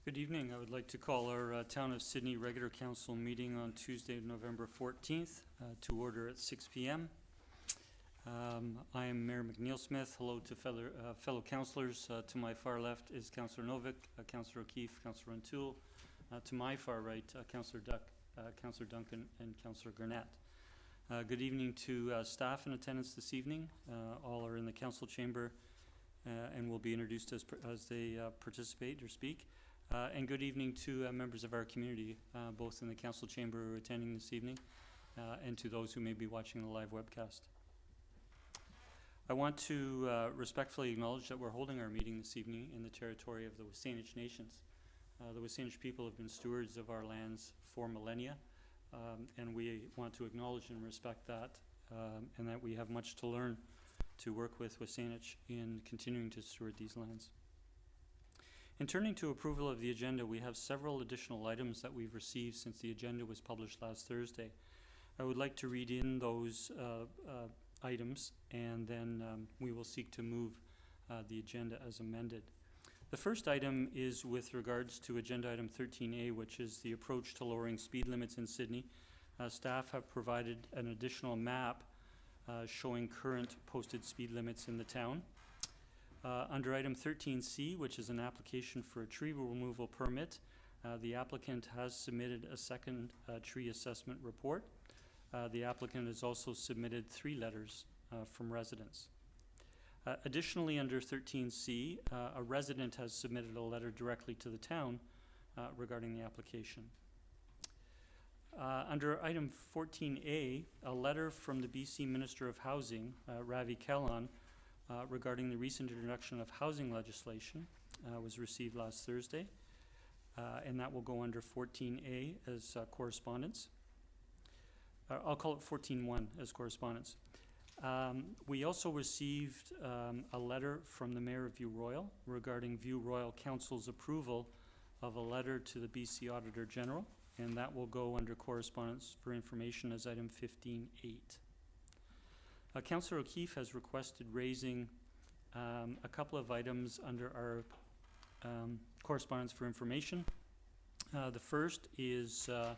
Good evening. I would like to call our Town of Sidney Regular Council meeting on Tuesday, November 14th to order at 6 p.m. I am Mayor McNeil Smith. Hello to fellow councillors. To my far left is Councillor Novick, Councillor O'Keefe, Councillor O'Toole. To my far right, Councillor Duncan, and Councillor Gurnett. Good evening to staff in attendance this evening. All are in the council chamber and will be introduced as they participate or speak. And good evening to members of our community, both in the council chamber who are attending this evening, and to those who may be watching the live webcast. I want to respectfully acknowledge that we're holding our meeting this evening in the territory of the Saanich nations. The Saanich people have been stewards of our lands for millennia, and we want to acknowledge and respect that, and that we have much to learn to work with Saanich in continuing to steward these lands. In turning to approval of the agenda, we have several additional items that we've received since the agenda was published last Thursday. I would like to read in those items, and then we will seek to move the agenda as amended. The first item is with regards to agenda item 13A, which is the approach to lowering speed limits in Sidney. Staff have provided an additional map showing current posted speed limits in the town. Under item 13C, which is an application for a tree removal permit, the applicant has submitted a second tree assessment report. The applicant has also submitted 3 letters from residents. Additionally, under 13C, a resident has submitted a letter directly to the town regarding the application. Under item 14A, a letter from the BC Minister of Housing, Ravi Kahlon, regarding the recent introduction of housing legislation was received last Thursday, and that will go under 14A as correspondence. I'll call it 14.1 as correspondence. We also received a letter from the Mayor of View Royal regarding View Royal Council's approval of a letter to the BC Auditor General, and that will go under correspondence for information as item 15.8. Councillor O'Keefe has requested raising a couple of items under our correspondence for information. The first is under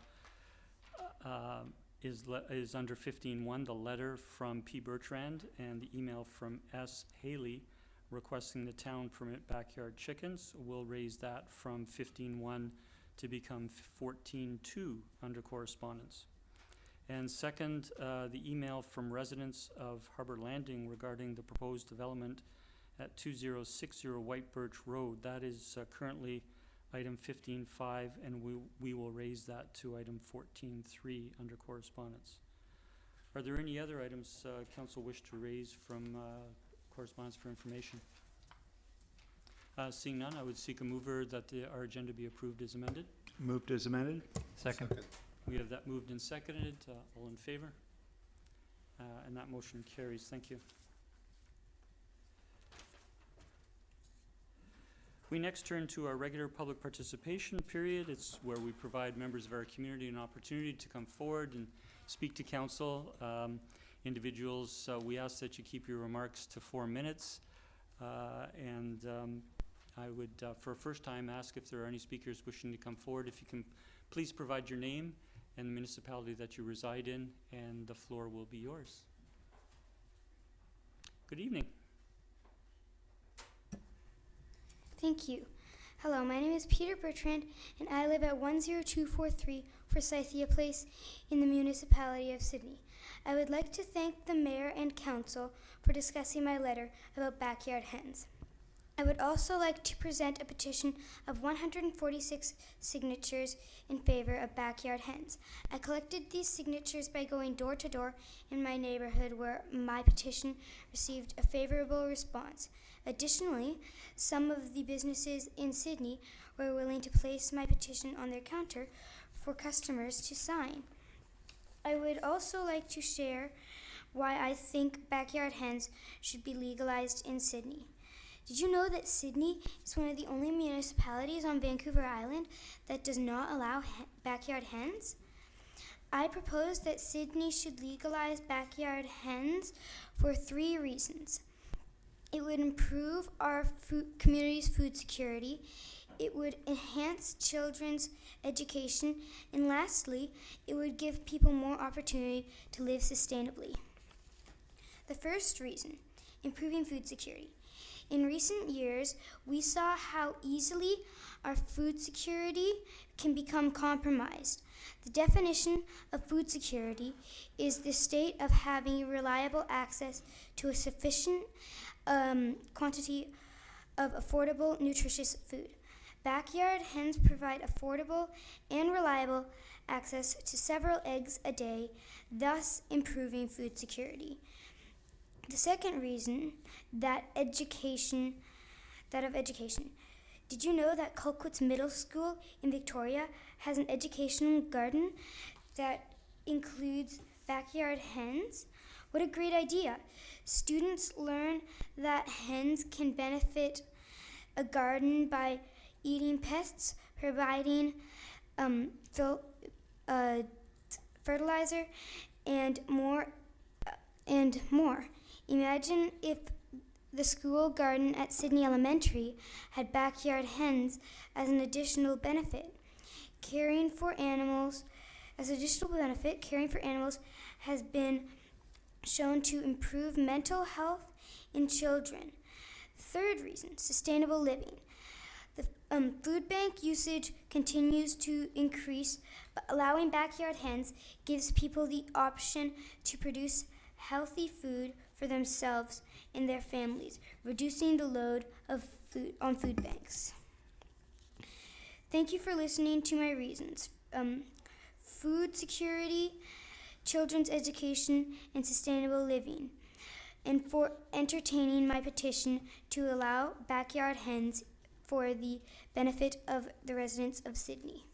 15.1, the letter from P. Bertrand and the email from S. Hayleigh requesting the town permit backyard chickens. We'll raise that from 15.1 to become 14.2 under correspondence. And second, the email from residents of Harbour Landing regarding the proposed development at 2060 White Birch Road. That is currently item 15.5, and we will raise that to item 14.3 under correspondence. Are there any other items council wish to raise from correspondence for information? Seeing none, I would seek a mover that our agenda be approved as amended. Moved as amended. Second. We have that moved and seconded. All in favor? And that motion carries. Thank you. We next turn to our regular public participation period. It's where we provide members of our community an opportunity to come forward and speak to council. Individuals, we ask that you keep your remarks to 4 minutes. I would, for a first time, ask if there are any speakers wishing to come forward. If you can please provide your name and the municipality that you reside in, and the floor will be yours. Good evening. Thank you. Hello, my name is Peter Bertrand, and I live at 10243 Forsythia Place in the municipality of Sidney. I would like to thank the mayor and council for discussing my letter about backyard hens. I would also like to present a petition of 146 signatures in favor of backyard hens. I collected these signatures by going door to door in my neighborhood where my petition received a favorable response. Additionally, some of the businesses in Sidney were willing to place my petition on their counter for customers to sign. I would also like to share why I think backyard hens should be legalized in Sidney. Did you know that Sidney is one of the only municipalities on Vancouver Island that does not allow backyard hens? I propose that Sidney should legalize backyard hens for 3 reasons. It would improve our community's food security. it would enhance children's education, and lastly, it would give people more opportunity to live sustainably. The first reason, improving food security. In recent years, we saw how easily our food security can become compromised. The definition of food security is the state of having reliable access to a sufficient quantity of affordable, nutritious food. Backyard hens provide affordable and reliable access to several eggs a day, thus improving food security. The second reason, that of education. Did you know that Colquitt's Middle School in Victoria has an educational garden that includes backyard hens? What a great idea. Students learn that hens can benefit a garden by eating pests, providing fertilizer, and more. Imagine if the school garden at Sidney Elementary had backyard hens as an additional benefit. Caring for animals has been shown to improve mental health in children. Third reason, sustainable living. The food bank usage continues to increase, but allowing backyard hens gives people the option to produce healthy food for themselves and their families, reducing the load of food on food banks. Thank you for listening to my reasons. Food security, children's education, and sustainable living, and for entertaining my petition to allow backyard hens for the benefit of the residents of Sidney.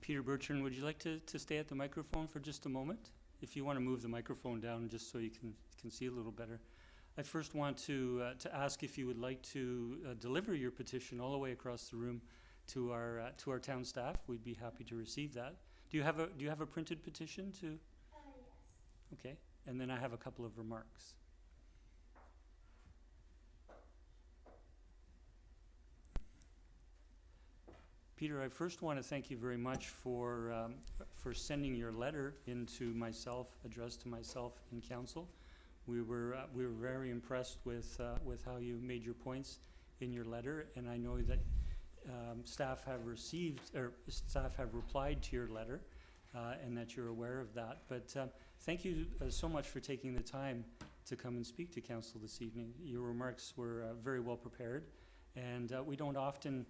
Peter Bertrand, would you like to stay at the microphone for just a moment? If you want to move the microphone down just so you can see a little better. I first want to ask if you would like to deliver your petition all the way across the room to our town staff. We'd be happy to receive that. Do you have a printed petition to? Yes. Okay, and then I have a couple of remarks. Peter, I first want to thank you very much for sending your letter into myself, addressed to myself and council. We were very impressed with how you made your points in your letter, and I know that staff have replied to your letter, and that you're aware of that. But thank you so much for taking the time to come and speak to council this evening. Your remarks were very well prepared, and we don't often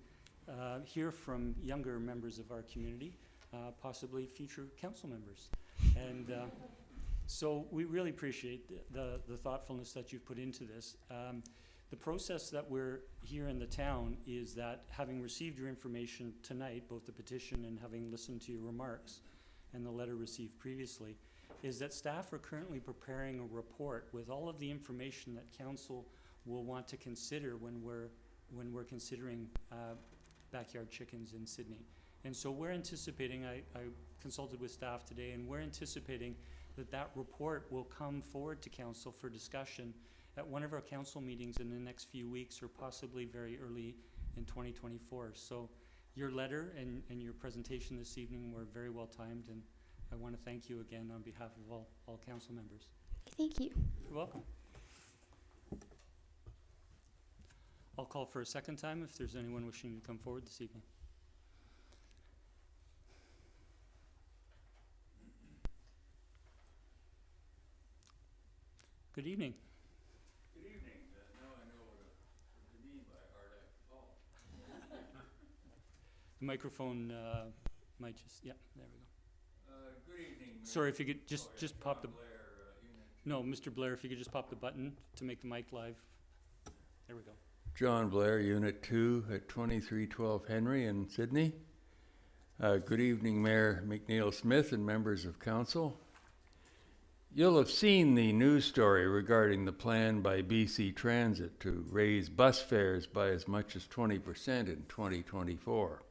hear from younger members of our community, possibly future council members. And so we really appreciate the thoughtfulness that you've put into this. The process that we're here in the town is that, having received your information tonight, both the petition and having listened to your remarks and the letter received previously, is that staff are currently preparing a report with all of the information that council will want to consider when we're considering backyard chickens in Sidney. And so we're anticipating, I consulted with staff today, and we're anticipating that report will come forward to council for discussion at one of our council meetings in the next few weeks, or possibly very early in 2024. So your letter and your presentation this evening were very well timed, and I want to thank you again on behalf of all council members. Thank you. You're welcome. I'll call for a second time if there's anyone wishing to come forward this evening. Good evening. Good evening. Now I know what you mean by hard act to follow. The microphone might just, yeah, there we go. Good evening. Sorry, if you could just pop the, Blair, no, Mr. Blair, if you could just pop the button to make the mic live. There we go. John Blair, Unit 2 at 2312 Henry in Sidney. Good evening, Mayor McNeil Smith and members of council. You'll have seen the news story regarding the plan by BC Transit to raise bus fares by as much as 20% in 2024.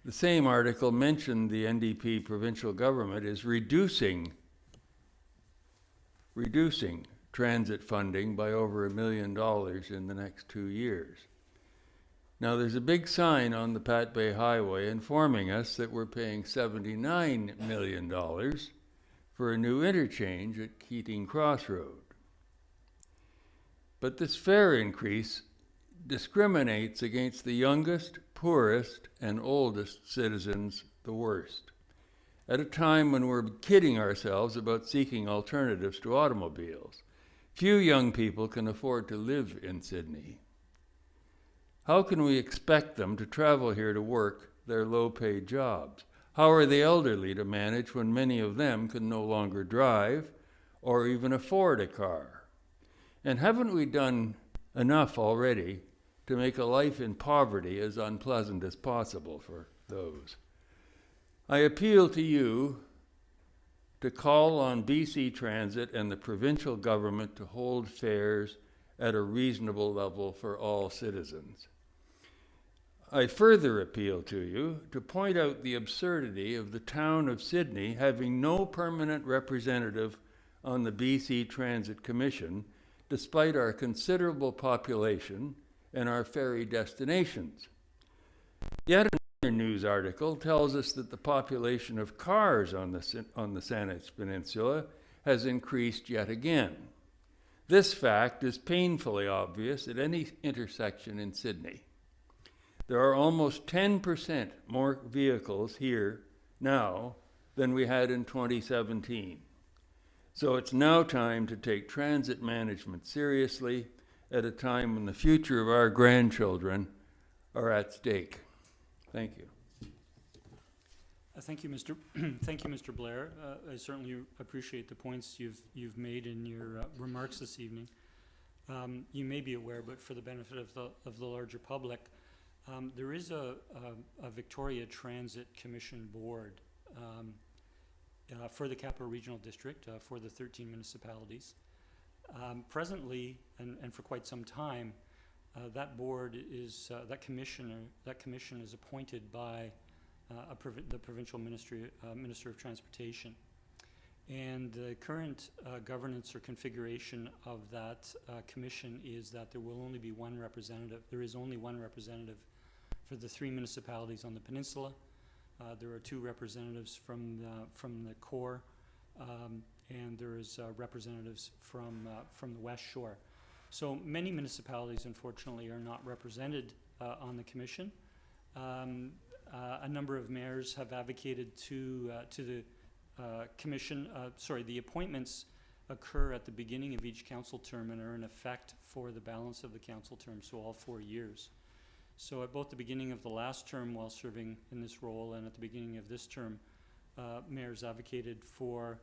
The same article mentioned the NDP provincial government is reducing transit funding by over $1 million in the next 2 years. Now, there's a big sign on the Pat Bay Highway informing us that we're paying $79 million for a new interchange at Keating Crossroad. But this fare increase discriminates against the youngest, poorest, and oldest citizens the worst, at a time when we're kidding ourselves about seeking alternatives to automobiles. Few young people can afford to live in Sydney. How can we expect them to travel here to work their low-paid jobs? How are the elderly to manage when many of them can no longer drive or even afford a car? And haven't we done enough already to make a life in poverty as unpleasant as possible for those? I appeal to you to call on BC Transit and the provincial government to hold fares at a reasonable level for all citizens. I further appeal to you to point out the absurdity of the town of Sydney having no permanent representative on the BC Transit Commission, despite our considerable population and our ferry destinations. Yet another news article tells us that the population of cars on the Saanich Peninsula has increased yet again. This fact is painfully obvious at any intersection in Sydney. There are almost 10% more vehicles here now than we had in 2017. So it's now time to take transit management seriously at a time when the future of our grandchildren are at stake. Thank you. Thank you, Mr. Thank you, Mr. Blair. I certainly appreciate the points you've made in your remarks this evening. You may be aware, but for the benefit of the larger public, there is a Victoria Transit Commission board for the Capital Regional District for the 13 municipalities. Presently, and for quite some time, that board is that commission is appointed by the provincial Minister of Transportation, and the current governance or configuration of that commission is that there will only be one representative. There is only one representative for the 3 municipalities on the peninsula. There are 2 representatives from the core, and there is representatives from the West Shore. So many municipalities, unfortunately, are not represented on the commission. A number of mayors have advocated to the commission. The appointments occur at the beginning of each council term and are in effect for the balance of the council term, so all 4 years. So at both the beginning of the last term while serving in this role and at the beginning of this term, mayors advocated for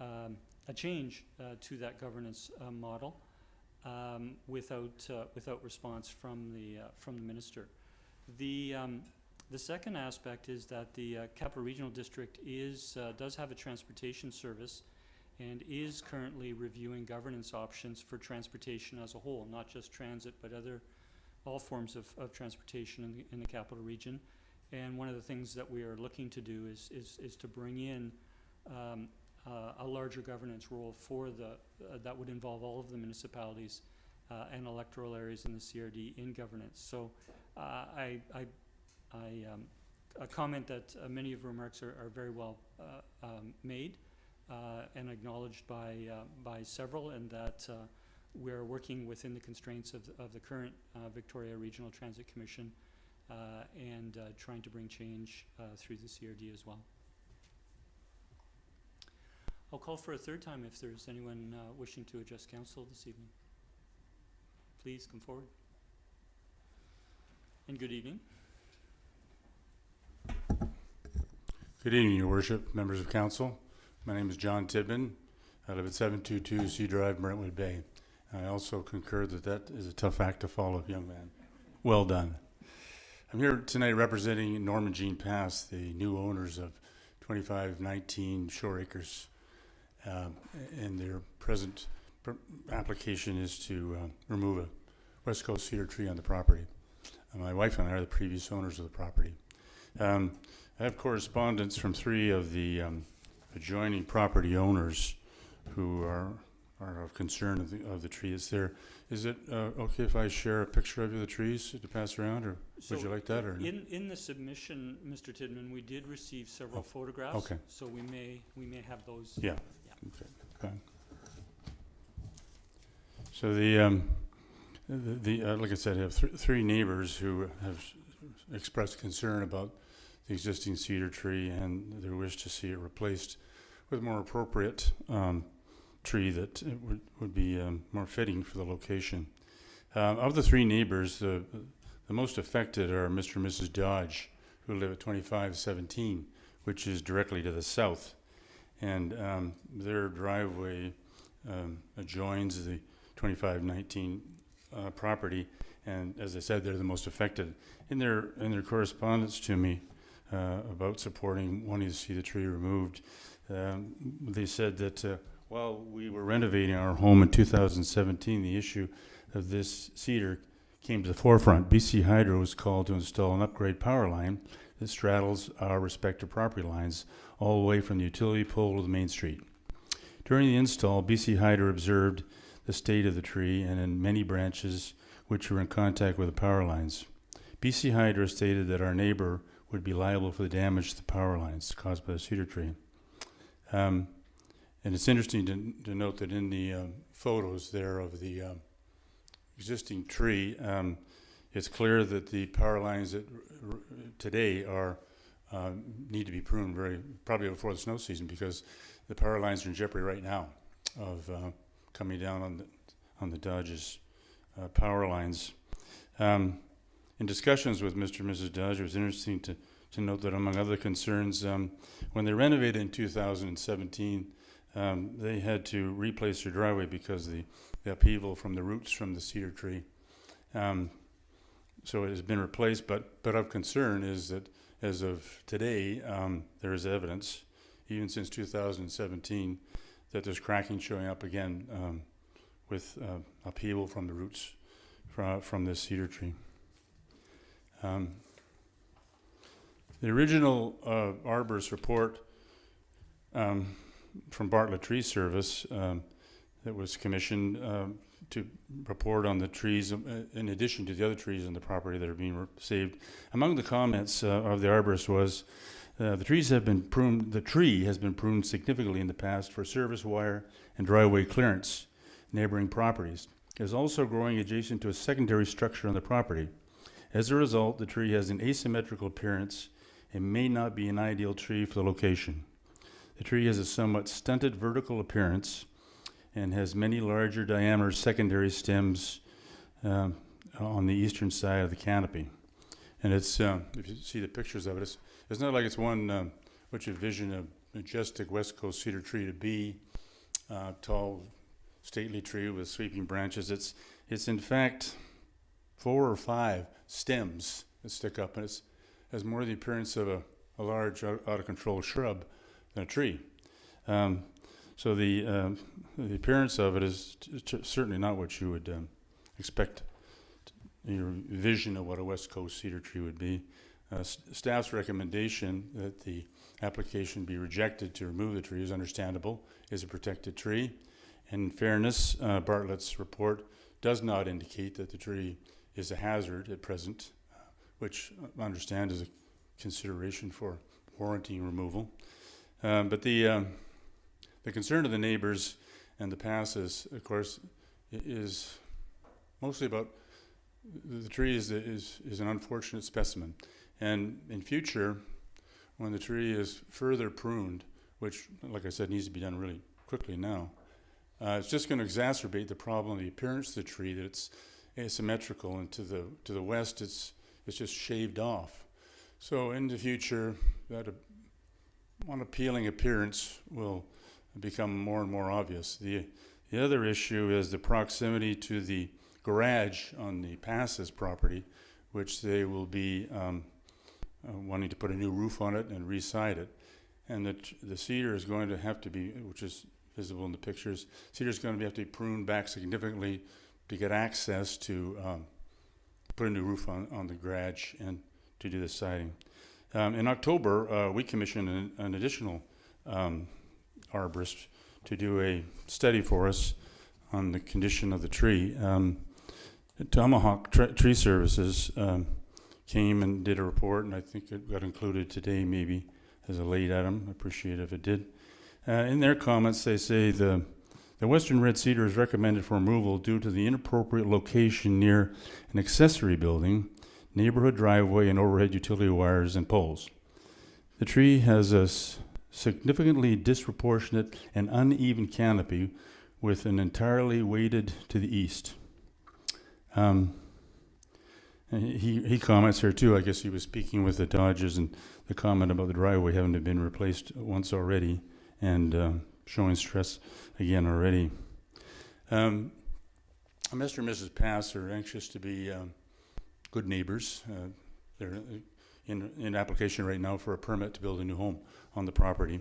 a change to that governance model without response from the minister. The second aspect is that the Capital Regional District does have a transportation service and is currently reviewing governance options for transportation as a whole, not just transit, but all forms of transportation in the capital region. And one of the things that we are looking to do is to bring in a larger governance role for that would involve all of the municipalities and electoral areas in the CRD in governance. So I comment that many of the remarks are very well made and acknowledged by several, and that we're working within the constraints of the current Victoria Regional Transit Commission and trying to bring change through the CRD as well. I'll call for a third time if there's anyone wishing to address council this evening. Please come forward. And good evening. Good evening, Your Worship, members of council. My name is John Tidman. I live at 722 C Drive, Brentwood Bay. I also concur that is a tough act to follow, young man. Well done. I'm here tonight representing Norman Jean Pass, the new owners of 2519 Shoreacres, and their present application is to remove a West Coast cedar tree on the property. My wife and I are the previous owners of the property. I have correspondence from 3 of the adjoining property owners who are are of concern of the tree that's there. Is it okay if I share a picture of the trees to pass around, or would you like that? Or In the submission, Mr. Tidman, we did receive several photographs. okay. So we may have those. Yeah. Yeah. Okay. Fine. So like I said, I have three neighbors who have expressed concern about the existing cedar tree and their wish to see it replaced with more appropriate tree that would be more fitting for the location. Of the three neighbors, the most affected are Mr. and Mrs. Dodge, who live at 2517, which is directly to the south. And their driveway adjoins the 2519 property, and as I said, they're the most affected. In their correspondence to me about wanting to see the tree removed, they said that while we were renovating our home in 2017, the issue of this cedar came to the forefront. BC Hydro was called to install an upgrade power line that straddles our respective property lines all the way from the utility pole to the main street. During the install, BC Hydro observed the state of the tree and in many branches which were in contact with the power lines. BC Hydro stated that our neighbor would be liable for the damage to the power lines caused by the cedar tree. And it's interesting to note that in the photos there of the existing tree, it's clear that the power lines that today are need to be pruned probably before the snow season, because the power lines are in jeopardy right now of coming down on the Dodge's power lines. In discussions with Mr. and Mrs. Dodge, it was interesting to note that among other concerns, when they renovated in 2017, they had to replace their driveway because of the upheaval from the roots from the cedar tree. So it has been replaced, but of concern is that as of today, there is evidence, even since 2017, that there's cracking showing up again with upheaval from the roots from this cedar tree. The original arborist report from Bartlett Tree Service that was commissioned to report on the trees in addition to the other trees on the property that are being saved. Among the comments of the arborist was the tree has been pruned significantly in the past for service wire and driveway clearance neighboring properties. It is also growing adjacent to a secondary structure on the property. As a result, the tree has an asymmetrical appearance and may not be an ideal tree for the location. The tree has a somewhat stunted vertical appearance and has many larger diameter secondary stems on the eastern side of the canopy. And it's, if you see the pictures of it, it's not like it's one what you envision a majestic West Coast cedar tree to be, tall, stately tree with sweeping branches. It's in fact 4 or 5 stems that stick up, and it has more the appearance of a large out of control shrub than a tree. So the appearance of it is certainly not what you would expect your vision of what a West Coast cedar tree would be. Staff's recommendation that the application be rejected to remove the tree is understandable. It's a protected tree. And in fairness, Bartlett's report does not indicate that the tree is a hazard at present, which I understand is a consideration for warranting removal. But the concern of the neighbors and the passes, of course, is mostly about the tree is an unfortunate specimen. And in future, when the tree is further pruned, which, like I said, needs to be done really quickly now, it's just going to exacerbate the problem of the appearance of the tree, that it's asymmetrical, and to the west it's just shaved off. So in the future, that unappealing appearance will become more and more obvious. The other issue is the proximity to the garage on the Passes property, which they will be wanting to put a new roof on it and re-side it. And the cedar is going to have to be, which is visible in the pictures, cedar is going to have to be pruned back significantly to get access to put a new roof on the garage and to do the siding. In October, we commissioned an additional arborist to do a study for us on the condition of the tree. Tomahawk Tree Services came and did a report, and I think it got included today maybe as a late item. I appreciate if it did. In their comments, they say the western red cedar is recommended for removal due to the inappropriate location near an accessory building, neighborhood driveway, and overhead utility wires and poles. The tree has a significantly disproportionate and uneven canopy with an entirely weighted to the east. And he comments here too. I guess he was speaking with the Dodgers, and the comment about the driveway having been replaced once already, and showing stress again already. Mr. and Mrs. Pass are anxious to be good neighbors. They're in application right now for a permit to build a new home on the property,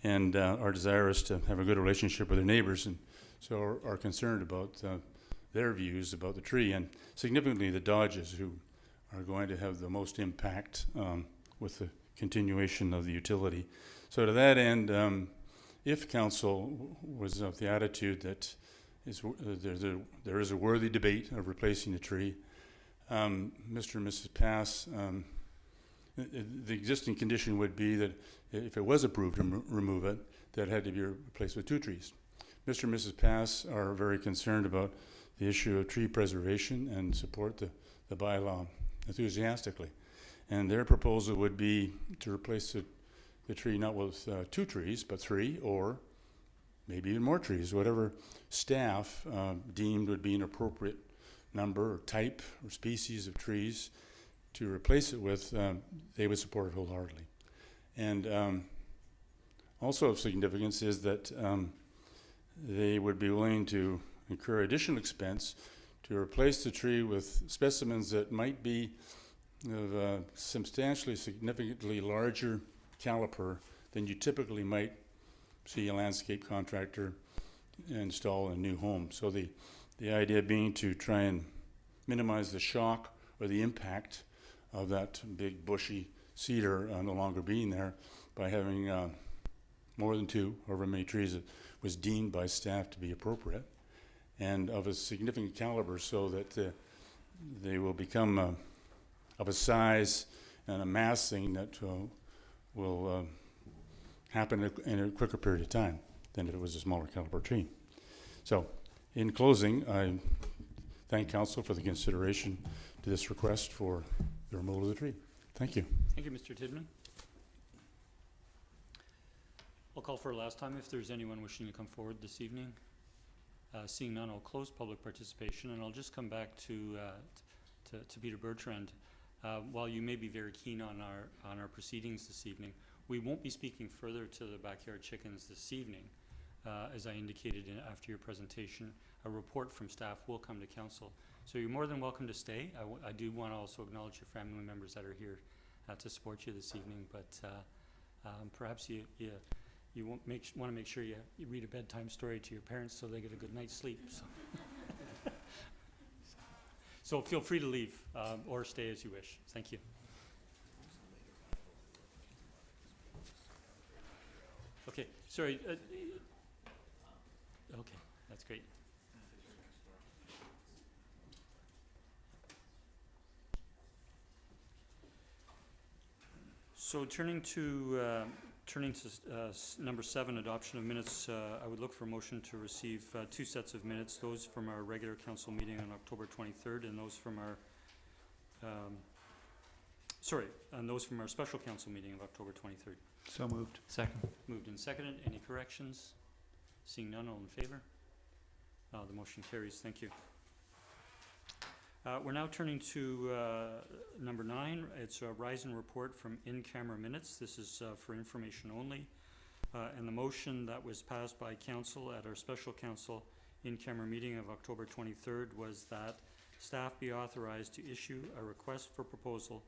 and are desirous to have a good relationship with their neighbors, and so are concerned about their views about the tree, and significantly the Dodges, who are going to have the most impact with the continuation of the utility. So to that end, if council was of the attitude that there is a worthy debate of replacing the tree, Mr. and Mrs. Pass, the existing condition would be that if it was approved to remove it, that it had to be replaced with 2 trees. Mr. and Mrs. Pass are very concerned about the issue of tree preservation and support the bylaw enthusiastically. And their proposal would be to replace the tree not with 2 trees, but 3 or maybe even more trees, whatever staff deemed would be an appropriate number or type or species of trees to replace it with. They would support it wholeheartedly. And also of significance is that they would be willing to incur additional expense to replace the tree with specimens that might be of a substantially significantly larger caliper than you typically might see a landscape contractor install in a new home. So the idea being to try and minimize the shock or the impact of that big bushy cedar no longer being there by having more than 2, however many trees it was deemed by staff to be appropriate, and of a significant caliber so that they will become of a size and a massing that will happen in a quicker period of time than if it was a smaller caliber tree. So, in closing, I thank council for the consideration to this request for the removal of the tree. Thank you. Thank you, Mr. Tidman. I'll call for a last time if there's anyone wishing to come forward this evening. Seeing none, I'll close public participation, and I'll just come back to Peter Bertrand. While you may be very keen on our proceedings this evening, we won't be speaking further to the backyard chickens this evening. As I indicated after your presentation, a report from staff will come to council. So you're more than welcome to stay. I do want to also acknowledge your family members that are here to support you this evening, but perhaps you want to make sure you read a bedtime story to your parents so they get a good night's sleep. So feel free to leave or stay as you wish. Thank you. Okay, sorry. Okay, that's great. So turning to number 7, adoption of minutes, I would look for a motion to receive 2 sets of minutes, those from our regular council meeting on October 23rd and those from our those from our special council meeting of October 23rd. So moved. Second. Moved and seconded. Any corrections? Seeing none, all in favor? The motion carries. Thank you. We're now turning to number 9. It's a rise and report from in-camera minutes. This is for information only. And the motion that was passed by council at our special council in-camera meeting of October 23rd was that staff be authorized to issue a request for proposal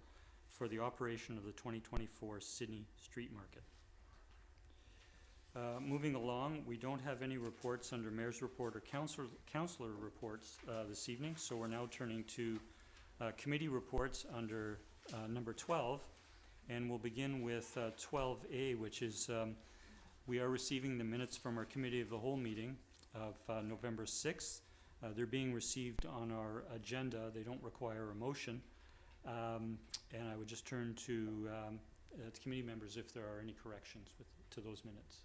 for the operation of the 2024 Sidney Street Market. Moving along, we don't have any reports under Mayor's report or councillor reports this evening, so we're now turning to committee reports under number 12, and we'll begin with 12A, which is we are receiving the minutes from our Committee of the Whole meeting of November 6th. They're being received on our agenda. They don't require a motion. And I would just turn to committee members if there are any corrections to those minutes.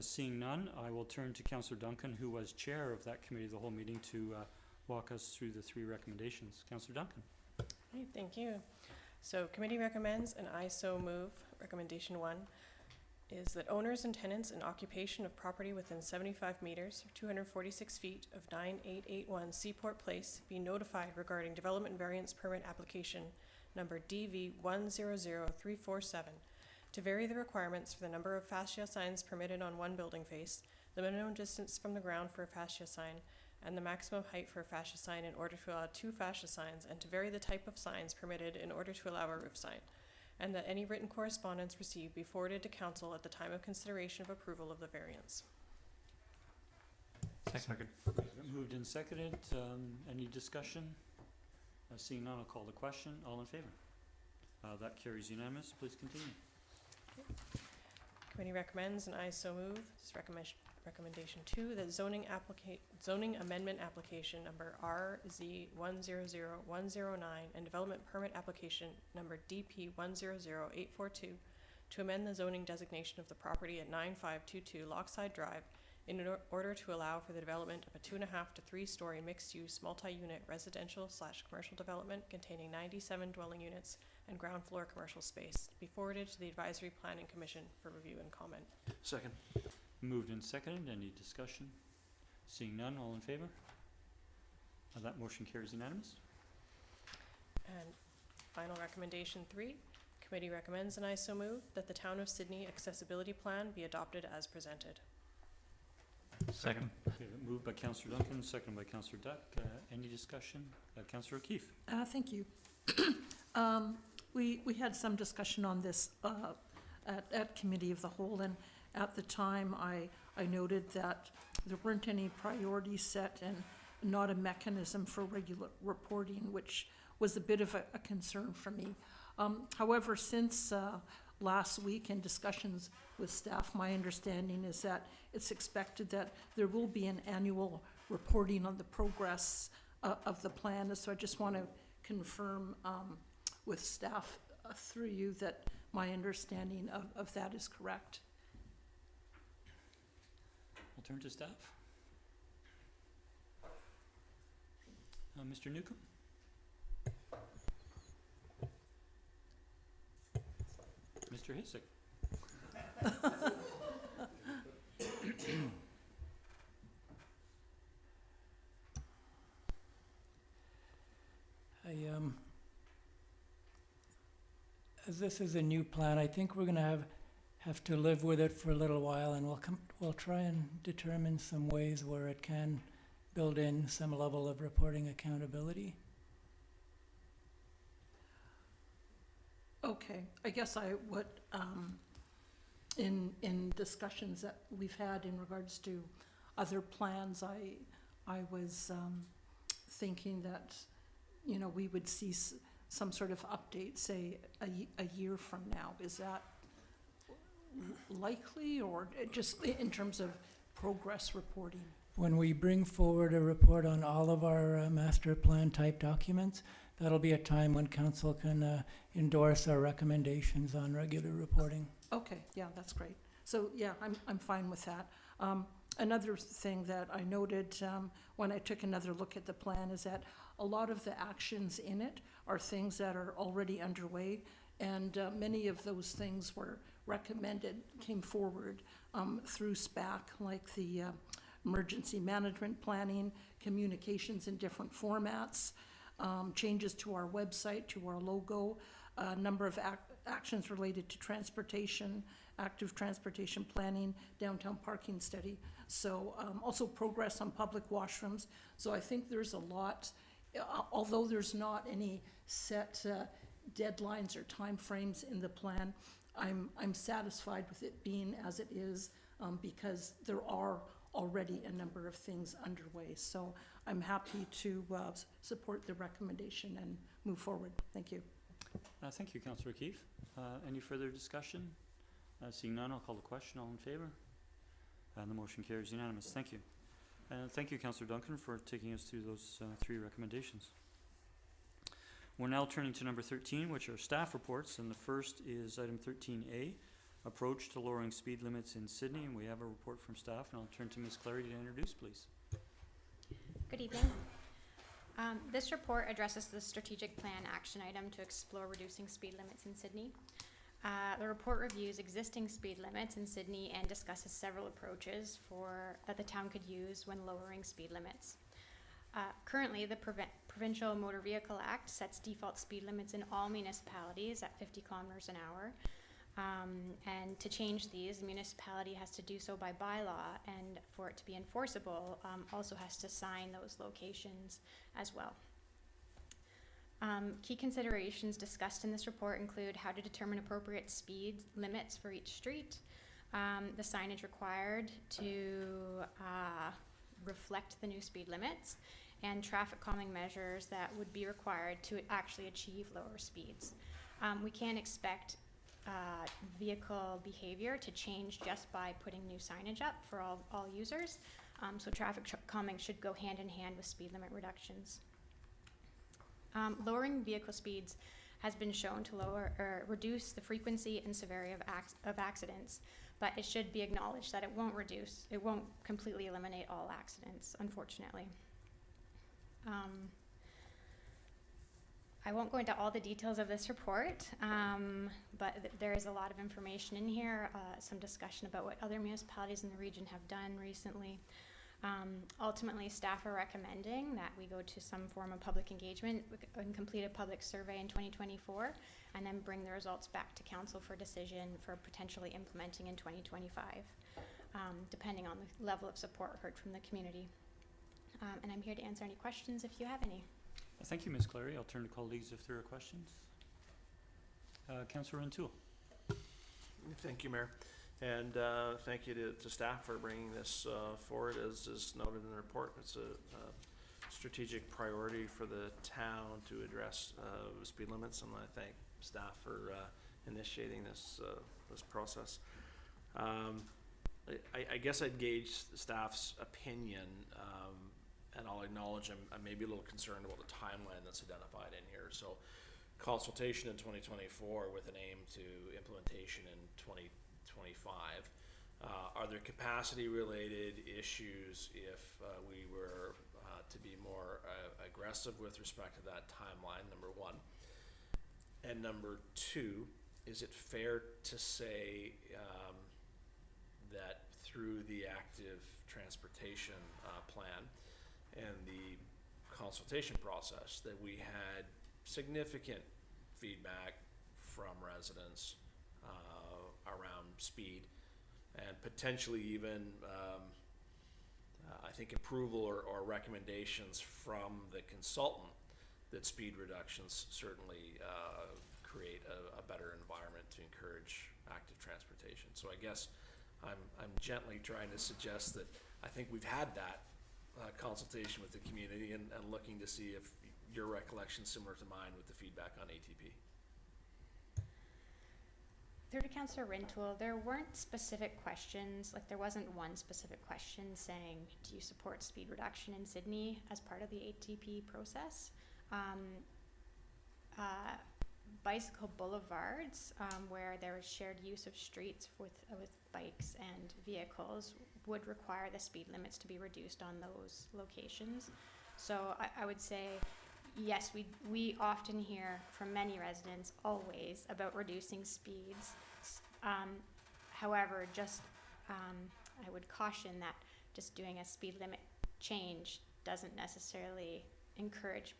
Seeing none, I will turn to Councillor Duncan, who was chair of that committee the whole meeting, to walk us through the 3 recommendations. Councillor Duncan. Okay, thank you. So committee recommends, and I so move, recommendation 1 is that owners and tenants in occupation of property within 75 meters, 246 feet of 9881 Seaport Place be notified regarding development variance permit application number DV 100347 to vary the requirements for the number of fascia signs permitted on one building face, the minimum distance from the ground for a fascia sign, and the maximum height for a fascia sign in order to allow 2 fascia signs, and to vary the type of signs permitted in order to allow a roof sign, and that any written correspondence received be forwarded to council at the time of consideration of approval of the variance. Second. Moved and seconded. Any discussion? Seeing none, I'll call the question. All in favor? That carries unanimous. Please continue. Committee recommends, and I so move, this is recommendation 2, that zoning amendment application number RZ100109 and development permit application number DP 100842 to amend the zoning designation of the property at 9522 Lochside Drive in order to allow for the development of a 2.5 to 3-story mixed-use multi-unit residential/commercial development containing 97 dwelling units and ground floor commercial space, be forwarded to the Advisory Planning Commission for review and comment. Second. Moved and seconded. Any discussion? Seeing none, all in favor? That motion carries unanimous. And final recommendation 3, committee recommends, and I so move, that the Town of Sydney Accessibility Plan be adopted as presented. Second. Okay, moved by Councillor Duncan, seconded by Councillor Duck. Any discussion? Councillor O'Keefe. Thank you. We had some discussion on this at Committee of the Whole, and at the time I noted that there weren't any priorities set and not a mechanism for regular reporting, which was a bit of a concern for me. However, since last week in discussions with staff, my understanding is that it's expected that there will be an annual reporting on the progress of the plan. So I just want to confirm with staff through you that my understanding of that is correct. We'll turn to staff. Mr. Newcomb. Mr. Hasek. As this is a new plan, I think we're going to have to live with it for a little while, and we'll try and determine some ways where it can build in some level of reporting accountability. Okay, I guess I would, in discussions that we've had in regards to other plans, I was thinking that, you know, we would see some sort of update, say, a year from now. Is that likely, or just in terms of progress reporting? When we bring forward a report on all of our master plan type documents, that'll be a time when council can endorse our recommendations on regular reporting. Okay, yeah, that's great. So, yeah, I'm fine with that. Another thing that I noted when I took another look at the plan is that a lot of the actions in it are things that are already underway, and many of those things were recommended, came forward through SPAC, like the emergency management planning, communications in different formats, changes to our website, to our logo, a number of actions related to transportation, active transportation planning, downtown parking study. So also progress on public washrooms. So I think there's a lot, although there's not any set deadlines or timeframes in the plan, I'm satisfied with it being as it is because there are already a number of things underway. So I'm happy to support the recommendation and move forward. Thank you. Thank you, Councillor O'Keefe. Any further discussion? Seeing none, I'll call the question. All in favor? And the motion carries unanimous. Thank you. And thank you, Councillor Duncan, for taking us through those 3 recommendations. We're now turning to number 13, which are staff reports, and the first is item 13A, approach to lowering speed limits in Sydney, and we have a report from staff, and I'll turn to Ms. Clarity to introduce, please. Good evening. This report addresses the strategic plan action item to explore reducing speed limits in Sydney. The report reviews existing speed limits in Sydney and discusses several approaches that the town could use when lowering speed limits. Currently, the Provincial Motor Vehicle Act sets default speed limits in all municipalities at 50 kilometers an hour. And to change these, the municipality has to do so by bylaw, and for it to be enforceable, also has to sign those locations as well. Key considerations discussed in this report include how to determine appropriate speed limits for each street, the signage required to reflect the new speed limits, and traffic calming measures that would be required to actually achieve lower speeds. We can't expect vehicle behavior to change just by putting new signage up for all users. So traffic calming should go hand in hand with speed limit reductions. Lowering vehicle speeds has been shown to reduce the frequency and severity of accidents, but it should be acknowledged that it won't completely eliminate all accidents, unfortunately. I won't go into all the details of this report, but there is a lot of information in here, some discussion about what other municipalities in the region have done recently. Ultimately, staff are recommending that we go to some form of public engagement and complete a public survey in 2024, and then bring the results back to council for decision for potentially implementing in 2025, depending on the level of support heard from the community. And I'm here to answer any questions if you have any. Thank you, Ms. Clary. I'll turn to colleagues if there are questions. Councillor O'Toole. Thank you, Mayor. And thank you to staff for bringing this forward. As is noted in the report, it's a strategic priority for the town to address speed limits, and I thank staff for initiating this process. I guess I'd gauge staff's opinion, and I'll acknowledge I'm maybe a little concerned about the timeline that's identified in here. So consultation in 2024 with an aim to implementation in 2025. Are there capacity related issues if we were to be more aggressive with respect to that timeline, number one? And number two, is it fair to say that through the active transportation plan and the consultation process that we had significant feedback from residents around speed, and potentially even I think approval or recommendations from the consultant that speed reductions certainly create a better environment to encourage active transportation. So I guess I'm gently trying to suggest that I think we've had that consultation with the community, and looking to see if your recollection is similar to mine with the feedback on ATP. Through to Councillor Rintoul, there weren't specific questions, like there wasn't one specific question saying, do you support speed reduction in Sydney as part of the ATP process? Bicycle boulevards, where there is shared use of streets with bikes and vehicles, would require the speed limits to be reduced on those locations. So I would say, yes, we often hear from many residents always about reducing speeds. However, I would caution that just doing a speed limit change doesn't necessarily encourage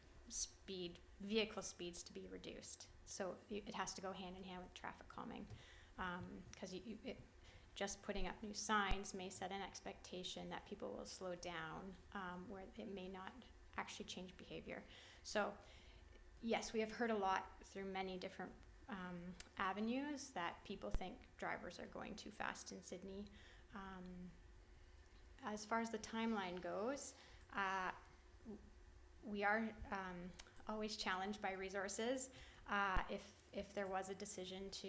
vehicle speeds to be reduced. So it has to go hand in hand with traffic calming, because just putting up new signs may set an expectation that people will slow down, where it may not actually change behavior. So yes, we have heard a lot through many different avenues that people think drivers are going too fast in Sydney. As far as the timeline goes, we are always challenged by resources. If there was a decision to,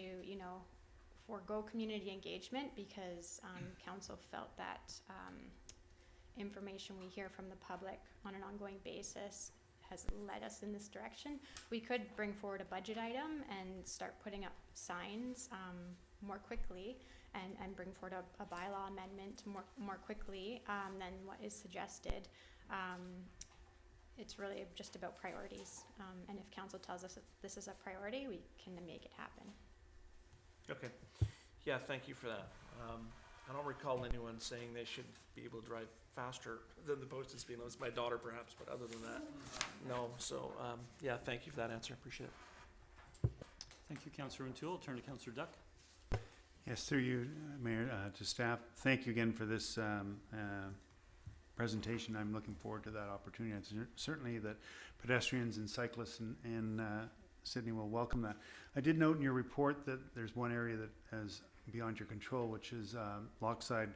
forego community engagement because council felt that information we hear from the public on an ongoing basis has led us in this direction. We could bring forward a budget item and start putting up signs more quickly and bring forward a bylaw amendment more quickly than what is suggested. It's really just about priorities. And if council tells us that this is a priority, we can make it happen. Okay. Yeah, thank you for that. I don't recall anyone saying they should be able to drive faster than the posted speed limits. My daughter perhaps, but other than that, no. So, yeah, thank you for that answer. Appreciate it. Thank you, Councillor O'Toole. I'll turn to Councillor Duck. Yes, through you, Mayor, to staff, thank you again for this presentation. I'm looking forward to that opportunity. It's certainly that pedestrians and cyclists in Sydney will welcome that. I did note in your report that there's one area that is beyond your control, which is Lochside,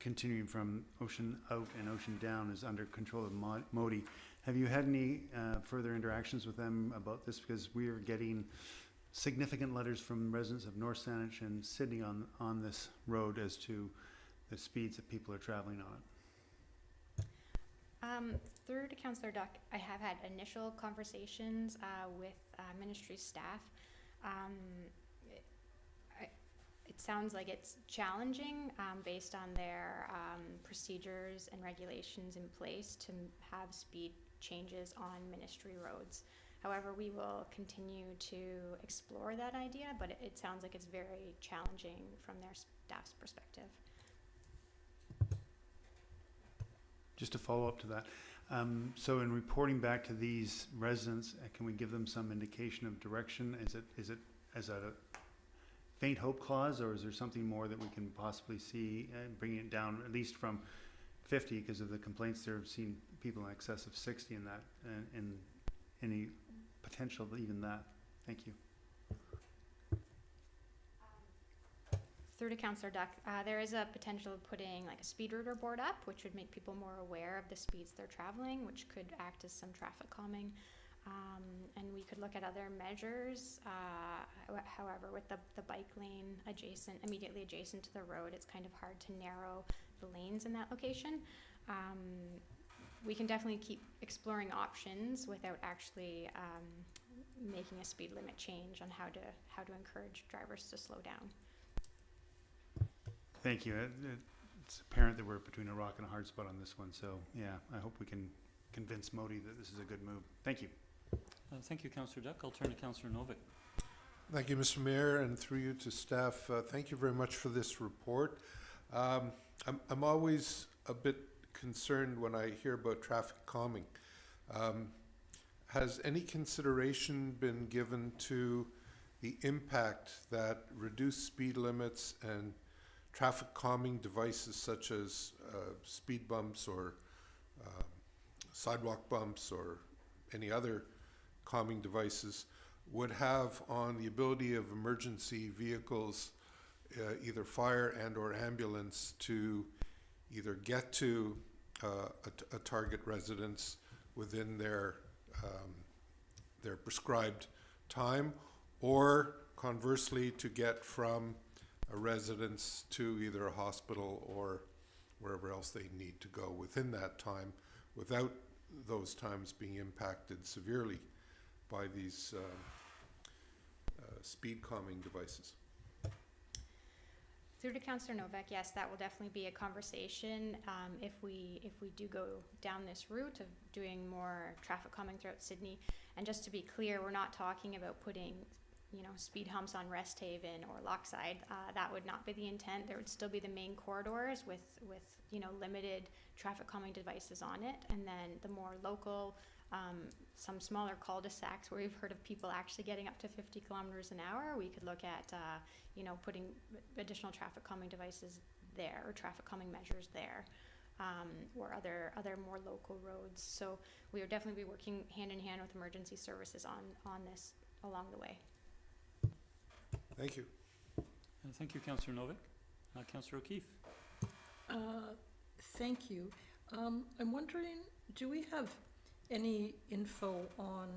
continuing from Ocean Out and Ocean Down, is under control of Modi. Have you had any further interactions with them about this? Because we are getting significant letters from residents of North Saanich and Sydney on this road as to the speeds that people are traveling on it. Through to Councillor Duck, I have had initial conversations with ministry staff. It sounds like it's challenging based on their procedures and regulations in place to have speed changes on ministry roads. However, we will continue to explore that idea, but it sounds like it's very challenging from their staff's perspective. Just to follow up to that, so in reporting back to these residents, can we give them some indication of direction? Is that a faint hope clause, or is there something more that we can possibly see bringing it down at least from 50 because of the complaints there? Have seen people in excess of 60 in that, and any potential of even that? Thank you. Through to Councillor Duck, there is a potential of putting like a speed reader board up, which would make people more aware of the speeds they're traveling, which could act as some traffic calming. And we could look at other measures. However, with the bike lane immediately adjacent to the road, it's kind of hard to narrow the lanes in that location. We can definitely keep exploring options without actually making a speed limit change on how to encourage drivers to slow down. Thank you. It's apparent that we're between a rock and a hard spot on this one. So yeah, I hope we can convince Modi that this is a good move. Thank you. Thank you, Councillor Duck. I'll turn to Councillor Novick. Thank you, Mr. Mayor, and through you to staff. Thank you very much for this report. I'm always a bit concerned when I hear about traffic calming. Has any consideration been given to the impact that reduced speed limits and traffic calming devices such as speed bumps or sidewalk bumps or any other calming devices would have on the ability of emergency vehicles, either fire and or ambulance, to either get to a target residence within their prescribed time, or conversely to get from a residence to either a hospital or wherever else they need to go within that time without those times being impacted severely by these speed calming devices. Through to Councillor Novak, yes, that will definitely be a conversation if we do go down this route of doing more traffic calming throughout Sydney. And just to be clear, we're not talking about putting speed humps on Rest Haven or Lochside. That would not be the intent. There would still be the main corridors with limited traffic calming devices on it, and then the more local, some smaller cul-de-sacs where we've heard of people actually getting up to 50 kilometers an hour. We could look at putting additional traffic calming devices there, or traffic calming measures there, or other more local roads. So we would definitely be working hand in hand with emergency services on this along the way. Thank you. Thank you, Councillor Novick. Councillor O'Keefe. Thank you. I'm wondering, do we have any info on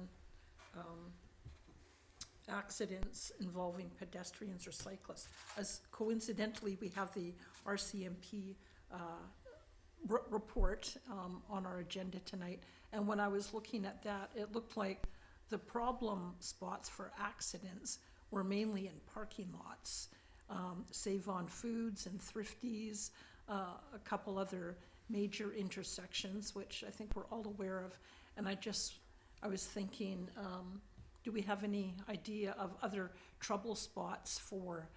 accidents involving pedestrians or cyclists. As coincidentally, we have the RCMP report on our agenda tonight, and when I was looking at that, it looked like the problem spots for accidents were mainly in parking lots, Save on Foods and Thrifties, a couple other major intersections, which I think we're all aware of. And I was thinking, do we have any idea of other trouble spots for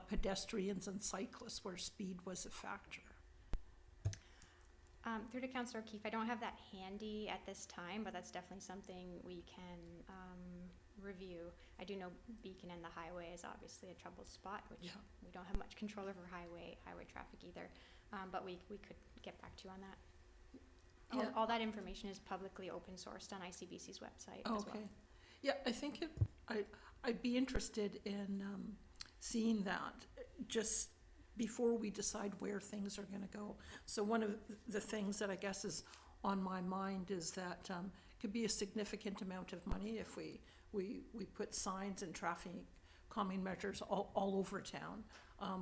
pedestrians and cyclists where speed was a factor? Through to Councillor O'Keefe, I don't have that handy at this time, but that's definitely something we can review. I do know Beacon and the highway is obviously a trouble spot, which we don't have much control over highway traffic either. But we could get back to you on that. All that information is publicly open sourced on ICBC's website as well. Yeah, I think I'd be interested in seeing that just before we decide where things are going to go. So one of the things that I guess is on my mind is that could be a significant amount of money if we put signs and traffic calming measures all over town.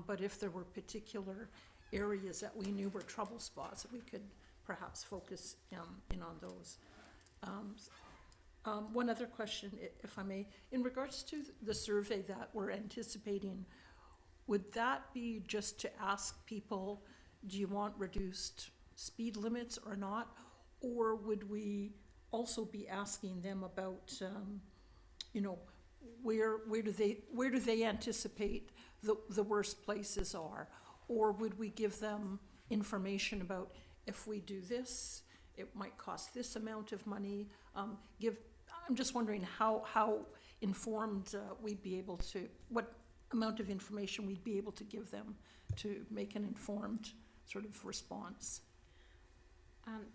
But if there were particular areas that we knew were trouble spots, we could perhaps focus in on those. One other question, if I may, in regards to the survey that we're anticipating, would that be just to ask people, do you want reduced speed limits or not? Or would we also be asking them about, where do they anticipate the worst places are? Or would we give them information about, if we do this, it might cost this amount of money? I'm just wondering how informed we'd be able to, what amount of information we'd be able to give them to make an informed sort of response.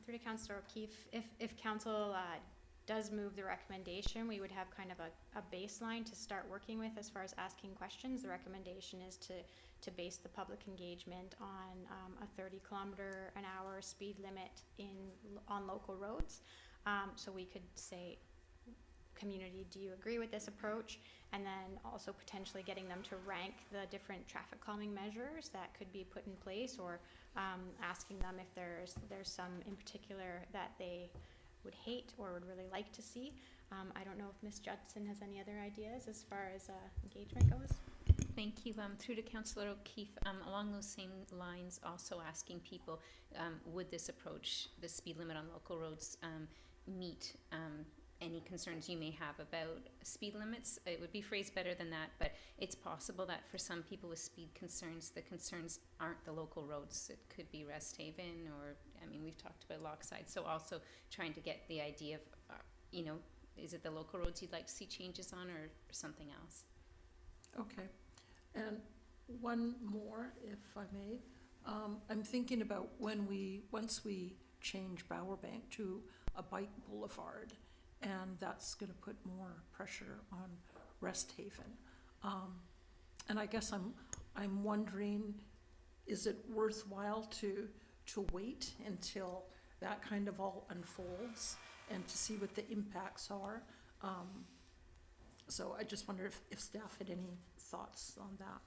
Through to Councillor O'Keefe, if Council does move the recommendation, we would have kind of a baseline to start working with as far as asking questions. The recommendation is to base the public engagement on a 30-kilometer-an-hour speed limit on local roads. So we could say, community, do you agree with this approach? And then also potentially getting them to rank the different traffic calming measures that could be put in place, or asking them if there's some in particular that they would hate or would really like to see. I don't know if Ms. Judson has any other ideas as far as engagement goes. Thank you. Through to Councillor O'Keefe, along those same lines, also asking people, would this approach, the speed limit on local roads, meet any concerns you may have about speed limits? It would be phrased better than that, but it's possible that for some people with speed concerns, the concerns aren't the local roads. It could be Rest Haven, or, we've talked about Lochside. So also trying to get the idea of, is it the local roads you'd like to see changes on, or something else? Okay. And one more, if I may. I'm thinking about once we change Bowerbank to a bike boulevard, and that's going to put more pressure on Rest Haven. And I guess I'm wondering, is it worthwhile to wait until that kind of all unfolds and to see what the impacts are? So I just wonder if staff had any thoughts on that.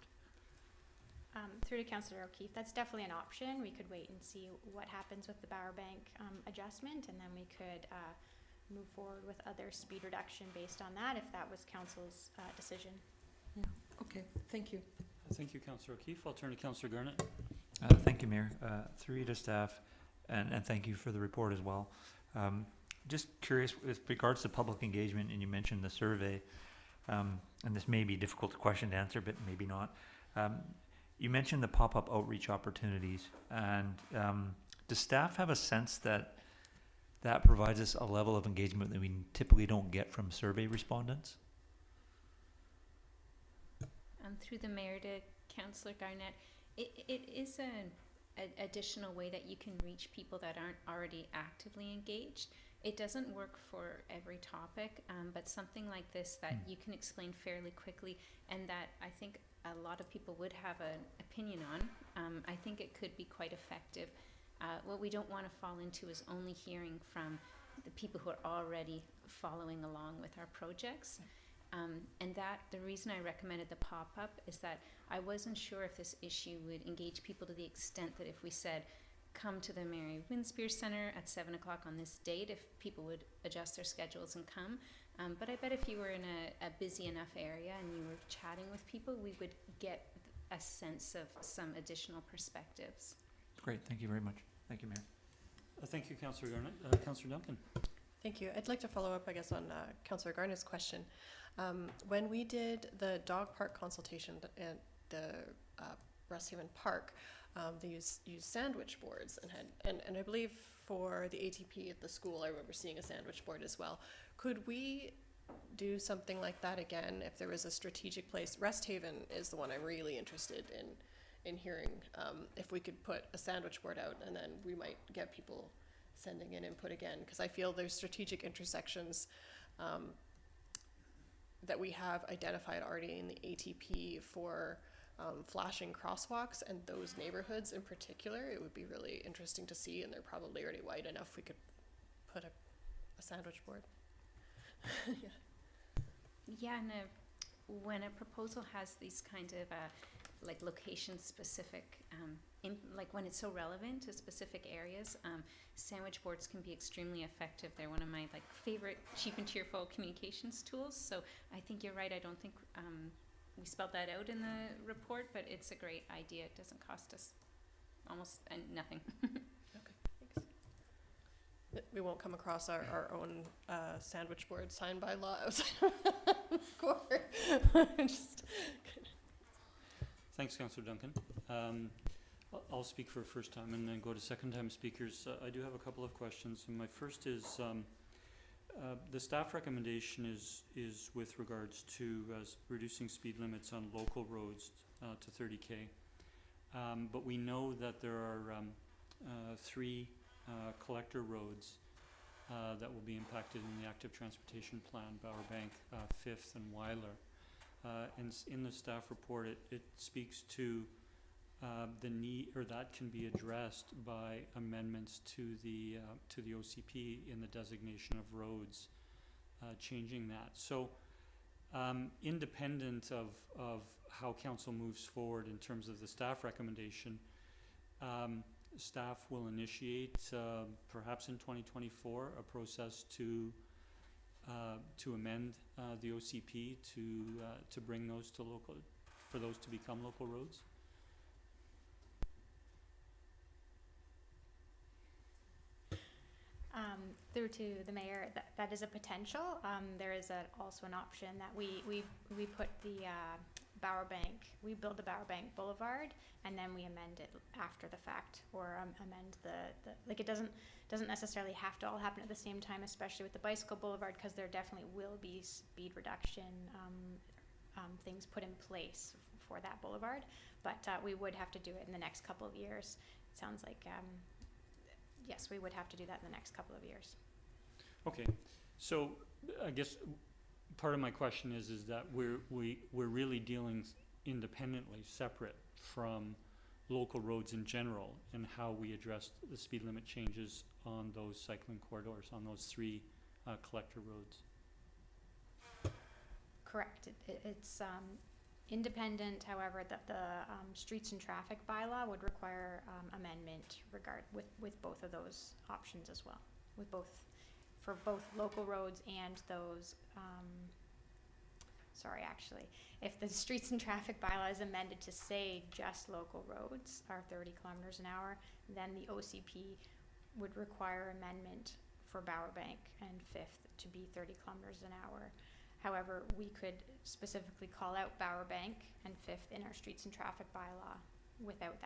Through to Councillor O'Keefe, that's definitely an option. We could wait and see what happens with the Bowerbank adjustment, and then we could move forward with other speed reduction based on that, if that was Council's decision. Yeah. Okay. Thank you. Thank you, Councillor O'Keefe. I'll turn to Councillor Garnett. Thank you, Mayor. Through you to staff, and thank you for the report as well. Just curious, with regards to public engagement, and you mentioned the survey, and this may be a difficult question to answer, but maybe not. You mentioned the pop-up outreach opportunities, and does staff have a sense that provides us a level of engagement that we typically don't get from survey respondents? Through the Mayor to Councillor Garnett, it is an additional way that you can reach people that aren't already actively engaged. It doesn't work for every topic, but something like this that you can explain fairly quickly, and that I think a lot of people would have an opinion on, I think it could be quite effective. What we don't want to fall into is only hearing from the people who are already following along with our projects. And that, the reason I recommended the pop-up is that I wasn't sure if this issue would engage people to the extent that if we said, come to the Mary Winspear Center at 7 o'clock on this date, if people would adjust their schedules and come. But I bet if you were in a busy enough area and you were chatting with people, we would get a sense of some additional perspectives. Great, thank you very much. Thank you, Mayor. Thank you, Councillor Garnett. Councillor Duncan. Thank you. I'd like to follow up, I guess, on Councillor Garnett's question. When we did the dog park consultation at the Resthaven Park, they used sandwich boards and I believe for the ATP at the school, I remember seeing a sandwich board as well. Could we do something like that again if there was a strategic place? Resthaven is the one I'm really interested in hearing. If we could put a sandwich board out, and then we might get people sending in input again, because I feel there's strategic intersections that we have identified already in the ATP for flashing crosswalks, and those neighborhoods in particular, it would be really interesting to see, and they're probably already wide enough we could put a sandwich board. Yeah. Yeah, and when a proposal has these kind of like location specific, like when it's so relevant to specific areas, sandwich boards can be extremely effective. They're one of my like favorite cheap and cheerful communications tools. So I think you're right. I don't think we spelled that out in the report, but it's a great idea. It doesn't cost us almost nothing. Okay, thanks. We won't come across our own sandwich board signed by law outside of court. Just Thanks, Councillor Duncan. I'll speak for a first time and then go to second time speakers. I do have a couple of questions. And my first is the staff recommendation is with regards to reducing speed limits on local roads to 30K. But we know that there are 3 collector roads that will be impacted in the active transportation plan, Bowerbank, 5th and Wyler. And in the staff report, it speaks to the need, or that can be addressed by amendments to the OCP in the designation of roads, changing that. So, independent of how council moves forward in terms of the staff recommendation, staff will initiate, perhaps in 2024, a process to amend the OCP to bring those to local, for those to become local roads. Through to the mayor, that is a potential. There is also an option that we put the Bowerbank, we build the Bowerbank Boulevard, and then we amend it after the fact, or amend the like, it doesn't necessarily have to all happen at the same time, especially with the bicycle boulevard, because there definitely will be speed reduction things put in place for that boulevard, but we would have to do it in the next couple of years. It sounds like yes, we would have to do that in the next couple of years. Okay, so I guess part of my question is that we're really dealing independently, separate from local roads in general, and how we address the speed limit changes on those cycling corridors, on those 3 collector roads. Correct. It's independent. However, that the streets and traffic bylaw would require amendment with both of those options as well, for both local roads and those. Sorry, actually, if the streets and traffic bylaw is amended to say just local roads are 30 kilometers an hour, then the OCP would require amendment for Bowerbank and 5th to be 30 kilometers an hour. However, we could specifically call out Bowerbank and 5th in our streets and traffic bylaw without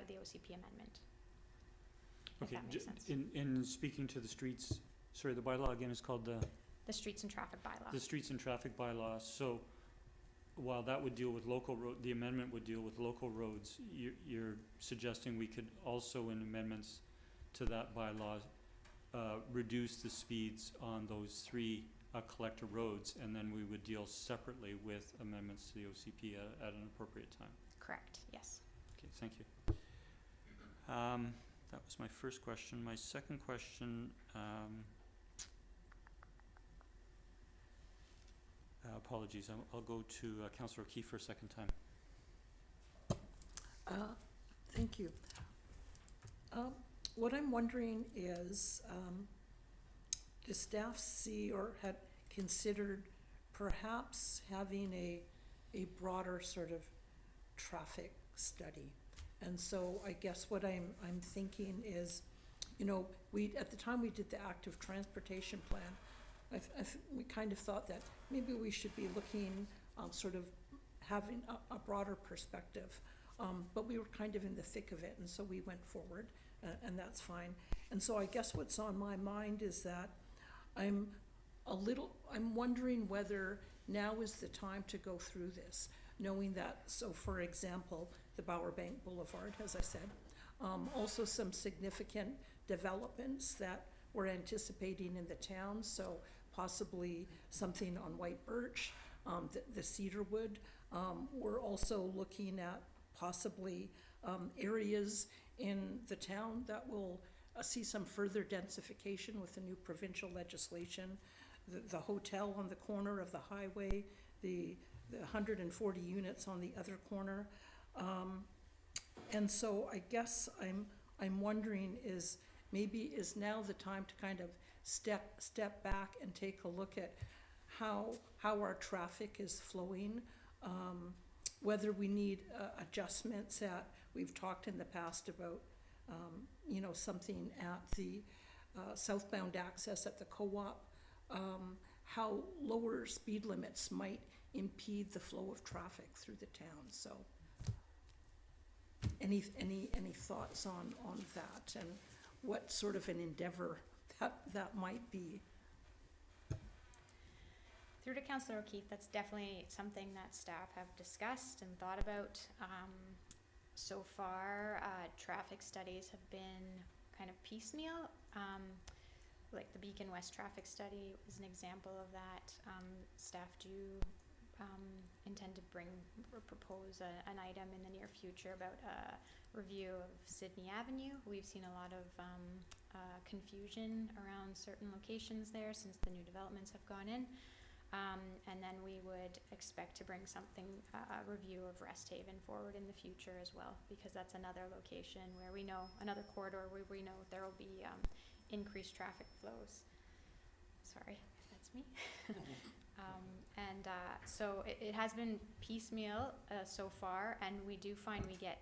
the OCP amendment. Okay, if that makes sense. in speaking to the streets, sorry, the bylaw again is called The streets and traffic bylaw. the streets and traffic bylaw. So while that would deal with local road, the amendment would deal with local roads, you're suggesting we could also, in amendments to that bylaw, reduce the speeds on those 3 collector roads, and then we would deal separately with amendments to the OCP at an appropriate time. Correct, yes. Okay, thank you. That was my first question. My second question, apologies. I'll go to Councillor O'Keefe for a second time. Thank you. What I'm wondering is, does staff see or had considered perhaps having a broader sort of traffic study? And so I guess what I'm thinking is, you know, at the time we did the active transportation plan, we kind of thought that maybe we should be looking, sort of having a broader perspective. But we were kind of in the thick of it, and so we went forward, and that's fine. And so I guess what's on my mind is that I'm wondering whether now is the time to go through this, knowing that, so for example, the Bowerbank Boulevard, as I said, also some significant developments that we're anticipating in the town, so possibly something on White Birch, the Cedarwood. We're also looking at possibly areas in the town that will see some further densification with the new provincial legislation. The hotel on the corner of the highway, the 140 units on the other corner. And so I guess I'm wondering is now the time to kind of step back and take a look at how our traffic is flowing, whether we need adjustments at, we've talked in the past about, you know, something at the southbound access at the co-op, how lower speed limits might impede the flow of traffic through the town. So any thoughts on that and what sort of an endeavor that might be? Through to Councillor O'Keefe, that's definitely something that staff have discussed and thought about. So far, traffic studies have been kind of piecemeal. Like the Beacon West traffic study is an example of that. Staff do intend to bring or propose an item in the near future about a review of Sidney Avenue. We've seen a lot of confusion around certain locations there since the new developments have gone in. And then we would expect to bring something, a review of Rest Haven forward in the future as well, because that's another location where we know, another corridor where we know there will be increased traffic flows. Sorry, that's me. So it has been piecemeal so far, and we do find we get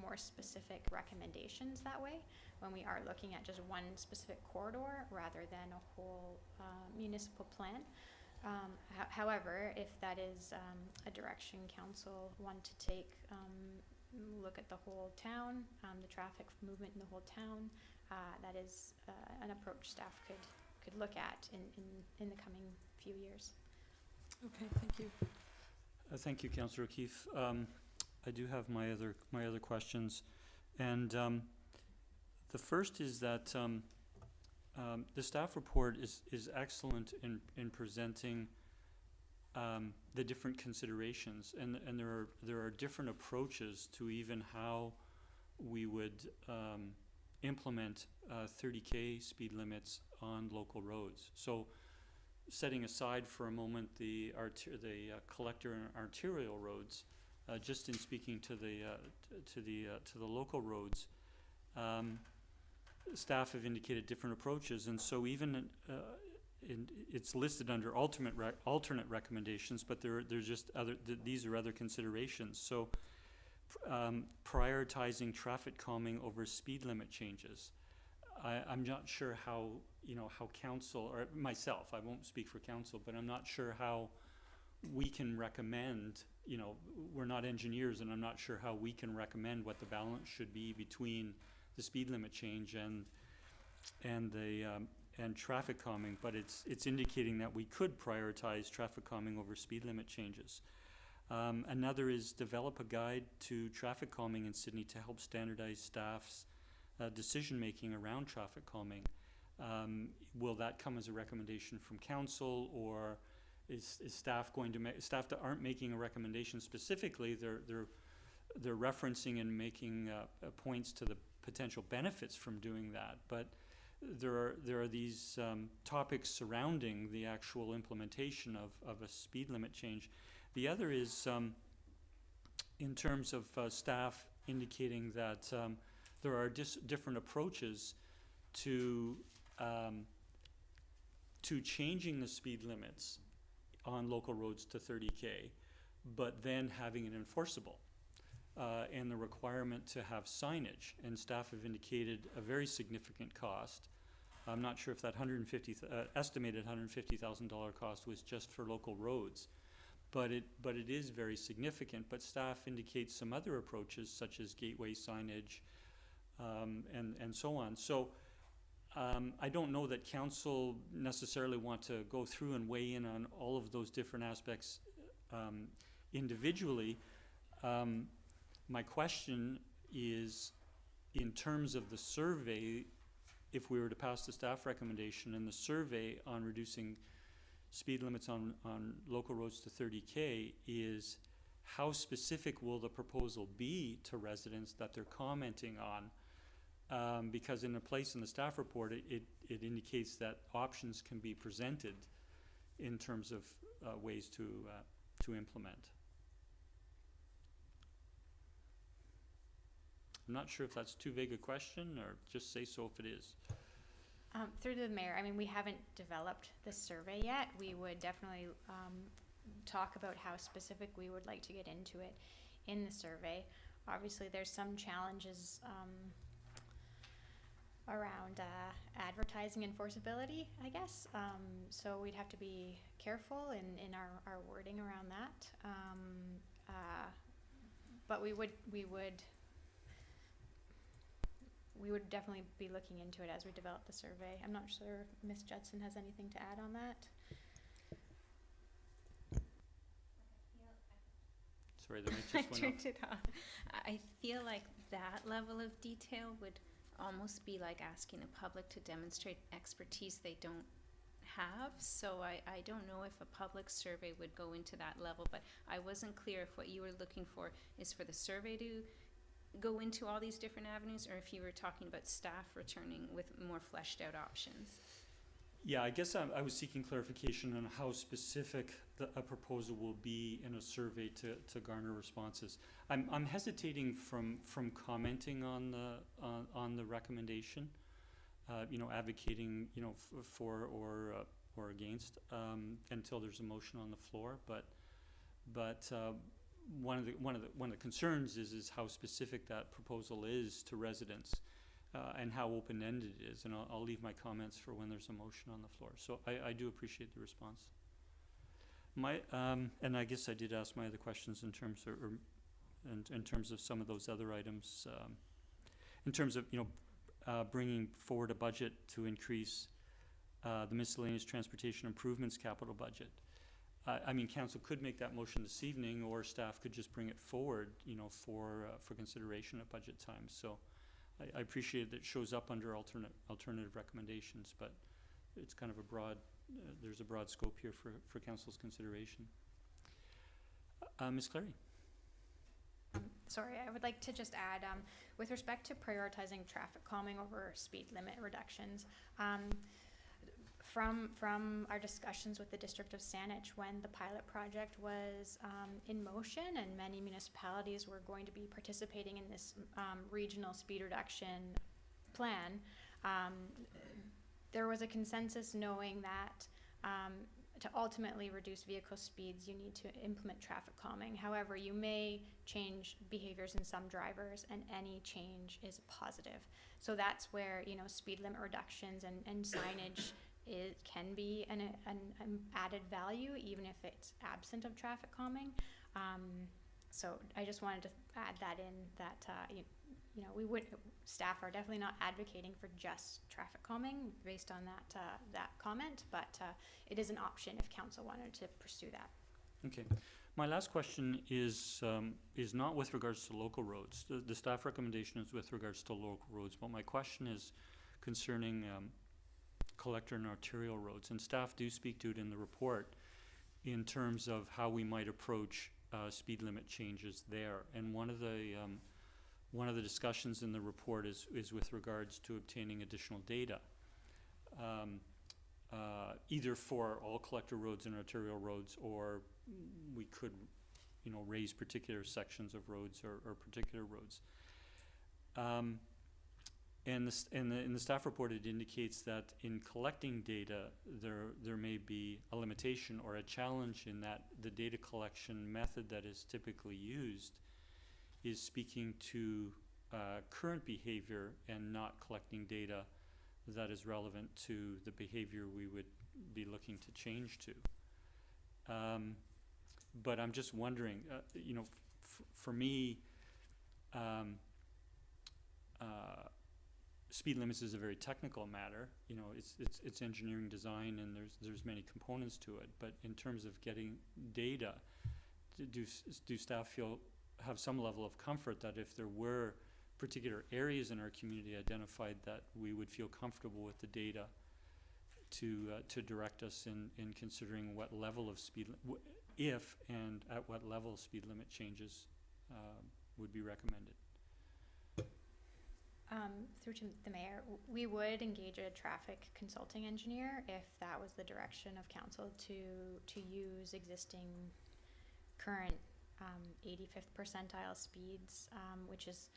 more specific recommendations that way when we are looking at just one specific corridor rather than a whole municipal plan. However, if that is a direction council want to take, look at the whole town, the traffic movement in the whole town, that is an approach staff could look at in the coming few years. Okay, thank you. Thank you, Councillor O'Keefe. I do have my other questions, and the first is that the staff report is excellent in presenting the different considerations, and there are different approaches to even how we would implement 30K speed limits on local roads. So, setting aside for a moment the collector and arterial roads, just in speaking to the local roads, staff have indicated different approaches, and so even it's listed under alternate recommendations, but there's just these are other considerations. So prioritizing traffic calming over speed limit changes. I'm not sure how council, or myself, I won't speak for council, but I'm not sure how we can recommend, we're not engineers, and I'm not sure how we can recommend what the balance should be between the speed limit change and traffic calming, but it's indicating that we could prioritize traffic calming over speed limit changes. Another is develop a guide to traffic calming in Sydney to help standardize staff's decision making around traffic calming. Will that come as a recommendation from council, or is staff going to make, staff that aren't making a recommendation specifically, they're referencing and making points to the potential benefits from doing that, but there are these topics surrounding the actual implementation of a speed limit change. The other is in terms of staff indicating that there are different approaches to changing the speed limits on local roads to 30K, but then having it enforceable. And the requirement to have signage, and staff have indicated a very significant cost. I'm not sure if that estimated $150,000 cost was just for local roads, but it is very significant. But staff indicates some other approaches, such as gateway signage, and so on. So I don't know that council necessarily want to go through and weigh in on all of those different aspects individually. My question is, in terms of the survey, if we were to pass the staff recommendation and the survey on reducing speed limits on local roads to 30K, is how specific will the proposal be to residents that they're commenting on? Because in a place in the staff report, it indicates that options can be presented in terms of ways to implement. I'm not sure if that's too vague a question, or just say so if it is. Through the mayor, I mean, we haven't developed the survey yet. We would definitely talk about how specific we would like to get into it in the survey. Obviously, there's some challenges around advertising enforceability, I guess. So we'd have to be careful in our wording around that. But we would definitely be looking into it as we develop the survey. I'm not sure if Ms. Judson has anything to add on that. Sorry, the mic just went up. Turned it off. I feel like that level of detail would almost be like asking the public to demonstrate expertise they don't have. So I don't know if a public survey would go into that level, but I wasn't clear if what you were looking for is for the survey to go into all these different avenues, or if you were talking about staff returning with more fleshed out options. Yeah, I guess I was seeking clarification on how specific a proposal will be in a survey to garner responses. I'm hesitating from commenting on the recommendation, advocating, for or against, until there's a motion on the floor. But one of the concerns is how specific that proposal is to residents, and how open-ended it is. And I'll leave my comments for when there's a motion on the floor. So I do appreciate the response. And I guess I did ask my other questions in terms in terms of some of those other items, in terms of bringing forward a budget to increase the miscellaneous transportation improvements capital budget. I mean, council could make that motion this evening, or staff could just bring it forward, for consideration at budget time. So I appreciate that it shows up under alternative recommendations, but it's kind of a broad, there's a broad scope here for council's consideration. Ms. Clary. Sorry, I would like to just add, with respect to prioritizing traffic calming over speed limit reductions, from our discussions with the District of Saanich, when the pilot project was in motion and many municipalities were going to be participating in this regional speed reduction plan, there was a consensus knowing that to ultimately reduce vehicle speeds, you need to implement traffic calming. However, you may change behaviors in some drivers, and any change is positive. So that's where, speed limit reductions and signage it can be an added value, even if it's absent of traffic calming. So I just wanted to add that in, that staff are definitely not advocating for just traffic calming based on that comment, but it is an option if council wanted to pursue that. Okay. My last question is not with regards to local roads. The staff recommendation is with regards to local roads, but my question is concerning collector and arterial roads, and staff do speak to it in the report in terms of how we might approach speed limit changes there. And one of the discussions in the report is with regards to obtaining additional data either for all collector roads and arterial roads, or we could, raise particular sections of roads or particular roads. And in the staff report, it indicates that in collecting data, there may be a limitation or a challenge in that the data collection method that is typically used is speaking to current behavior and not collecting data that is relevant to the behavior we would be looking to change to. But I'm just wondering, for me, speed limits is a very technical matter. It's engineering design, and there's many components to it. But in terms of getting data, do staff have some level of comfort that if there were particular areas in our community identified, that we would feel comfortable with the data to direct us in considering what level of speed, if and at what level speed limit changes would be recommended? Through to the mayor, we would engage a traffic consulting engineer if that was the direction of council to use existing current 85th percentile speeds, which is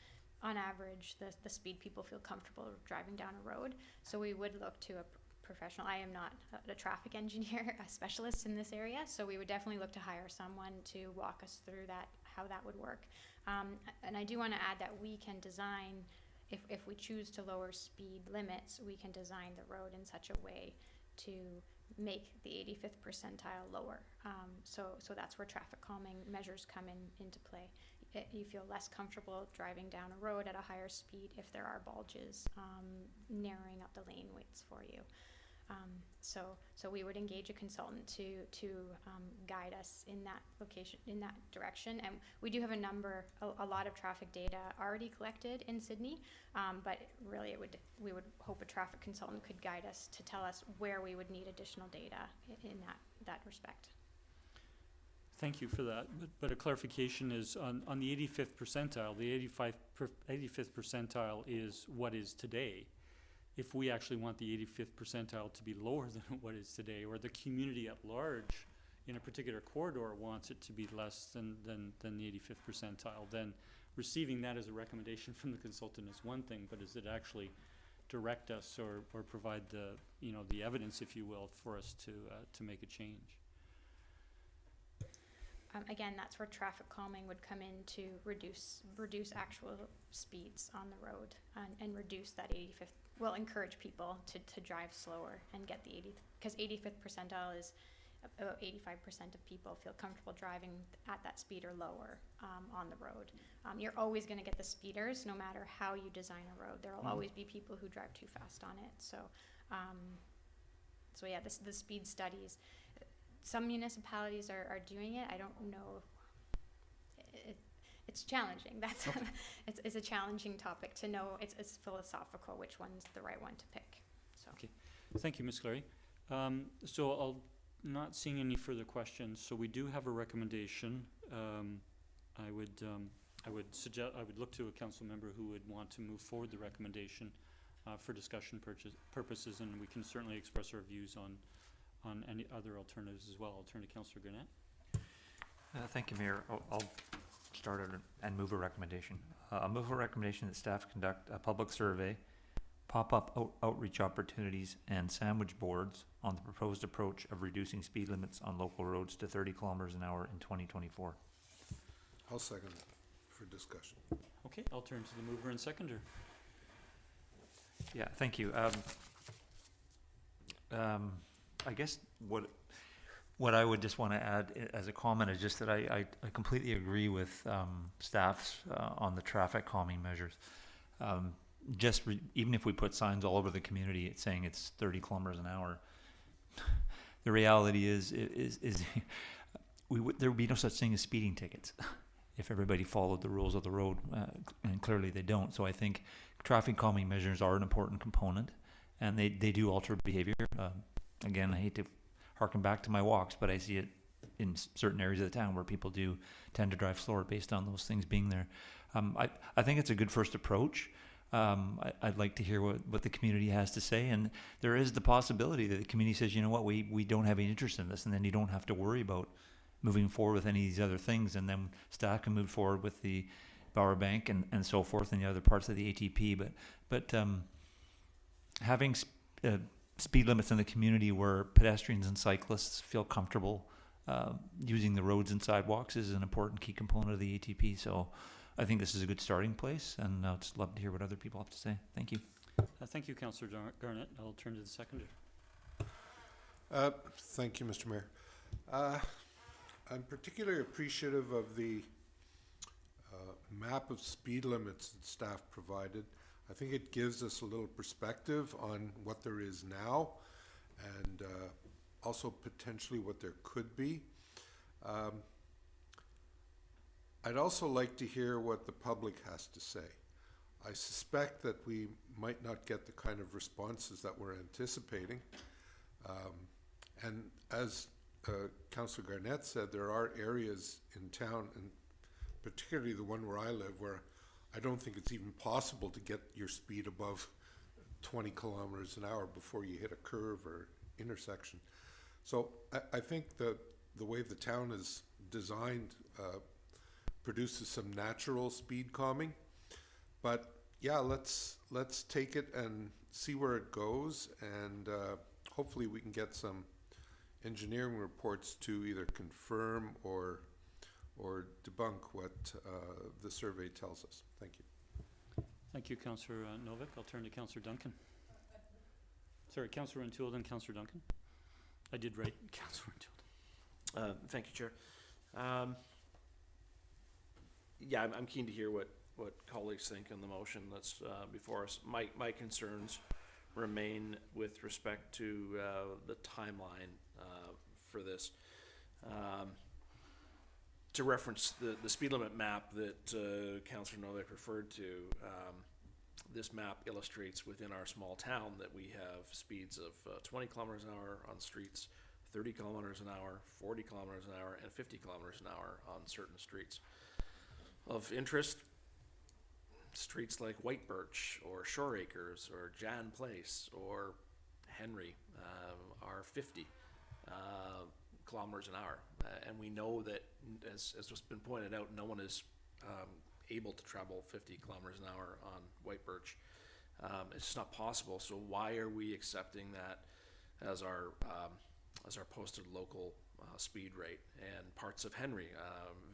on average the speed people feel comfortable driving down a road. So we would look to a professional. I am not a traffic engineer, a specialist in this area, so we would definitely look to hire someone to walk us through that, how that would work. And I do want to add that we can design, if we choose to lower speed limits, we can design the road in such a way to make the 85th percentile lower. So that's where traffic calming measures come into play. You feel less comfortable driving down a road at a higher speed if there are bulges narrowing up the lane widths for you. So we would engage a consultant to guide us in that location, in that direction. And we do have a lot of traffic data already collected in Sydney, but really we would hope a traffic consultant could guide us to tell us where we would need additional data in that respect. Thank you for that. But a clarification is on the 85th percentile, the 85th percentile is what is today. If we actually want the 85th percentile to be lower than what is today, or the community at large in a particular corridor wants it to be less than the 85th percentile, then receiving that as a recommendation from the consultant is one thing, but does it actually direct us or provide the evidence, if you will, for us to make a change? Again, that's where traffic calming would come in to reduce actual speeds on the road and reduce that 85th. Will encourage people to drive slower and get the 80th, because 85th percentile is about 85% of people feel comfortable driving at that speed or lower on the road. You're always going to get the speeders no matter how you design a road. There will always be people who drive too fast on it. So yeah, the speed studies. Some municipalities are doing it. I don't know. It's challenging. That's okay. It's a challenging topic to know. It's philosophical which one's the right one to pick. So. Okay, thank you, Ms. Clary. So I'll not seeing any further questions. So we do have a recommendation. I would look to a council member who would want to move forward the recommendation for discussion purposes, and we can certainly express our views on any other alternatives as well. I'll turn to Councillor Gurnett. Thank you, Mayor. I'll start and move a recommendation. I'll move a recommendation that staff conduct a public survey, pop-up outreach opportunities, and sandwich boards on the proposed approach of reducing speed limits on local roads to 30 kilometers an hour in 2024. I'll second that for discussion. Okay, I'll turn to the mover and seconder. Yeah, thank you. I guess what I would just want to add as a comment is just that I completely agree with staffs on the traffic calming measures. Even if we put signs all over the community it's saying it's 30 kilometers an hour, the reality is there would be no such thing as speeding tickets if everybody followed the rules of the road, and clearly they don't. So I think traffic calming measures are an important component, and they do alter behavior. Again, I hate to harken back to my walks, but I see it in certain areas of the town where people do tend to drive slower based on those things being there. I think it's a good first approach. I'd like to hear what the community has to say, and there is the possibility that the community says, you know what, we don't have any interest in this, and then you don't have to worry about moving forward with any of these other things, and then staff can move forward with the Bauer Bank and so forth and the other parts of the ATP. But having speed limits in the community where pedestrians and cyclists feel comfortable using the roads and sidewalks is an important key component of the ATP. So I think this is a good starting place, and I'd just love to hear what other people have to say. Thank you. Thank you, Councillor Garnett. I'll turn to the seconder. Thank you, Mr. Mayor. I'm particularly appreciative of the map of speed limits that staff provided. I think it gives us a little perspective on what there is now and also potentially what there could be. I'd also like to hear what the public has to say. I suspect that we might not get the kind of responses that we're anticipating. And as Councillor Garnett said, there are areas in town, and particularly the one where I live, where I don't think it's even possible to get your speed above 20 kilometers an hour before you hit a curve or intersection. So I think the way the town is designed produces some natural speed calming. But yeah, let's take it and see where it goes, and hopefully we can get some engineering reports to either confirm or debunk what the survey tells us. Thank you. Thank you, Councillor Novick. I'll turn to Councillor Duncan. Sorry, Councillor O'Toole and Councillor Duncan. I did write Councillor O'Toole. Thank you, Chair. Yeah, I'm keen to hear what colleagues think on the motion that's before us. My concerns remain with respect to the timeline for this. To reference the speed limit map that Councillor Novick referred to, this map illustrates within our small town that we have speeds of 20 kilometers an hour on streets, 30 kilometers an hour, 40 kilometers an hour, and 50 kilometers an hour on certain streets. Of interest, streets like White Birch or Shoreacres or Jan Place or Henry are 50 kilometers an hour. And we know that, as was been pointed out, no one is able to travel 50 kilometers an hour on White Birch. It's just not possible. So why are we accepting that as our posted local speed rate? And parts of Henry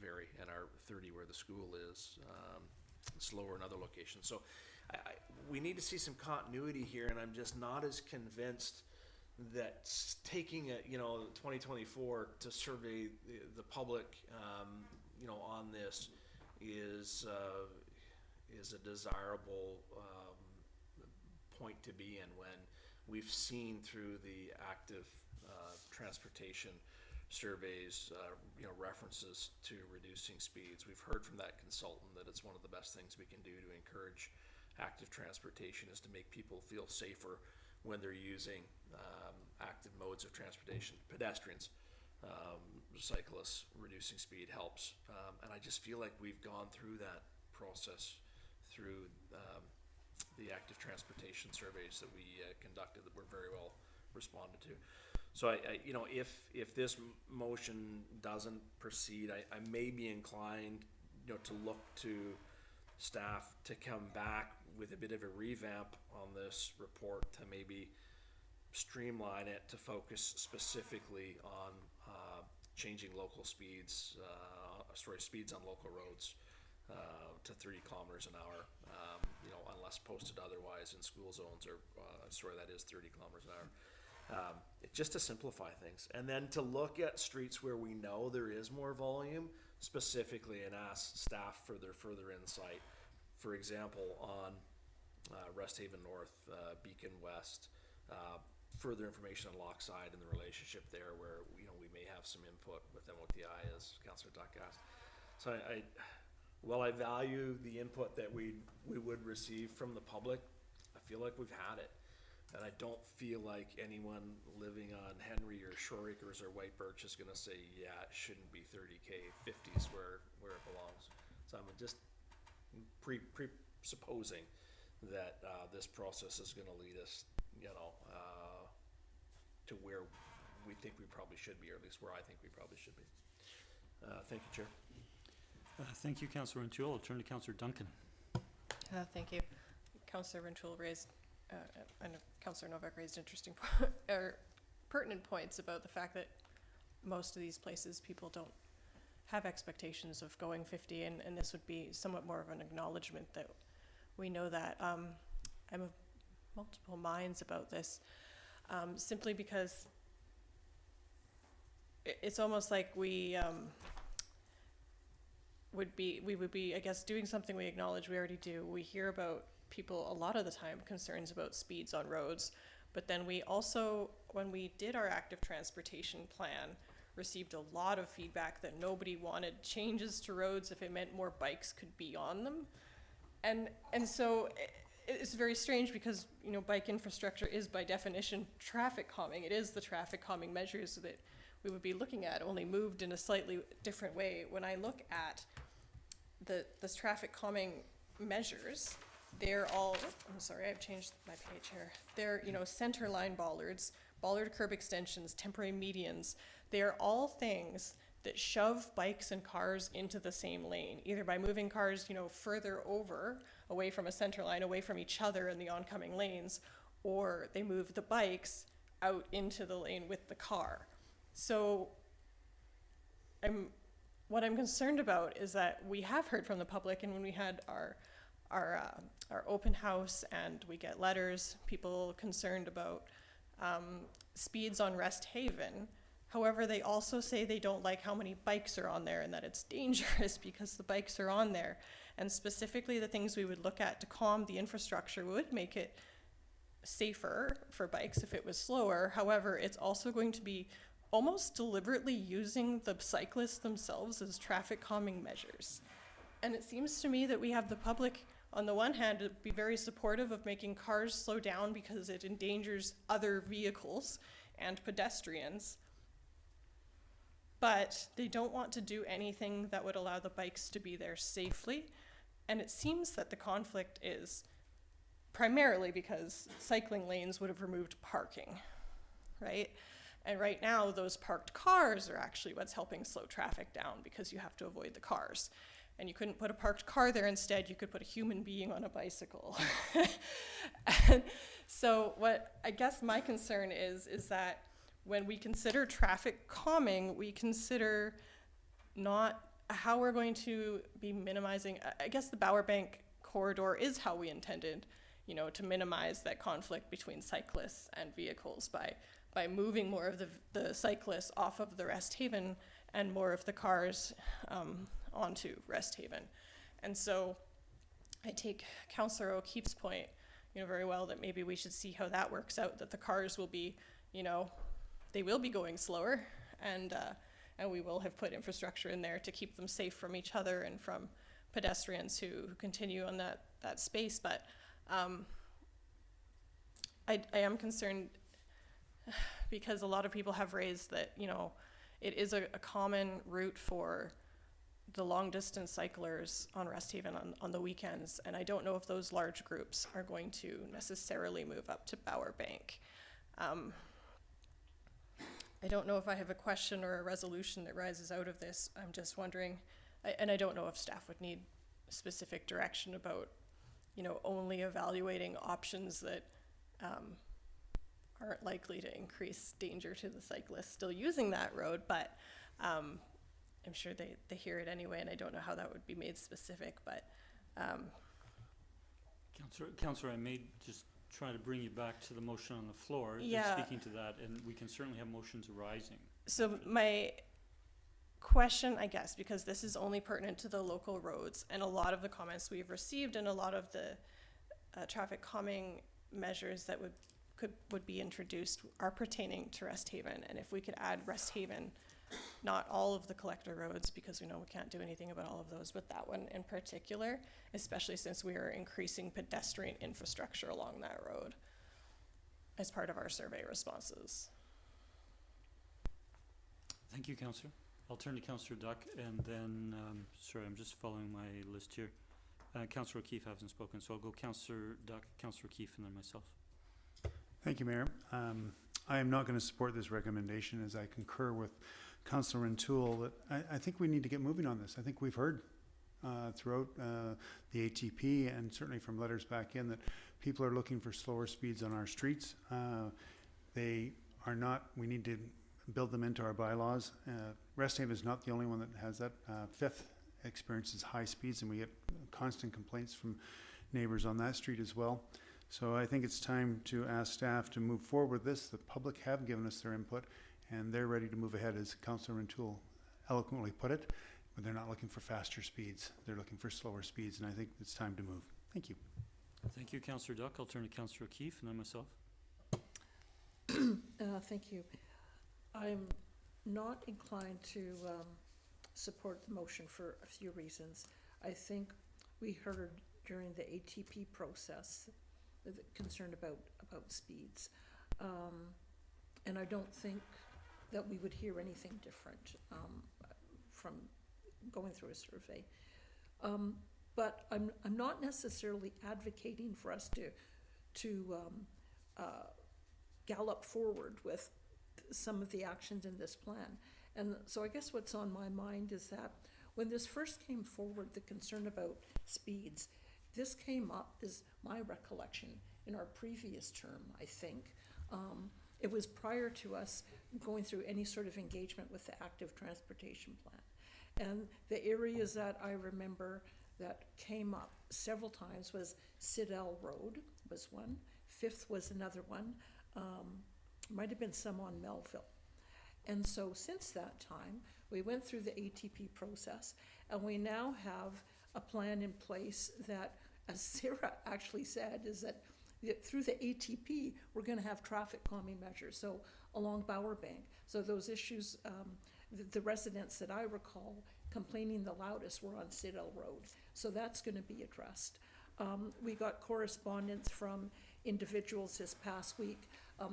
vary and are 30 where the school is, slower in other locations. So we need to see some continuity here, and I'm just not as convinced that taking it, 2024 to survey the public, on this is a desirable point to be in when we've seen through the active transportation surveys, references to reducing speeds. We've heard from that consultant that it's one of the best things we can do to encourage active transportation is to make people feel safer when they're using active modes of transportation. Pedestrians, cyclists, reducing speed helps. And I just feel like we've gone through that process through the active transportation surveys that we conducted that were very well responded to. So if this motion doesn't proceed, I may be inclined, to look to staff to come back with a bit of a revamp on this report to maybe streamline it to focus specifically on changing local speeds, speeds on local roads to 30 kilometers an hour, unless posted otherwise in school zones or, that is 30 kilometers an hour. Just to simplify things, and then to look at streets where we know there is more volume specifically and ask staff for their further insight. For example, on Resthaven North, Beacon West, further information on Lochside and the relationship there where we may have some input with them with the eye, as Councillor Duck asked. So while I value the input that we would receive from the public, I feel like we've had it. And I don't feel like anyone living on Henry or Shoreacres or White Birch is going to say, yeah, it shouldn't be 30K, 50s where it belongs. So I'm just presupposing that, this process is gonna lead us, to where we think we probably should be, or at least where I think we probably should be. Thank you, Chair. Thank you, Councillor Rintoul. I'll turn to Councillor Duncan. Thank you. Councillor Rintoul raised, and Councillor Novak raised interesting or pertinent points about the fact that most of these places, people don't have expectations of going 50, and this would be somewhat more of an acknowledgement that we know that. I'm of multiple minds about this, simply because it's almost like we would be, I guess, doing something we acknowledge we already do. We hear about people a lot of the time concerns about speeds on roads, but then we also, when we did our active transportation plan, received a lot of feedback that nobody wanted changes to roads if it meant more bikes could be on them. And so it's very strange because, bike infrastructure is by definition traffic calming. It is the traffic calming measures that we would be looking at, only moved in a slightly different way. When I look at this traffic calming measures, they're all, I'm sorry, I've changed my page here. They're, center line bollards, bollard curb extensions, temporary medians. They're all things that shove bikes and cars into the same lane, either by moving cars, further over, away from a center line, away from each other in the oncoming lanes, or they move the bikes out into the lane with the car. So what I'm concerned about is that we have heard from the public, and when we had our open house and we get letters, people concerned about speeds on Rest Haven. However, they also say they don't like how many bikes are on there and that it's dangerous because the bikes are on there. And specifically the things we would look at to calm the infrastructure would make it safer for bikes if it was slower. However, it's also going to be almost deliberately using the cyclists themselves as traffic calming measures. And it seems to me that we have the public, on the one hand, to be very supportive of making cars slow down because it endangers other vehicles and pedestrians, but they don't want to do anything that would allow the bikes to be there safely. And it seems that the conflict is primarily because cycling lanes would have removed parking, right? And right now, those parked cars are actually what's helping slow traffic down because you have to avoid the cars. And you couldn't put a parked car there. Instead, you could put a human being on a bicycle. And so what I guess my concern is that when we consider traffic calming, we consider not how we're going to be minimizing. I guess the Bower Bank corridor is how we intended, to minimize that conflict between cyclists and vehicles by moving more of the cyclists off of the Rest Haven and more of the cars onto Rest Haven. And so I take Councillor O'Keefe's point, very well, that maybe we should see how that works out, that the cars will be, they will be going slower, and we will have put infrastructure in there to keep them safe from each other and from pedestrians who continue on that space. But I am concerned because a lot of people have raised that, it is a common route for the long distance cyclers on Rest Haven on the weekends, and I don't know if those large groups are going to necessarily move up to Bower Bank. I don't know if I have a question or a resolution that rises out of this. I'm just wondering, and I don't know if staff would need specific direction about, only evaluating options that aren't likely to increase danger to the cyclists still using that road, but I'm sure they hear it anyway, and I don't know how that would be made specific, but. Councillor, I may just try to bring you back to the motion on the floor. Yeah. Speaking to that, and we can certainly have motions arising. So my question, I guess, because this is only pertinent to the local roads, and a lot of the comments we've received and a lot of the traffic calming measures that would be introduced are pertaining to Rest Haven. And if we could add Rest Haven, not all of the collector roads, because we know we can't do anything about all of those, but that one in particular, especially since we are increasing pedestrian infrastructure along that road as part of our survey responses. Thank you, Councillor. I'll turn to Councillor Duck, and then, sorry, I'm just following my list here. Councillor O'Keefe hasn't spoken, so I'll go Councillor Duck, Councillor O'Keefe, and then myself. Thank you, Mayor. I am not going to support this recommendation, as I concur with Councillor Rintoul that I think we need to get moving on this. I think we've heard throughout the ATP and certainly from letters back in that people are looking for slower speeds on our streets. They are not, we need to build them into our bylaws. Resthaven is not the only one that has that. Fifth experiences high speeds, and we get constant complaints from neighbors on that street as well. So I think it's time to ask staff to move forward with this. The public have given us their input, and they're ready to move ahead, as Councillor Rintoul eloquently put it. But they're not looking for faster speeds. They're looking for slower speeds, and I think it's time to move. Thank you. Thank you, Councillor Duck. I'll turn to Councillor O'Keefe, and then myself. Thank you. I'm not inclined to support the motion for a few reasons. I think we heard during the ATP process the concern about speeds. And I don't think that we would hear anything different from going through a survey. But I'm not necessarily advocating for us to gallop forward with some of the actions in this plan. And so I guess what's on my mind is that when this first came forward, the concern about speeds, this came up, is my recollection, in our previous term, I think. It was prior to us going through any sort of engagement with the active transportation plan. And the areas that I remember that came up several times was Sidell Road was one, Fifth was another one, might have been some on Melville. And so since that time, we went through the ATP process, and we now have a plan in place that, as Sarah actually said, is that through the ATP, we're going to have traffic calming measures, so along Bower Bank. So those issues, the residents that I recall complaining the loudest were on Sidell Road. So that's going to be addressed. We got correspondence from individuals this past week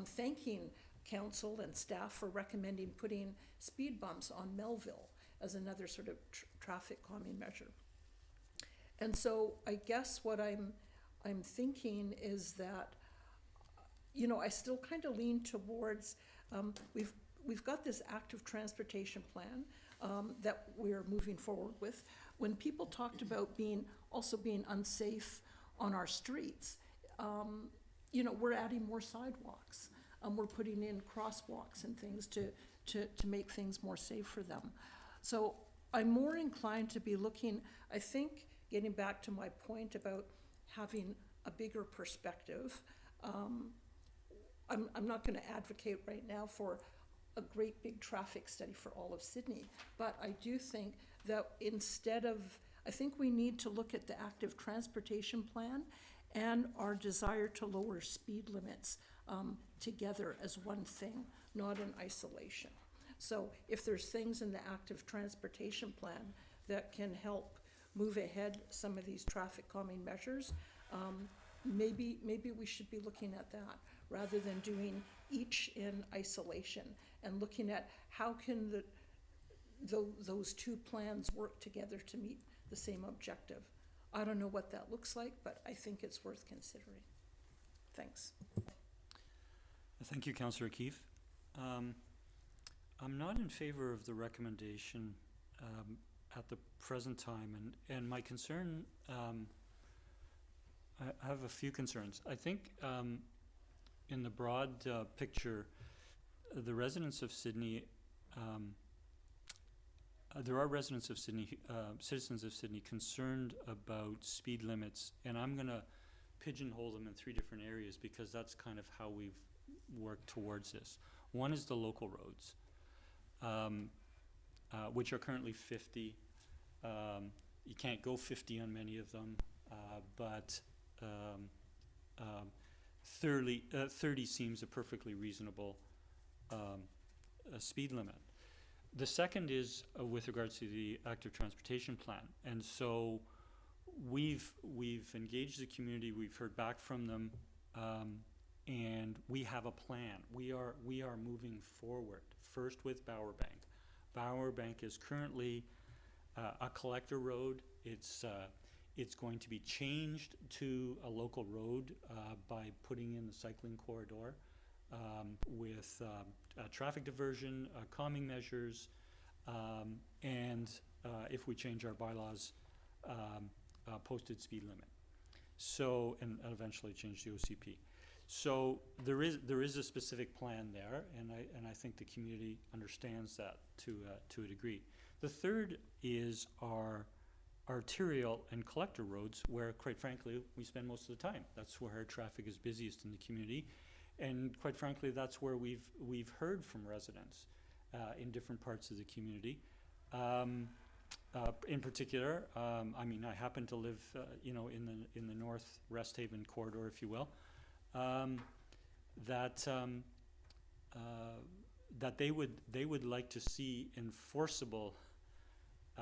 thanking council and staff for recommending putting speed bumps on Melville as another sort of traffic calming measure. And so I guess what I'm thinking is that, you know, I still kind of lean towards, we've got this active transportation plan that we're moving forward with. When people talked about being unsafe on our streets, you know, we're adding more sidewalks. We're putting in crosswalks and things to make things more safe for them. So I'm more inclined to be looking, I think, getting back to my point about having a bigger perspective. I'm not going to advocate right now for a great big traffic study for all of Sydney, but I do think that I think we need to look at the active transportation plan and our desire to lower speed limits together as one thing, not in isolation. So if there's things in the active transportation plan that can help move ahead some of these traffic calming measures, maybe we should be looking at that rather than doing each in isolation and looking at how can those two plans work together to meet the same objective. I don't know what that looks like, but I think it's worth considering. Thanks. Thank you, Councillor O'Keefe. I'm not in favor of the recommendation at the present time, and my concern, I have a few concerns. I think in the broad picture, the residents of Sydney, there are residents of Sydney, citizens of Sydney concerned about speed limits, and I'm going to pigeonhole them in three different areas because that's kind of how we've worked towards this. One is the local roads, which are currently 50. You can't go 50 on many of them, but 30 seems a perfectly reasonable speed limit. The second is with regards to the active transportation plan, and so we've engaged the community. We've heard back from them, and we have a plan. We are moving forward. First with Bower Bank. Bower Bank is currently a collector road. It's It's going to be changed to a local road by putting in the cycling corridor with traffic diversion, calming measures, and if we change our bylaws, posted speed limit. So, and eventually change the OCP. So there is a specific plan there, and I think the community understands that to a degree. The third is our arterial and collector roads, where quite frankly we spend most of the time. That's where our traffic is busiest in the community, and quite frankly that's where we've heard from residents in different parts of the community. In particular, I mean, I happen to live, you know, in the North Rest Haven corridor, if you will. That they would like to see enforceable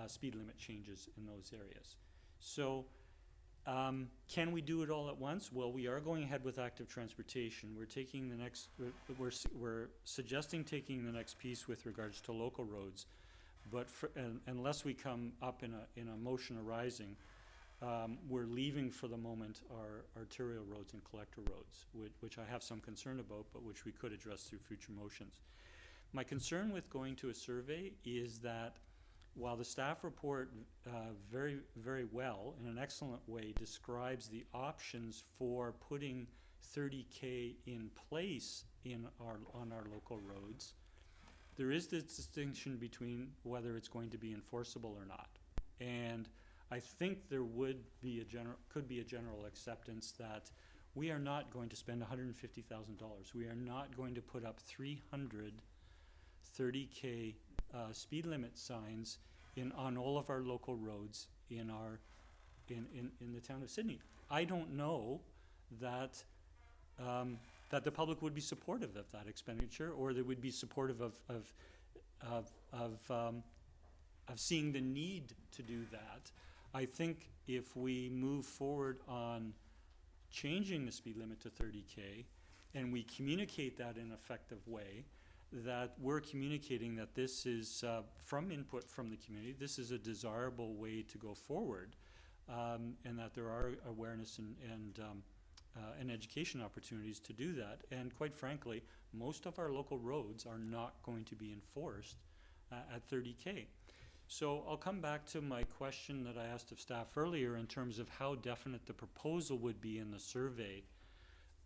speed limit changes in those areas. So, can we do it all at once? Well, we are going ahead with active transportation. We're taking the next. We're suggesting taking the next piece with regards to local roads, but unless we come up in a motion arising, we're leaving for the moment our arterial roads and collector roads, which I have some concern about, but which we could address through future motions. My concern with going to a survey is that while the staff report very, very well, in an excellent way, describes the options for putting 30K in place on our local roads, there is this distinction between whether it's going to be enforceable or not. And I think there could be a general acceptance that we are not going to spend $150,000. We are not going to put up 300 30K speed limit signs on all of our local roads in the town of Sidney. I don't know that that the public would be supportive of that expenditure, or they would be supportive of seeing the need to do that. I think if we move forward on changing the speed limit to 30K and we communicate that in an effective way, that we're communicating that this is, from input from the community, this is a desirable way to go forward, and that there are awareness and education opportunities to do that. And quite frankly, most of our local roads are not going to be enforced at 30K. So I'll come back to my question that I asked of staff earlier in terms of how definite the proposal would be in the survey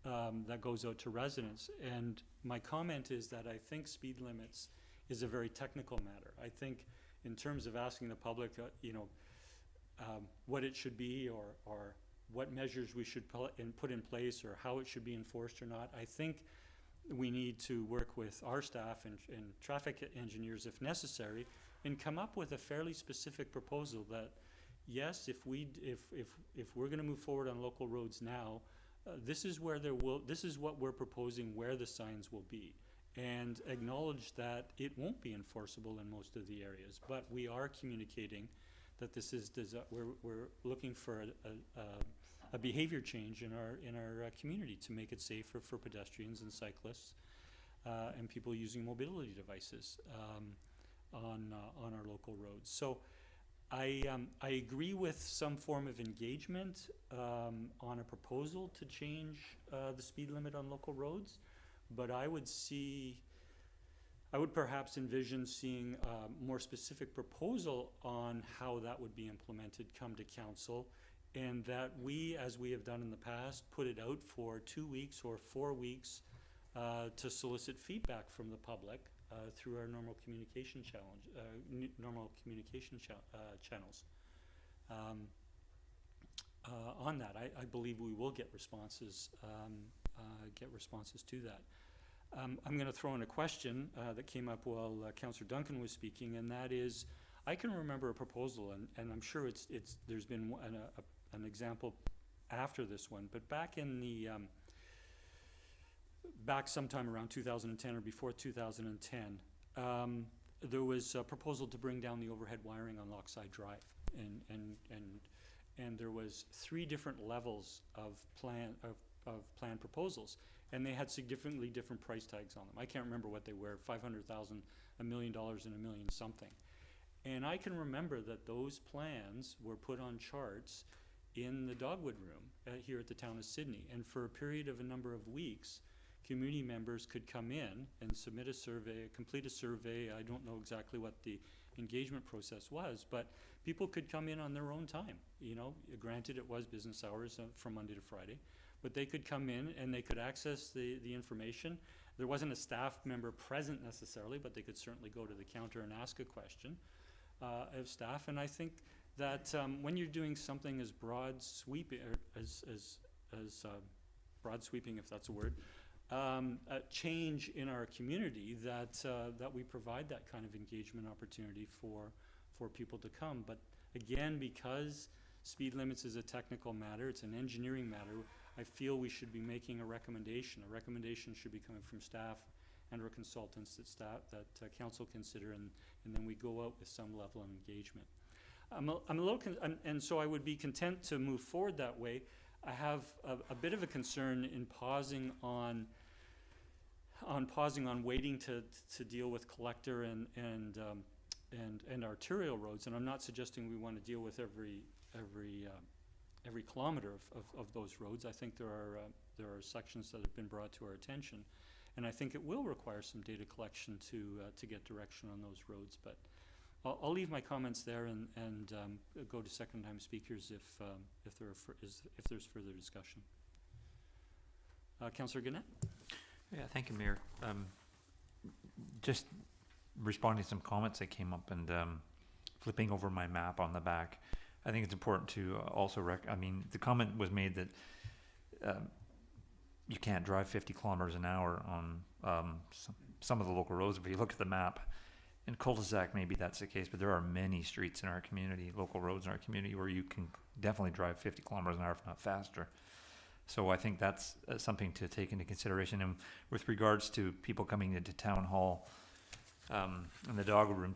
that goes out to residents. And my comment is that I think speed limits is a very technical matter. I think in terms of asking the public, what it should be, or what measures we should put in place, or how it should be enforced or not, I think we need to work with our staff and traffic engineers if necessary, and come up with a fairly specific proposal that, yes, if we're going to move forward on local roads now, this is what we're proposing where the signs will be, and acknowledge that it won't be enforceable in most of the areas, but we are communicating that this is we're looking for a behavior change in our community to make it safer for pedestrians and cyclists and people using mobility devices on our local roads. So I agree with some form of engagement on a proposal to change the speed limit on local roads, but I would perhaps envision seeing a more specific proposal on how that would be implemented come to council, and that we, as we have done in the past, put it out for 2 weeks or 4 weeks to solicit feedback from the public through our normal communication channels. On that, I believe we will get responses to that. I'm going to throw in a question that came up while Councillor Duncan was speaking, and that is, I can remember a proposal, and I'm sure there's been an example after this one, but back sometime around 2010 or before 2010, there was a proposal to bring down the overhead wiring on Lochside Drive, and there was 3 different levels of plan proposals, and they had significantly different price tags on them. I can't remember what they were, $500,000, $1 million, and $1 million something. And I can remember that those plans were put on charts, in the Dogwood Room here at the town of Sidney. And for a period of a number of weeks, community members could come in and submit a survey, complete a survey. I don't know exactly what the engagement process was, but people could come in on their own time. You know, granted it was business hours from Monday to Friday, but they could come in and they could access the information. There wasn't a staff member present necessarily, but they could certainly go to the counter and ask a question of staff. And I think that when you're doing something as broad sweeping, or as broad sweeping, if that's a word, a change in our community, that we provide that kind of engagement opportunity for people to come. But again, because speed limits is a technical matter, it's an engineering matter, I feel we should be making a recommendation. A recommendation should be coming from staff and our consultants that council consider, and then we go out with some level of engagement. I'm a little, and so I would be content to move forward that way. I have a bit of a concern in pausing on waiting to deal with collector and arterial roads, and I'm not suggesting we want to deal with every kilometer of those roads. I think there are sections that have been brought to our attention, and I think it will require some data collection to get direction on those roads. But I'll leave my comments there and go to second-time speakers if there's further discussion. Councillor Gannett. Yeah, thank you, Mayor. Just responding to some comments that came up and flipping over my map on the back, I think it's important to also the comment was made that you can't drive 50 kilometers an hour on some of the local roads. If you look at the map, in cul-de-sac, maybe that's the case, but there are many streets in our community, local roads in our community, where you can definitely drive 50 kilometers an hour, if not faster. So I think that's something to take into consideration. And with regards to people coming into town hall and the dog room,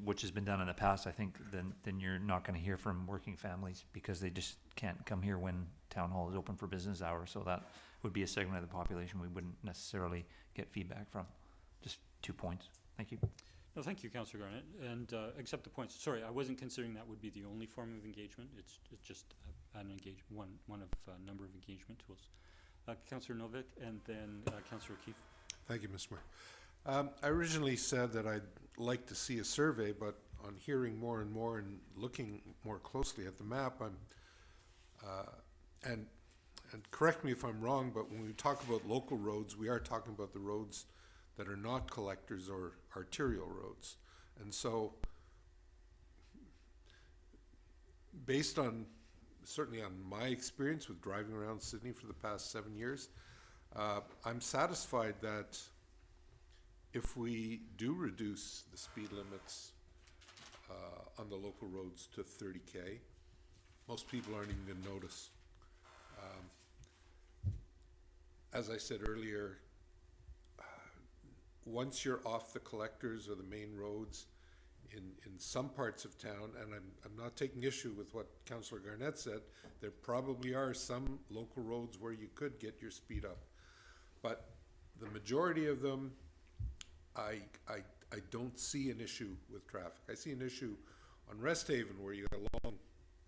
which has been done in the past, I think then you're not going to hear from working families because they just can't come here when town hall is open for business hours. So that would be a segment of the population we wouldn't necessarily get feedback from. Just 2 points. Thank you. No, thank you, Councillor Garnett, and accept the points. Sorry, I wasn't considering that would be the only form of engagement. It's just one of a number of engagement tools. Councillor Novick, and then Councillor Keefe. Thank you, Mr. Mayor. I originally said that I'd like to see a survey, but on hearing more and more and looking more closely at the map, and correct me if I'm wrong, but when we talk about local roads, we are talking about the roads that are not collectors or arterial roads. And so, based on, certainly on my experience with driving around Sidney for the past 7 years, I'm satisfied that if we do reduce the speed limits on the local roads to 30K, most people aren't even going to notice. As I said earlier, once you're off the collectors or the main roads in some parts of town, and I'm not taking issue with what Councillor Garnett said, there probably are some local roads where you could get your speed up. But the majority of them, I don't see an issue with traffic. I see an issue on Resthaven where you got a long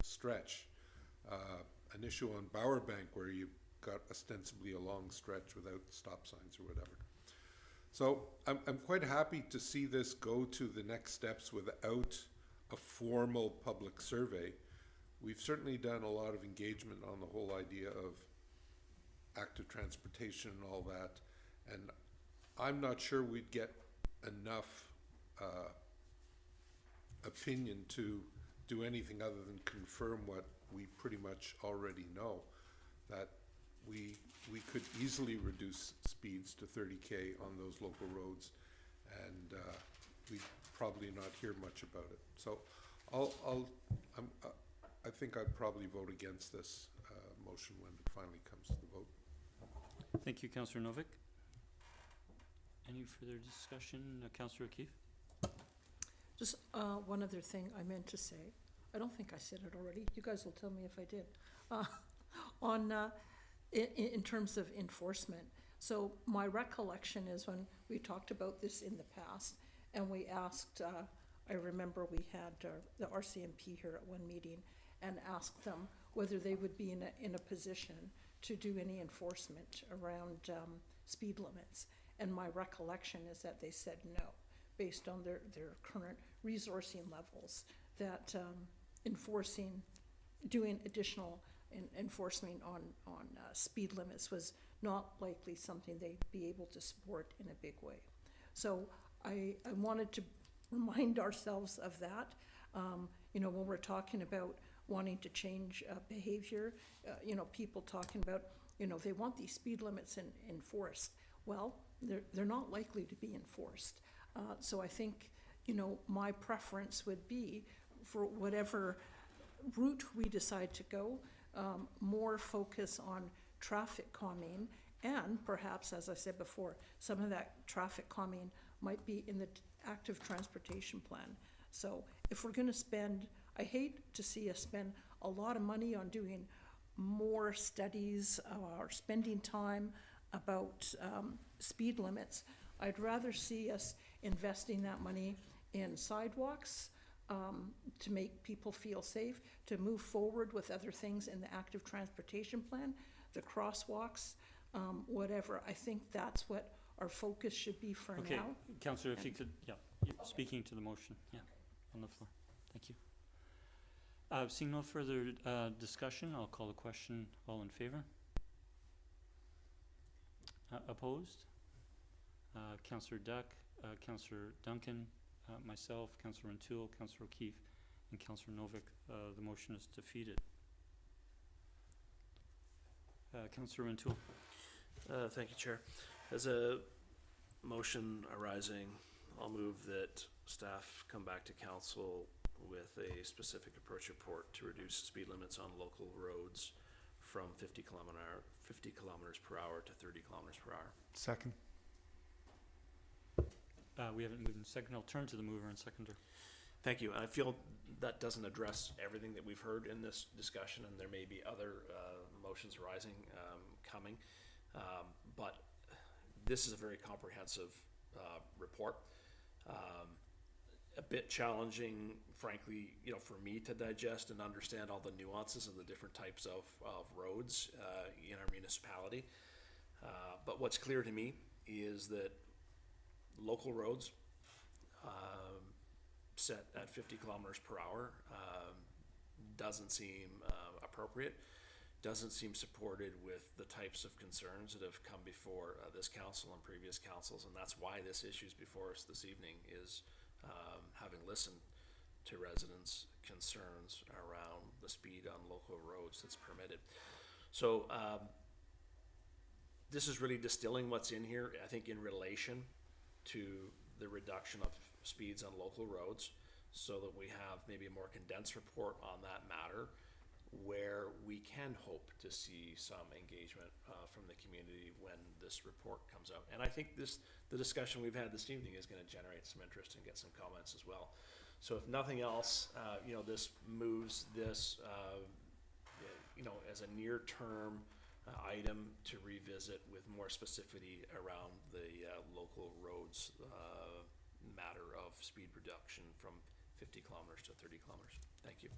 stretch, an issue on Bowerbank where you got ostensibly a long stretch without stop signs or whatever. So I'm quite happy to see this go to the next steps without a formal public survey. We've certainly done a lot of engagement on the whole idea of active transportation and all that, and I'm not sure we'd get enough opinion to do anything other than confirm what we pretty much already know, that we could easily reduce speeds to 30K on those local roads, and we'd probably not hear much about it. So I think I'd probably vote against this motion when it finally comes to the vote. Thank you, Councillor Novick. Any further discussion, Councillor Keefe? Just one other thing I meant to say. I don't think I said it already. You guys will tell me if I did. In terms of enforcement. So my recollection is when we talked about this in the past, and we asked, I remember we had the RCMP here at one meeting, and ask them whether they would be in a position to do any enforcement around speed limits. And my recollection is that they said no, based on their current resourcing levels, that doing additional enforcement on speed limits was not likely something they'd be able to support in a big way. So I wanted to remind ourselves of that. When we're talking about wanting to change behavior, people talking about, they want these speed limits enforced. Well, they're not likely to be enforced. So I think, my preference would be for whatever route we decide to go, more focus on traffic calming, and perhaps, as I said before, some of that traffic calming might be in the active transportation plan. So if we're going to spend, I hate to see us spend a lot of money on doing more studies or spending time about speed limits. I'd rather see us investing that money in sidewalks, to make people feel safe, to move forward with other things in the active transportation plan, the crosswalks, whatever. I think that's what our focus should be for Okay, now. Councillor, if you could, speaking to the motion, on the floor. Thank you. Seeing no further discussion, I'll call the question. All in favor? Opposed? Councillor Duck, Councillor Duncan, myself, Councillor Rintoul, Councillor O'Keefe, and Councillor Novick. The motion is defeated. Councillor Rintoul. Thank you, Chair. As a motion arising, I'll move that staff come back to council with a specific approach report to reduce speed limits on local roads from 50 kilometers per hour to 30 kilometers per hour. Second. We haven't moved in second. I'll turn to the mover and seconder. Thank you. I feel that doesn't address everything that we've heard in this discussion, and there may be other motions arising coming. But this is a very comprehensive report. A bit challenging, frankly, for me to digest and understand all the nuances of the different types of roads in our municipality. But what's clear to me is that local roads set at 50 kilometers per hour doesn't seem appropriate, doesn't seem supported with the types of concerns that have come before this council and previous councils, and that's why this issue is before us this evening, is having listened to residents' concerns around the speed on local roads that's permitted. So this is really distilling what's in here, I think, in relation to the reduction of speeds on local roads, so that we have maybe a more condensed report on that matter, where we can hope to see some engagement from the community when this report comes out. And I think the discussion we've had this evening is going to generate some interest and get some comments as well. So if nothing else, this moves this, as a near-term item to revisit with more specificity around the local roads matter of speed reduction from 50 kilometers to 30 kilometers. Thank you.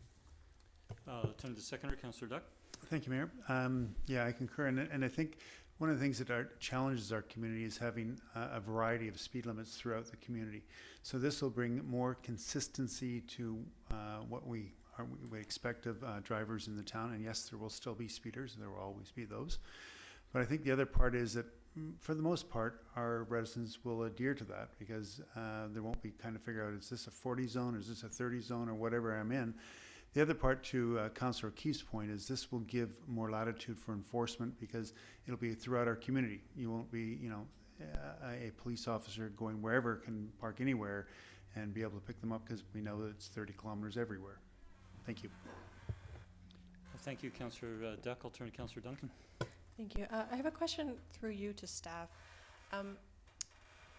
Turn to the seconder, Councillor Duck. Thank you, Mayor. I concur, and I think one of the things that challenges our community is having a variety of speed limits throughout the community. So this will bring more consistency to what we expect of drivers in the town. And yes, there will still be speeders, and there will always be those. But I think the other part is that, for the most part, our residents will adhere to that, because there won't be kind of figure out, is this a 40 zone, or is this a 30 zone, or whatever I'm in. The other part, to Councillor O'Keefe's point, is this will give more latitude for enforcement, because it'll be throughout our community. You won't be, a police officer going wherever can park anywhere and be able to pick them up, because we know that it's 30 kilometers everywhere. Thank you. Thank you, Councillor Duck. I'll turn to Councillor Duncan. Thank you. I have a question through you to staff.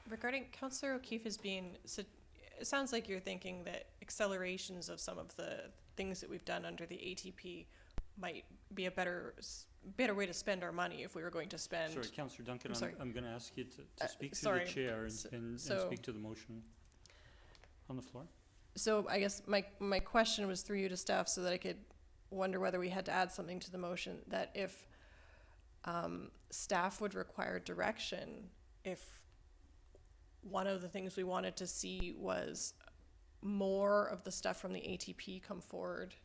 Regarding Councillor O'Keefe is being, it sounds like you're thinking that accelerations of some of the things that we've done under the ATP might be a better way to spend our money if we were going to spend. Sorry, Councillor Duncan, I'm going to ask you to speak through sorry. the chair and speak to the motion on the floor. So I guess my question was through you to staff, so that I could wonder whether we had to add something to the motion that if staff would require direction, if one of the things we wanted to see was more of the stuff from the ATP come forward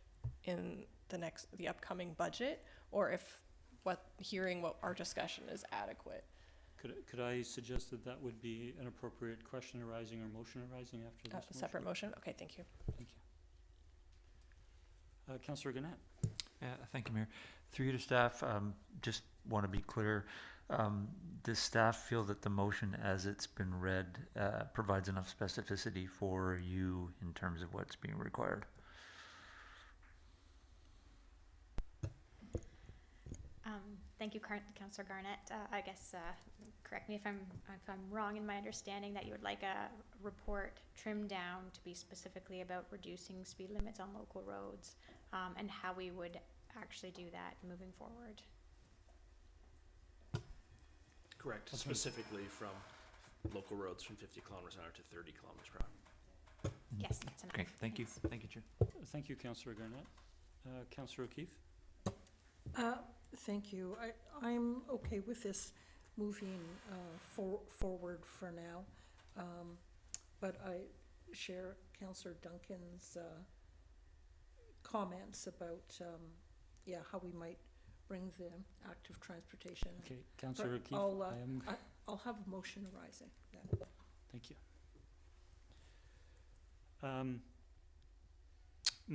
in the upcoming budget, or if what our discussion is adequate. Could I suggest that that would be an appropriate question arising or motion arising after this motion? Separate motion? Okay, thank you. Thank you. Councillor Gannett. Thank you, Mayor. Through you to staff, just want to be clear. Does staff feel that the motion as it's been read provides enough specificity for you in terms of what's being required? Thank you, Councillor Garnett. I guess, correct me if I'm wrong in my understanding that you would like a report trimmed down to be specifically about reducing speed limits on local roads, and how we would actually do that moving forward. Correct, Okay. specifically from local roads from 50 kilometers an hour to 30 kilometers per hour. Yes, that's enough. Okay, thank you. Thanks. Thank you, Chair. Thank you, Councillor Garnett. Councillor O'Keefe. Thank you. I'm okay with this moving forward for now. But I share Councillor Duncan's comments about, how we might bring the active transportation. Okay, Councillor O'Keefe. I'll have a motion arising then. Thank you.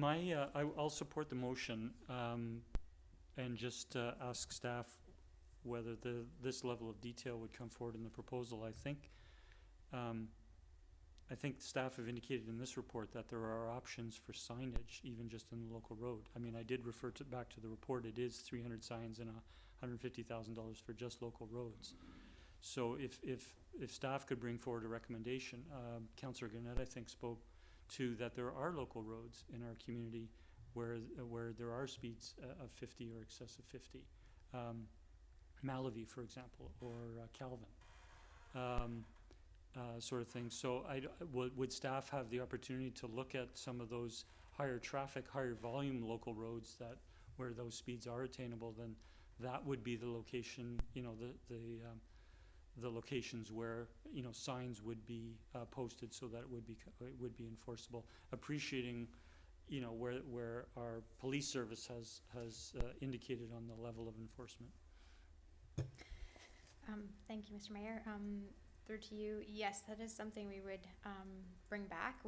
I'll support the motion, and just ask staff whether this level of detail would come forward in the proposal. I think staff have indicated in this report that there are options for signage, even just in the local road. I mean, I did refer back to the report. It is 300 signs and $150,000 for just local roads. So if staff could bring forward a recommendation, Councillor Gannett, I think, spoke to that there are local roads in our community where there are speeds of 50 or excess of 50. Malavie, for example, or Calvin, sort of thing. So would staff have the opportunity to look at some of those higher traffic, higher volume local roads where those speeds are attainable? Then that would be the location, the locations where signs would be posted so that it would be enforceable. Appreciating where our police service has indicated on the level of enforcement. Thank you, Mr. Mayor. Through to you. Yes, that is something we would bring back.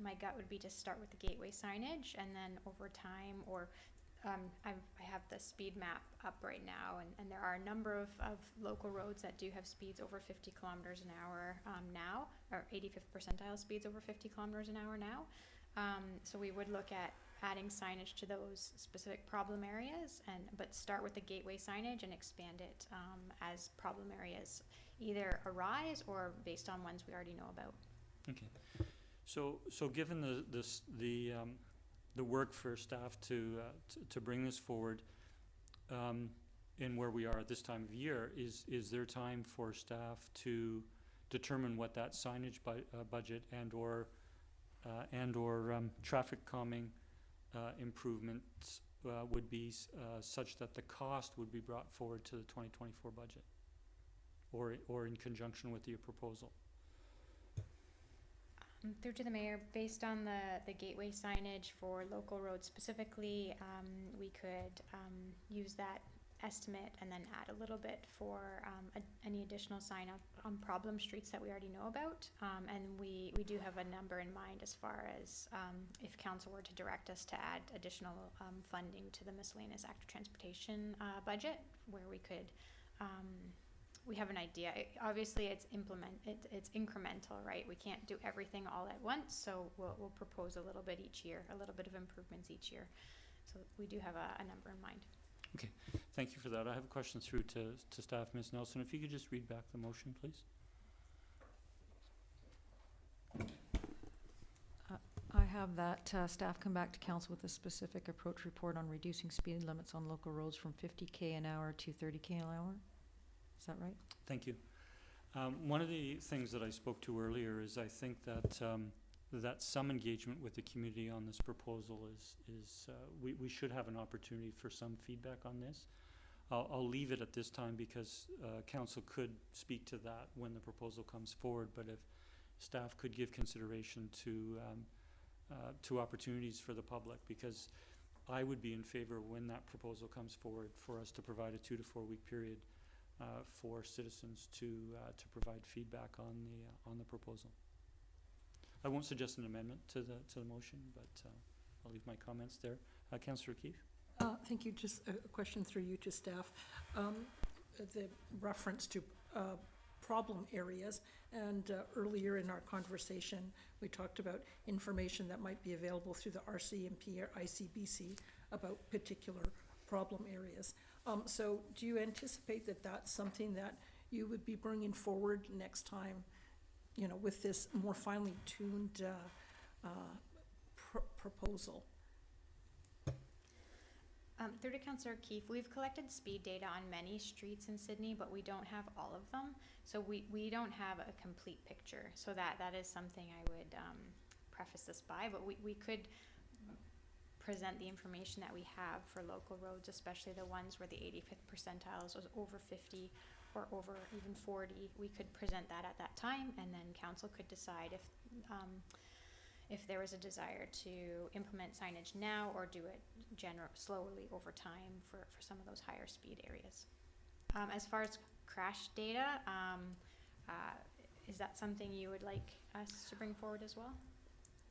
My gut would be to start with the gateway signage, and then over time, or I have the speed map up right now, and there are a number of local roads that do have speeds over 50 kilometers an hour now, or 85th percentile speeds over 50 kilometers an hour now. So we would look at adding signage to those specific problem areas, but start with the gateway signage and expand it as problem areas either arise or based on ones we already know about. Okay. So given the work for staff to bring this forward, in where we are at this time of year, is there time for staff to determine what that signage budget and or traffic calming improvements would be such that the cost would be brought forward to the 2024 budget, or in conjunction with your proposal? Through to the mayor, based on the gateway signage for local roads specifically, we could use that estimate and then add a little bit for any additional sign up on problem streets that we already know about. And we do have a number in mind as far as if council were to direct us to add additional funding to the miscellaneous active transportation budget, where we could we have an idea. Obviously, it's incremental, right? We can't do everything all at once, so we'll propose a little bit each year, a little bit of improvements each year. So we do have a number in mind. Okay, thank you for that. I have a question through to staff. Ms. Nelson, if you could just read back the motion, please. I have that staff come back to council with a specific approach report on reducing speed limits on local roads from 50k an hour to 30k an hour. Is that right? Thank you. One of the things that I spoke to earlier is I think that that some engagement with the community on this proposal we should have an opportunity for some feedback on this. I'll leave it at this time because council could speak to that when the proposal comes forward, but if staff could give consideration to opportunities for the public, because I would be in favor when that proposal comes forward for us to provide a 2 to 4 week period for citizens to provide feedback on the proposal. I won't suggest an amendment to the motion, but I'll leave my comments there. Councillor Keith? Thank you. Just a question through you to staff. The reference to problem areas, and earlier in our conversation, we talked about information that might be available through the RCMP or ICBC about particular problem areas. So do you anticipate that that's something that you would be bringing forward next time, you know, with this more finely tuned proposal? Through to Councillor Keefe, we've collected speed data on many streets in Sydney, but we don't have all of them. So we don't have a complete picture. So that is something I would preface this by, but we could present the information that we have for local roads, especially the ones where the 85th percentiles was over 50 or over even 40. We could present that at that time, and then council could decide if there was a desire to implement signage now or do it slowly over time for some of those higher speed areas. As far as crash data, is that something you would like us to bring forward as well?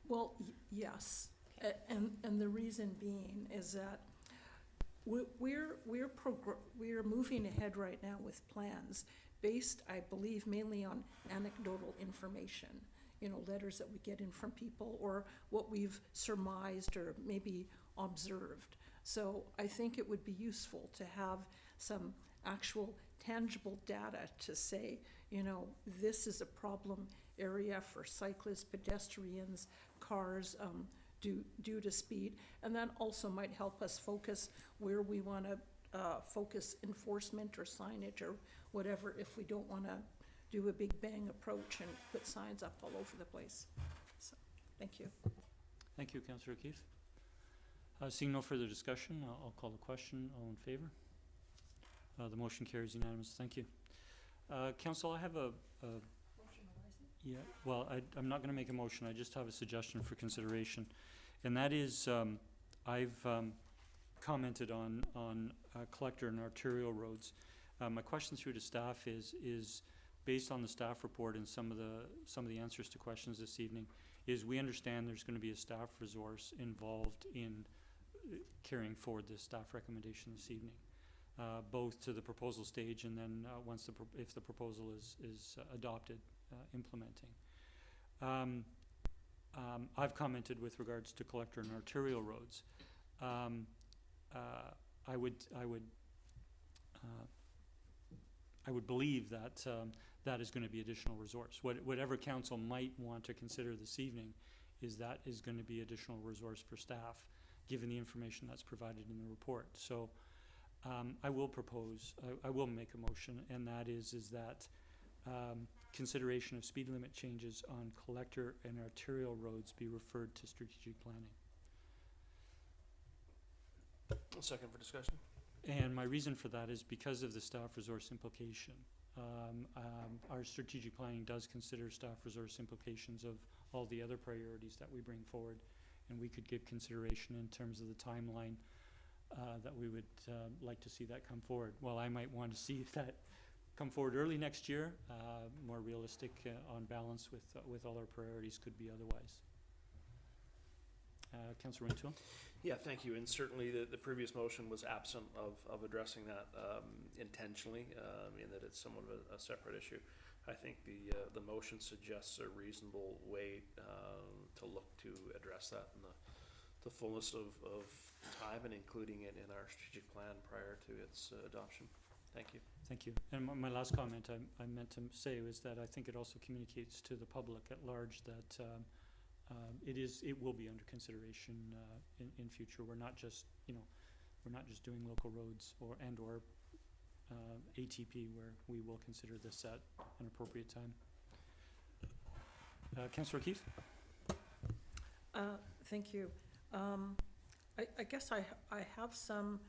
Well, yes. Okay. And the reason being is that we're moving ahead right now with plans based, I believe, mainly on anecdotal information. You know, letters that we get in from people or what we've surmised or maybe observed. So I think it would be useful to have some actual tangible data to say, you know, this is a problem area for cyclists, pedestrians, cars, due to speed. And that also might help us focus where we want to focus enforcement or signage or whatever if we don't want to do a big bang approach and put signs up all over the place. So, thank you. Thank you, Councillor Keith. Seeing no further discussion, I'll call the question. All in favor? The motion carries unanimous. Thank you. Council, I have yeah, well, I'm not going to make a motion. I just have a suggestion for consideration. And that is, I've commented on collector and arterial roads. My question through to staff is based on the staff report and some of the answers to questions this evening, is we understand there's going to be a staff resource involved in carrying forward this staff recommendation this evening, both to the proposal stage and then once if the proposal is adopted, implementing. I've commented with regards to collector and arterial roads. I would believe that that is going to be additional resource. Whatever council might want to consider this evening is going to be additional resource for staff, given the information that's provided in the report. So I will propose, I will make a motion, and that is that consideration of speed limit changes on collector and arterial roads be referred to strategic planning. A second for discussion. And my reason for that is because of the staff resource implication. Our strategic planning does consider staff resource implications of all the other priorities that we bring forward, and we could give consideration in terms of the timeline that we would like to see that come forward. Well, I might want to see that come forward early next year. More realistic on balance with all our priorities could be otherwise. Councillor Rintoul? Yeah, thank you. And certainly the previous motion was absent of addressing that intentionally, in that it's somewhat of a separate issue. I think the motion suggests a reasonable way to look to address that in the fullness of time and including it in our strategic plan prior to its adoption. Thank you. Thank you. And my last comment I meant to say was that I think it also communicates to the public at large that it will be under consideration in future. We're not just doing local roads or ATP, where we will consider this at an appropriate time. Councillor Keith? Thank you. I guess I have some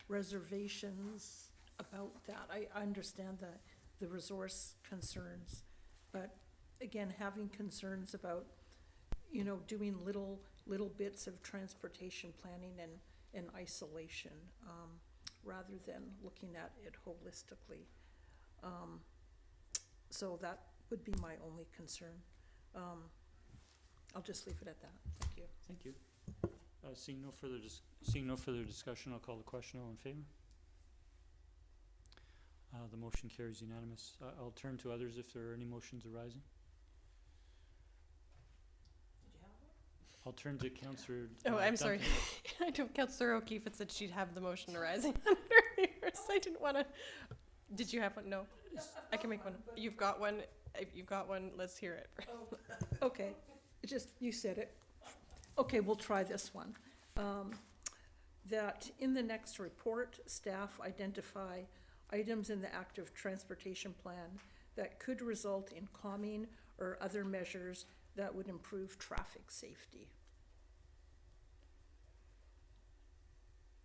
reservations about that. I understand the resource concerns, but again, having concerns about, doing little bits of transportation planning and isolation, rather than looking at it holistically. So that would be my only concern. I'll just leave it at that. Thank you. Thank you. Seeing no further discussion, I'll call the question. All in favor? The motion carries unanimous. I'll turn to others if there are any motions arising. I'll turn to Councillor. Oh, I'm sorry. I know Councillor O'Keefe had said she'd have the motion arising under yours. I didn't want to. Did you have one? No. I can make one. You've got one. If you've got one, let's hear it. Okay, you said it. Okay, we'll try this one. That in the next report, staff identify items in the active transportation plan that could result in calming or other measures that would improve traffic safety.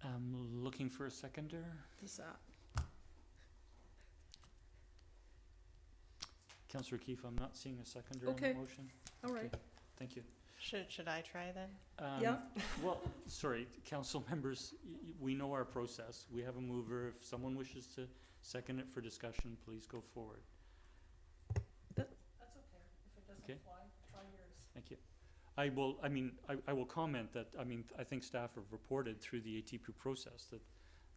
I'm looking for a seconder. Does that? Councillor Keefe, I'm not seeing a seconder on Okay. the motion. All right. Thank you. Should I try then? Yeah. Well, sorry, council members, we know our process. We have a mover. If someone wishes to second it for discussion, please go forward. That's okay. If it doesn't Okay. fly, try yours. Thank you. I will comment that, I think staff have reported through the ATP process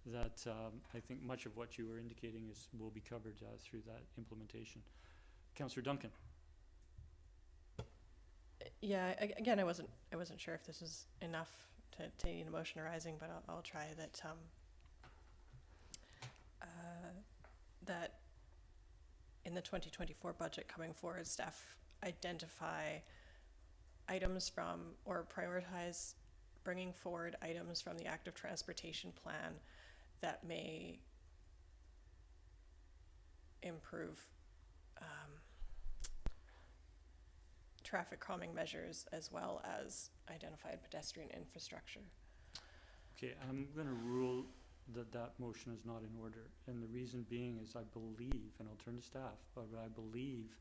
that I think much of what you were indicating will be covered through that implementation. Councillor Duncan. Yeah. Again, I wasn't sure if this was enough to need a motion arising, but I'll try that. That in the 2024 budget coming forward, staff identify items from or prioritize bringing forward items from the active transportation plan that may improve traffic calming measures as well as identified pedestrian infrastructure. Okay, I'm going to rule that motion is not in order. And the reason being is I believe, and I'll turn to staff, but I believe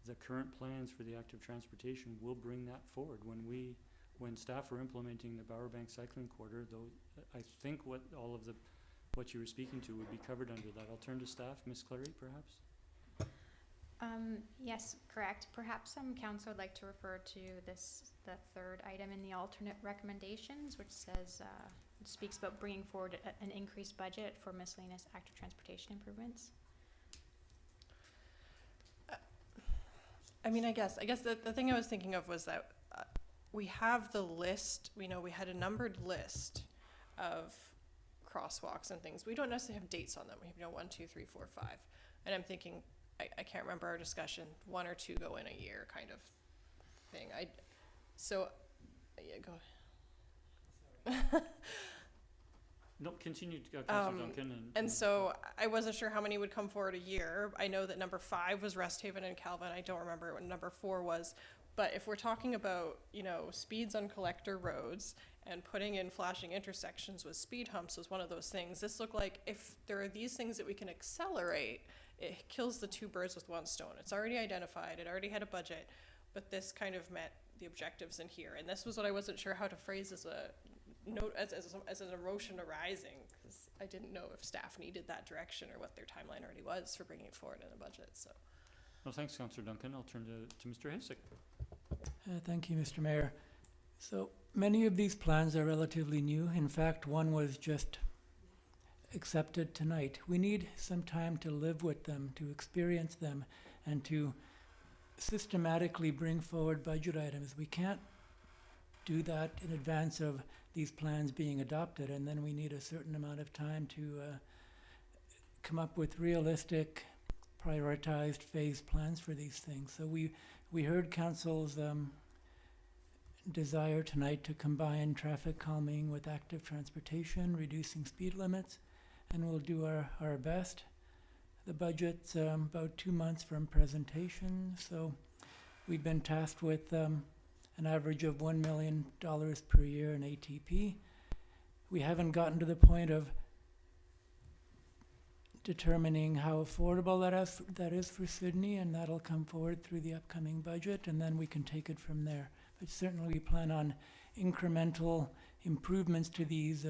the current plans for the active transportation will bring that forward. When staff are implementing the Bowerbank Cycling Quarter, though, I think what you were speaking to would be covered under that. I'll turn to staff. Ms. Clary, perhaps? Yes, correct. Perhaps council would like to refer to the third item in the alternate recommendations, which says, speaks about bringing forward an increased budget for miscellaneous active transportation improvements. I guess the thing I was thinking of was that we have the list, we had a numbered list of crosswalks and things. We don't necessarily have dates on them. We have 1, 2, 3, 4, 5. And I'm thinking, I can't remember our discussion, 1 or 2 go in a year kind of thing. Yeah, go. No, continue, Councillor Duncan. And so I wasn't sure how many would come forward a year. I know that number 5 was Resthaven and Calvin. I don't remember what number 4 was. But if we're talking about, speeds on collector roads and putting in flashing intersections with speed humps was one of those things. This looked like if there are these things that we can accelerate, it kills the 2 birds with 1 stone. It's already identified. It already had a budget. But this kind of met the objectives in here. And this was what I wasn't sure how to phrase as a note, as an emotion arising, because I didn't know if staff needed that direction or what their timeline already was for bringing it forward in the budget. So, well, thanks, Councillor Duncan. I'll turn to Mr. Hayleigh. Thank you, Mr. Mayor. So many of these plans are relatively new. In fact, one was just accepted tonight. We need some time to live with them, to experience them, and to systematically bring forward budget items. We can't do that in advance of these plans being adopted, and then we need a certain amount of time to come up with realistic, prioritized phased plans for these things. So we heard council's desire tonight to combine traffic calming with active transportation, reducing speed limits, and we'll do our best. The budget's about 2 months from presentation, so we've been tasked with an average of $1 million per year in ATP. We haven't gotten to the point of determining how affordable that is for Sydney, and that'll come forward through the upcoming budget, and then we can take it from there. But certainly we plan on incremental improvements to these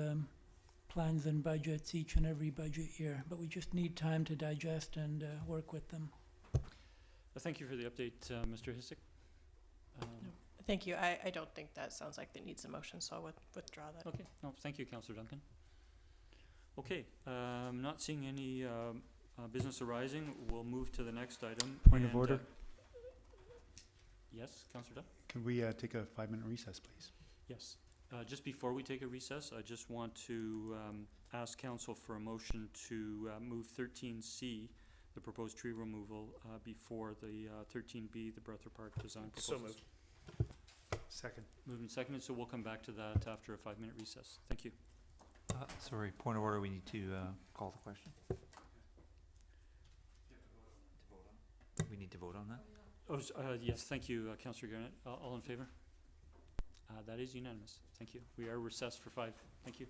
plans and budgets each and every budget year, but we just need time to digest and work with them. Thank you for the update, Mr. Hisik. Thank you. I don't think that sounds like that needs a motion, so I'll withdraw that. Okay, no, thank you, Councillor Duncan. Okay, not seeing any business arising, we'll move to the next item. Point of order. Yes, Councillor Dunn? Could we take a 5-minute recess, please? Yes. Just before we take a recess, I just want to ask council for a motion to move 13C, the proposed tree removal, before the 13B, the Brethour Park design proposals. So moved. Second. Moved and seconded, so we'll come back to that after a 5-minute recess. Thank you. Sorry, point of order, we need to call the question. We need to vote on that? Oh, yes, thank you, Councillor Garnett. All in favor? That is unanimous. Thank you. We are recessed for 5. Thank you.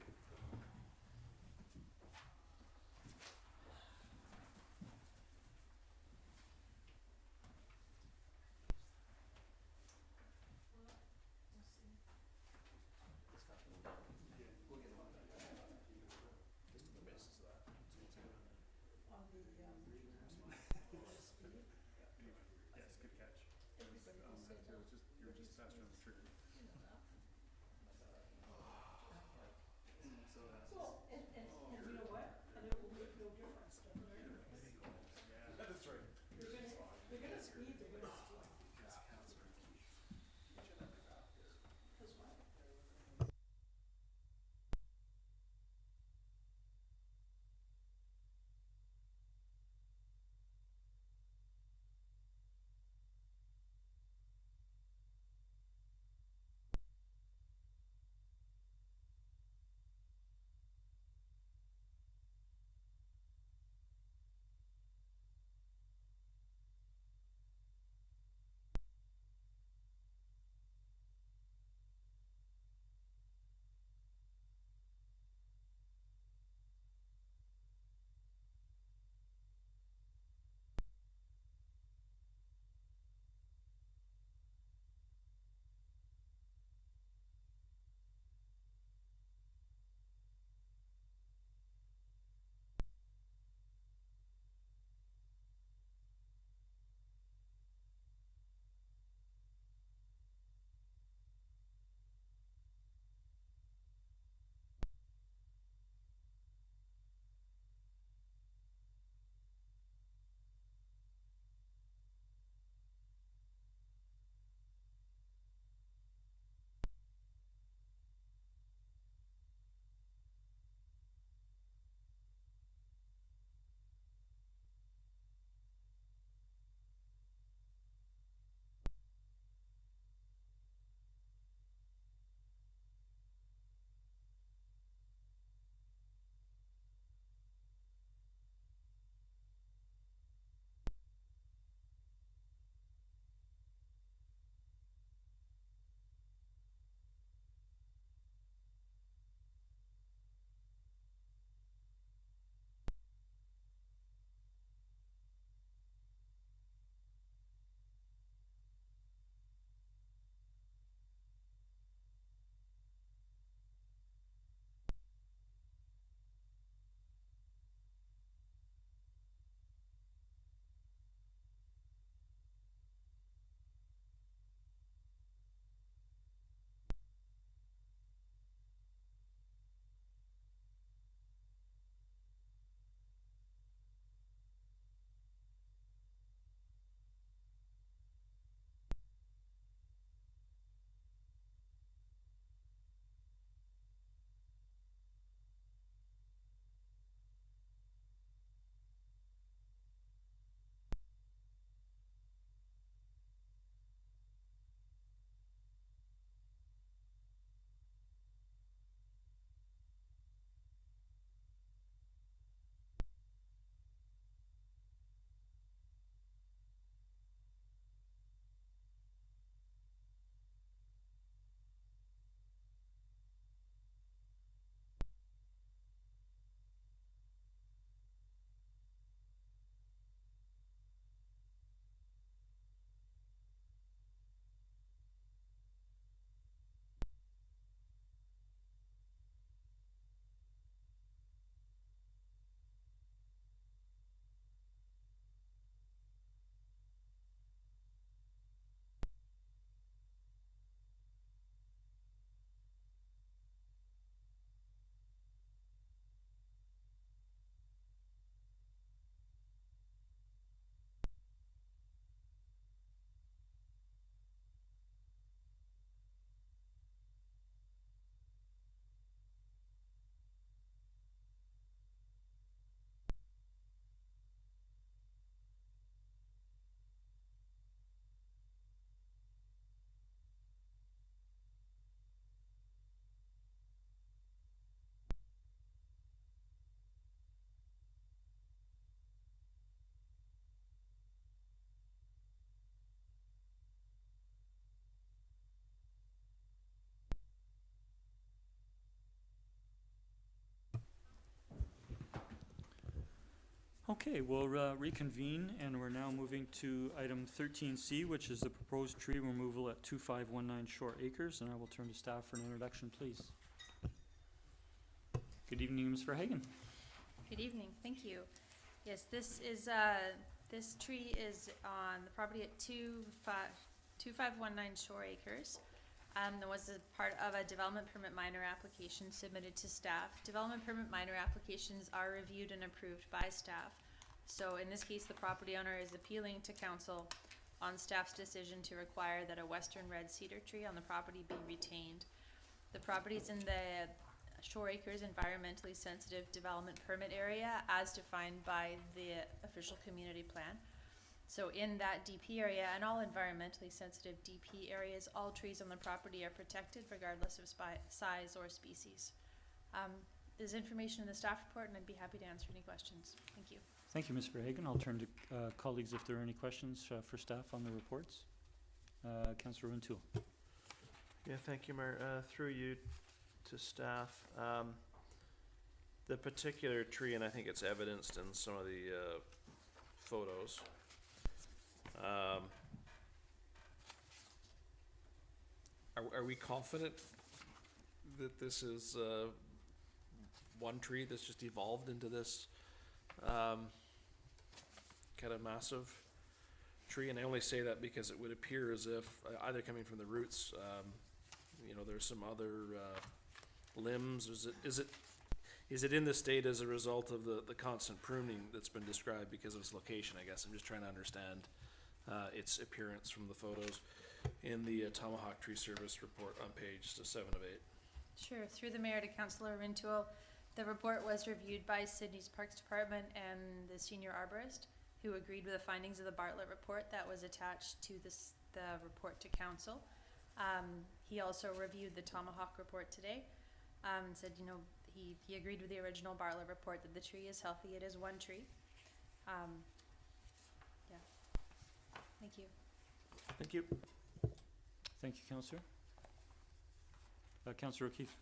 Okay, we'll reconvene, and we're now moving to item 13C, which is the proposed tree removal at 2519 Shoreacres, and I will turn to staff for an introduction, please. Good evening, Ms. Verhagen. Good evening, thank you. Yes, this is, this tree is on the property at 2519 Shoreacres. There was a part of a development permit minor application submitted to staff. Development permit minor applications are reviewed and approved by staff. So in this case, the property owner is appealing to council on staff's decision to require that a western red cedar tree on the property be retained. The property is in the Shoreacres environmentally sensitive development permit area as defined by the official community plan. So in that DP area and all environmentally sensitive DP areas, all trees on the property are protected regardless of size or species. There's information in the staff report, and I'd be happy to answer any questions. Thank you. Thank you, Ms. Verhagen. I'll turn to colleagues if there are any questions for staff on the reports. Councillor Runtoul. Yeah, thank you, Mayor. Through you to staff. The particular tree, and I think it's evidenced in some of the photos. Are we confident that this is one tree that's just evolved into this kind of massive tree? And I only say that because it would appear as if either coming from the roots, you know, there's some other limbs. Is it in this state as a result of the constant pruning that's been described because of its location? I guess I'm just trying to understand its appearance from the photos in the Tomahawk Tree Service report on page 7 of 8. Sure. Through the mayor to Councillor Rintoul, the report was reviewed by Sydney's Parks Department and the senior arborist, who agreed with the findings of the Bartlett report that was attached to the report to council. He also reviewed the Tomahawk report today. Said, you know, he agreed with the original Bartlett report that the tree is healthy. It is one tree. Yeah. Thank you. Thank you. Thank you, Councillor. Councillor O'Keefe.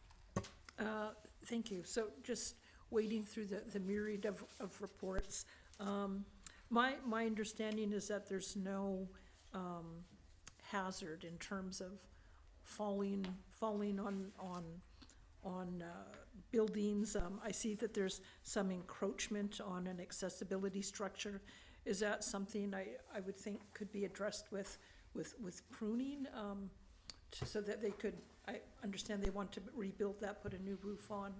Thank you. So just wading through the myriad of reports. My understanding is that there's no hazard in terms of falling on buildings. I see that there's some encroachment on an accessibility structure. Is that something I would think could be addressed with pruning, so that they could, I understand they want to rebuild that, put a new roof on?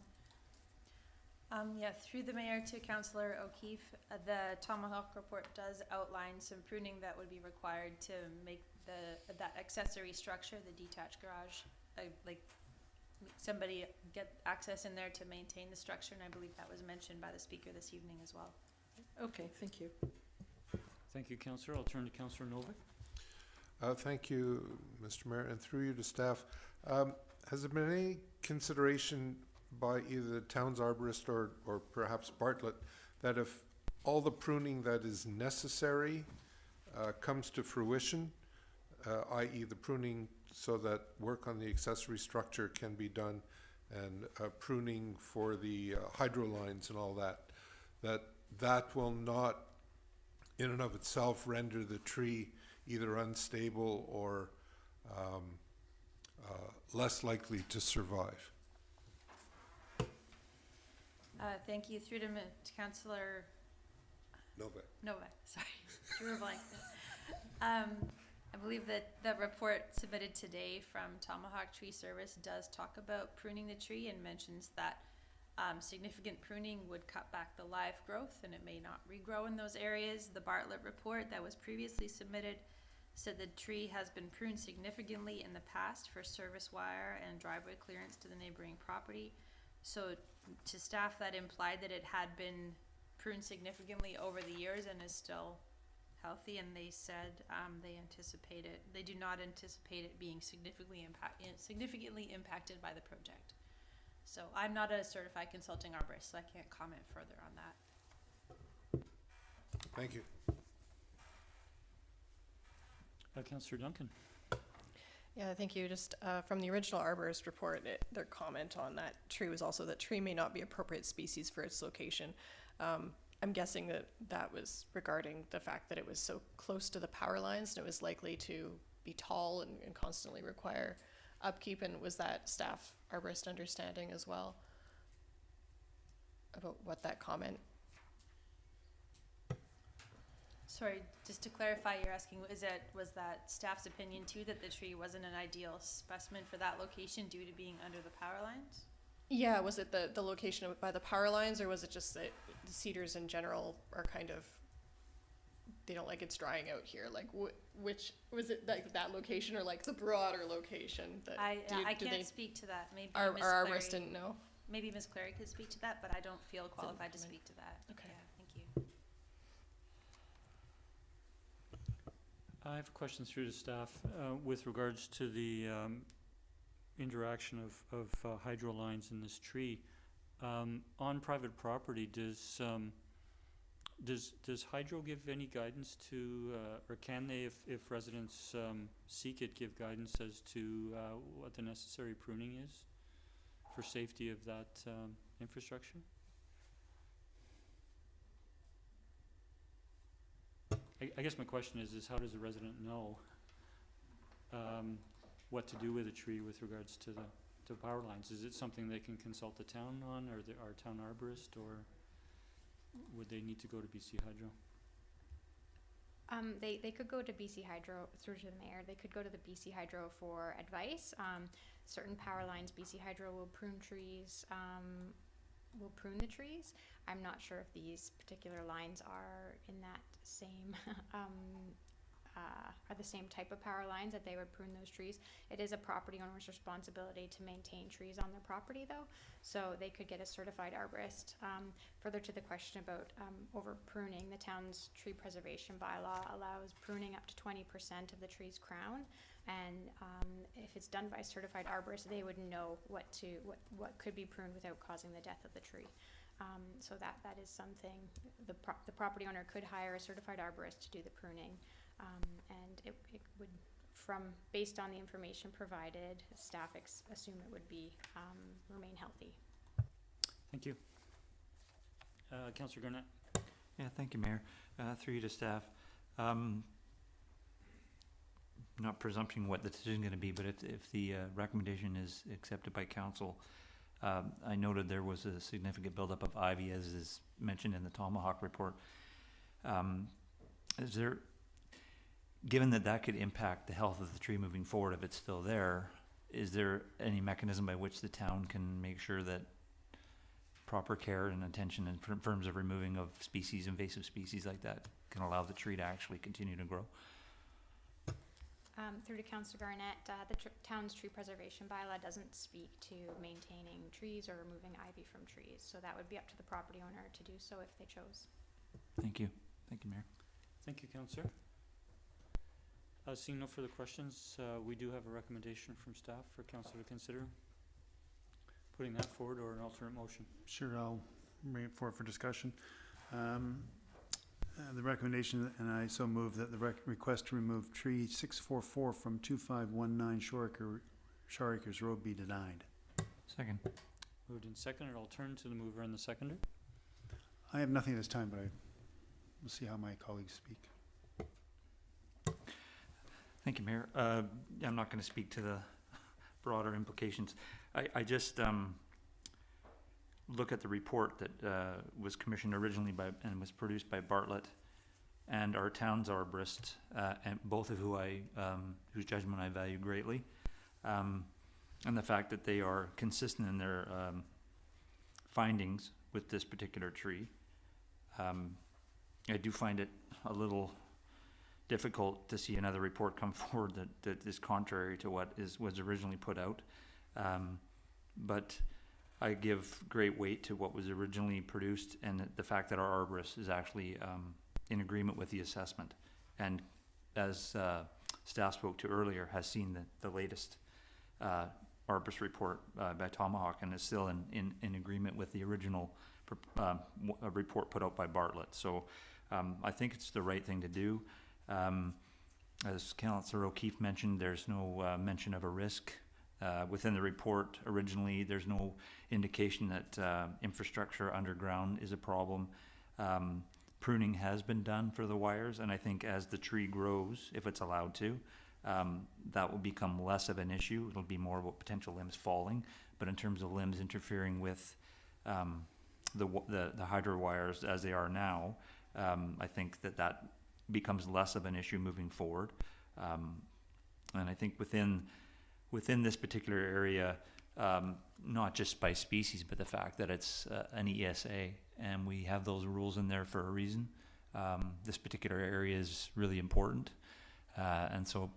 Yeah, through the mayor to Councillor O'Keefe, the Tomahawk report does outline some pruning that would be required to make that accessory structure, the detached garage, like somebody get access in there to maintain the structure, and I believe that was mentioned by the speaker this evening as well. Okay, thank you. Thank you, Councillor. I'll turn to Councillor Novak. Thank you, Mr. Mayor, and through you to staff. Has there been any consideration by either the town's arborist or perhaps Bartlett that if all the pruning that is necessary comes to fruition, i.e. the pruning so that work on the accessory structure can be done and pruning for the hydro lines and all that will not in and of itself render the tree either unstable or less likely to survive? Thank you. Through to Councillor Novak, sorry. Drew a blank. I believe that the report submitted today from Tomahawk Tree Service does talk about pruning the tree and mentions that significant pruning would cut back the live growth and it may not regrow in those areas. The Bartlett report that was previously submitted said the tree has been pruned significantly in the past for service wire and driveway clearance to the neighboring property. So to staff, that implied that it had been pruned significantly over the years and is still healthy, and they said they do not anticipate it being significantly impacted by the project. So I'm not a certified consulting arborist, so I can't comment further on that. Thank you. Councillor Duncan. Yeah, thank you. Just from the original arborist report, their comment on that tree was also that tree may not be appropriate species for its location. I'm guessing that that was regarding the fact that it was so close to the power lines and it was likely to be tall and constantly require upkeep. And was that staff arborist understanding as well about what that comment? Sorry, just to clarify, you're asking, was that staff's opinion too, that the tree wasn't an ideal specimen for that location due to being under the power lines? Yeah, was it the location by the power lines, or was it just that the cedars in general are kind of, they don't like it's drying out here? Like which, was it like that location or like the broader location? That I can't speak to that. Maybe our Ms. arborist Clary- didn't know. Maybe Ms. Clary could speak to that, but I don't feel qualified to speak to that. Okay. Yeah, thank you. I have a question through the staff with regards to the interaction of hydro lines in this tree. On private property, does hydro give any guidance to, or can they, if residents seek it, give guidance as to what the necessary pruning is for safety of that infrastructure? I guess my question is how does a resident know what to do with a tree with regards to the power lines? Is it something they can consult the town on, or our town arborist, or would they need to go to BC Hydro? They could go to BC Hydro through to the mayor. They could go to the BC Hydro for advice. Certain power lines, BC Hydro will prune trees, will prune the trees. I'm not sure if these particular lines are in that same, are the same type of power lines that they would prune those trees. It is a property owner's responsibility to maintain trees on their property though, so they could get a certified arborist. Further to the question about over pruning, the town's tree preservation bylaw allows pruning up to 20% of the tree's crown, and if it's done by a certified arborist, they would know what could be pruned without causing the death of the tree. So that is something the property owner could hire a certified arborist to do the pruning, and it would, based on the information provided, staff assume it would be remain healthy. Thank you. Councillor Garnett. Yeah, thank you, Mayor. Through you to staff. Not presumpting what the decision is going to be, but if the recommendation is accepted by council, I noted there was a significant buildup of ivy, as is mentioned in the Tomahawk report. Is there, given that could impact the health of the tree moving forward if it's still there, is there any mechanism by which the town can make sure that proper care and attention in terms of removing of species, invasive species like that, can allow the tree to actually continue to grow? Through to Councillor Garnett, the town's tree preservation bylaw doesn't speak to maintaining trees or removing ivy from trees, so that would be up to the property owner to do so if they chose. Thank you. Thank you, Mayor. Thank you, Councillor. Seeing no further questions, we do have a recommendation from staff for council to consider putting that forward, or an alternate motion. Sure, I'll bring it forward for discussion. The recommendation, and I so move that the request to remove tree 644 from 2519 Shoreacres Road be denied. Second. Moved and seconded. I'll turn to the mover and the seconder. I have nothing at this time, but we'll see how my colleagues speak. Thank you, Mayor. I'm not going to speak to the broader implications. I just look at the report that was commissioned originally by and was produced by Bartlett and our town's arborist, and both of whose judgment I value greatly, and the fact that they are consistent in their findings with this particular tree. I do find it a little difficult to see another report come forward that is contrary to what was originally put out, but I give great weight to what was originally produced, and the fact that our arborist is actually in agreement with the assessment, and as staff spoke to earlier, has seen the latest arborist report by Tomahawk, and is still in agreement with the original report put out by Bartlett. So I think it's the right thing to do. As Councillor O'Keefe mentioned, there's no mention of a risk within the report. Originally, there's no indication that infrastructure underground is a problem. Pruning has been done for the wires, and I think as the tree grows, if it's allowed to, that will become less of an issue. It'll be more about potential limbs falling, but in terms of limbs interfering with the hydro wires as they are now, I think that becomes less of an issue moving forward. And I think within this particular area, not just by species, but the fact that it's an ESA, and we have those rules in there for a reason. This particular area is really important, and so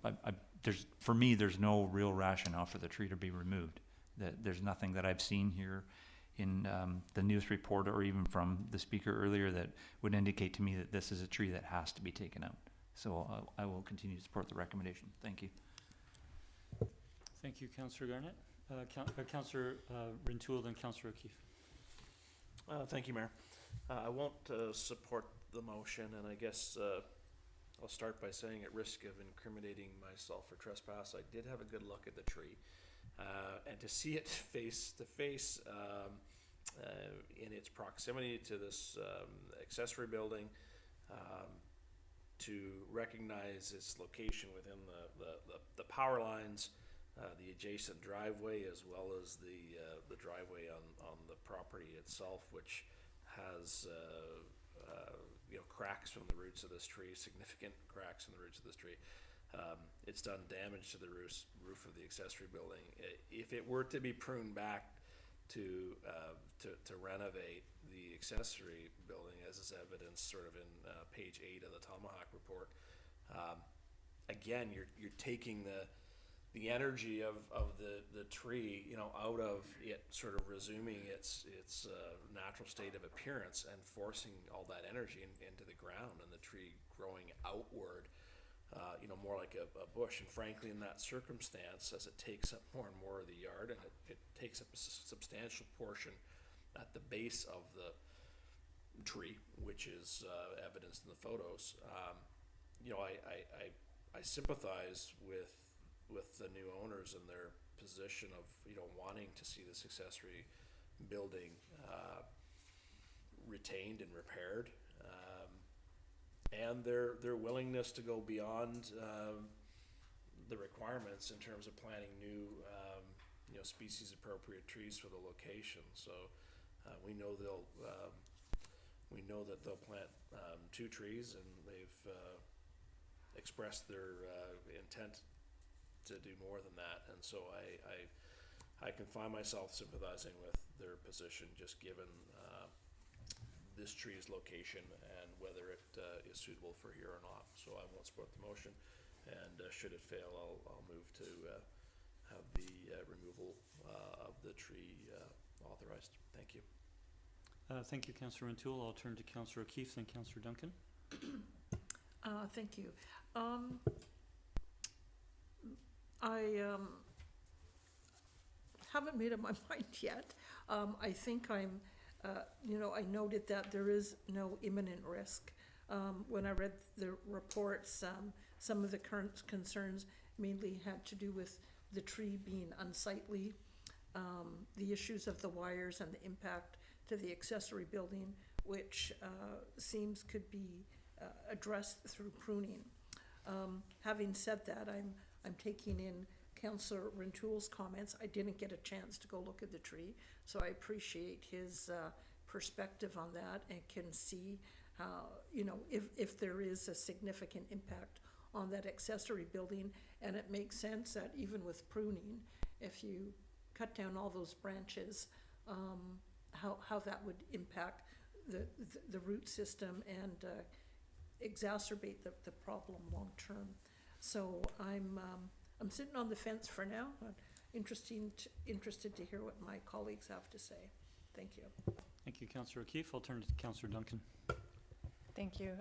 for me, there's no real rationale for the tree to be removed. There's nothing that I've seen here in the news report or even from the speaker earlier that would indicate to me that this is a tree that has to be taken out. So I will continue to support the recommendation. Thank you. Thank you, Councillor Garnett. Councillor Rintoul, then Councillor O'Keefe. Thank you, Mayor. I won't support the motion, and I guess I'll start by saying, at risk of incriminating myself for trespass, I did have a good look at the tree, and to see it face to face in its proximity to this accessory building, to recognize its location within the power lines, the adjacent driveway, as well as the driveway on the property itself, which has cracks from the roots of this tree, significant cracks in the roots of this tree. It's done damage to the roof of the accessory building. If it were to be pruned back to renovate the accessory building, as is evidenced sort of in page 8 of the Tomahawk report, again, you're taking the energy of the tree, out of it sort of resuming its natural state of appearance and forcing all that energy into the ground, and the tree growing outward, more like a bush. And frankly, in that circumstance, as it takes up more and more of the yard, and it takes up a substantial portion at the base of the tree, which is evidenced in the photos, I sympathize with the new owners and their position of wanting to see this accessory building retained and repaired, and their willingness to go beyond the requirements in terms of planting new species appropriate trees for the location. So we know that they'll plant 2 trees, and they've expressed their intent to do more than that, and so I can find myself sympathizing with their position, just given this tree's location and whether it is suitable for here or not. So I won't support the motion, and should it fail, I'll move to have the removal of the tree authorized. Thank you. Thank you, Councillor Rintoul. I'll turn to Councillor O'Keefe, then Councillor Duncan. Thank you. I haven't made up my mind yet. I think I noted that there is no imminent risk. When I read the reports, some of the current concerns mainly had to do with the tree being unsightly, the issues of the wires and the impact to the accessory building, which seems could be addressed through pruning. Having said that, I'm taking in Councillor Rintoul's comments. I didn't get a chance to go look at the tree, so I appreciate his perspective on that, and can see how, if there is a significant impact on that accessory building. And it makes sense that even with pruning, if you cut down all those branches, how that would impact the root system and exacerbate the problem long term. So I'm sitting on the fence for now. Interested to hear what my colleagues have to say. Thank you. Thank you, Councillor O'Keefe. I'll turn to Councillor Duncan. Thank you.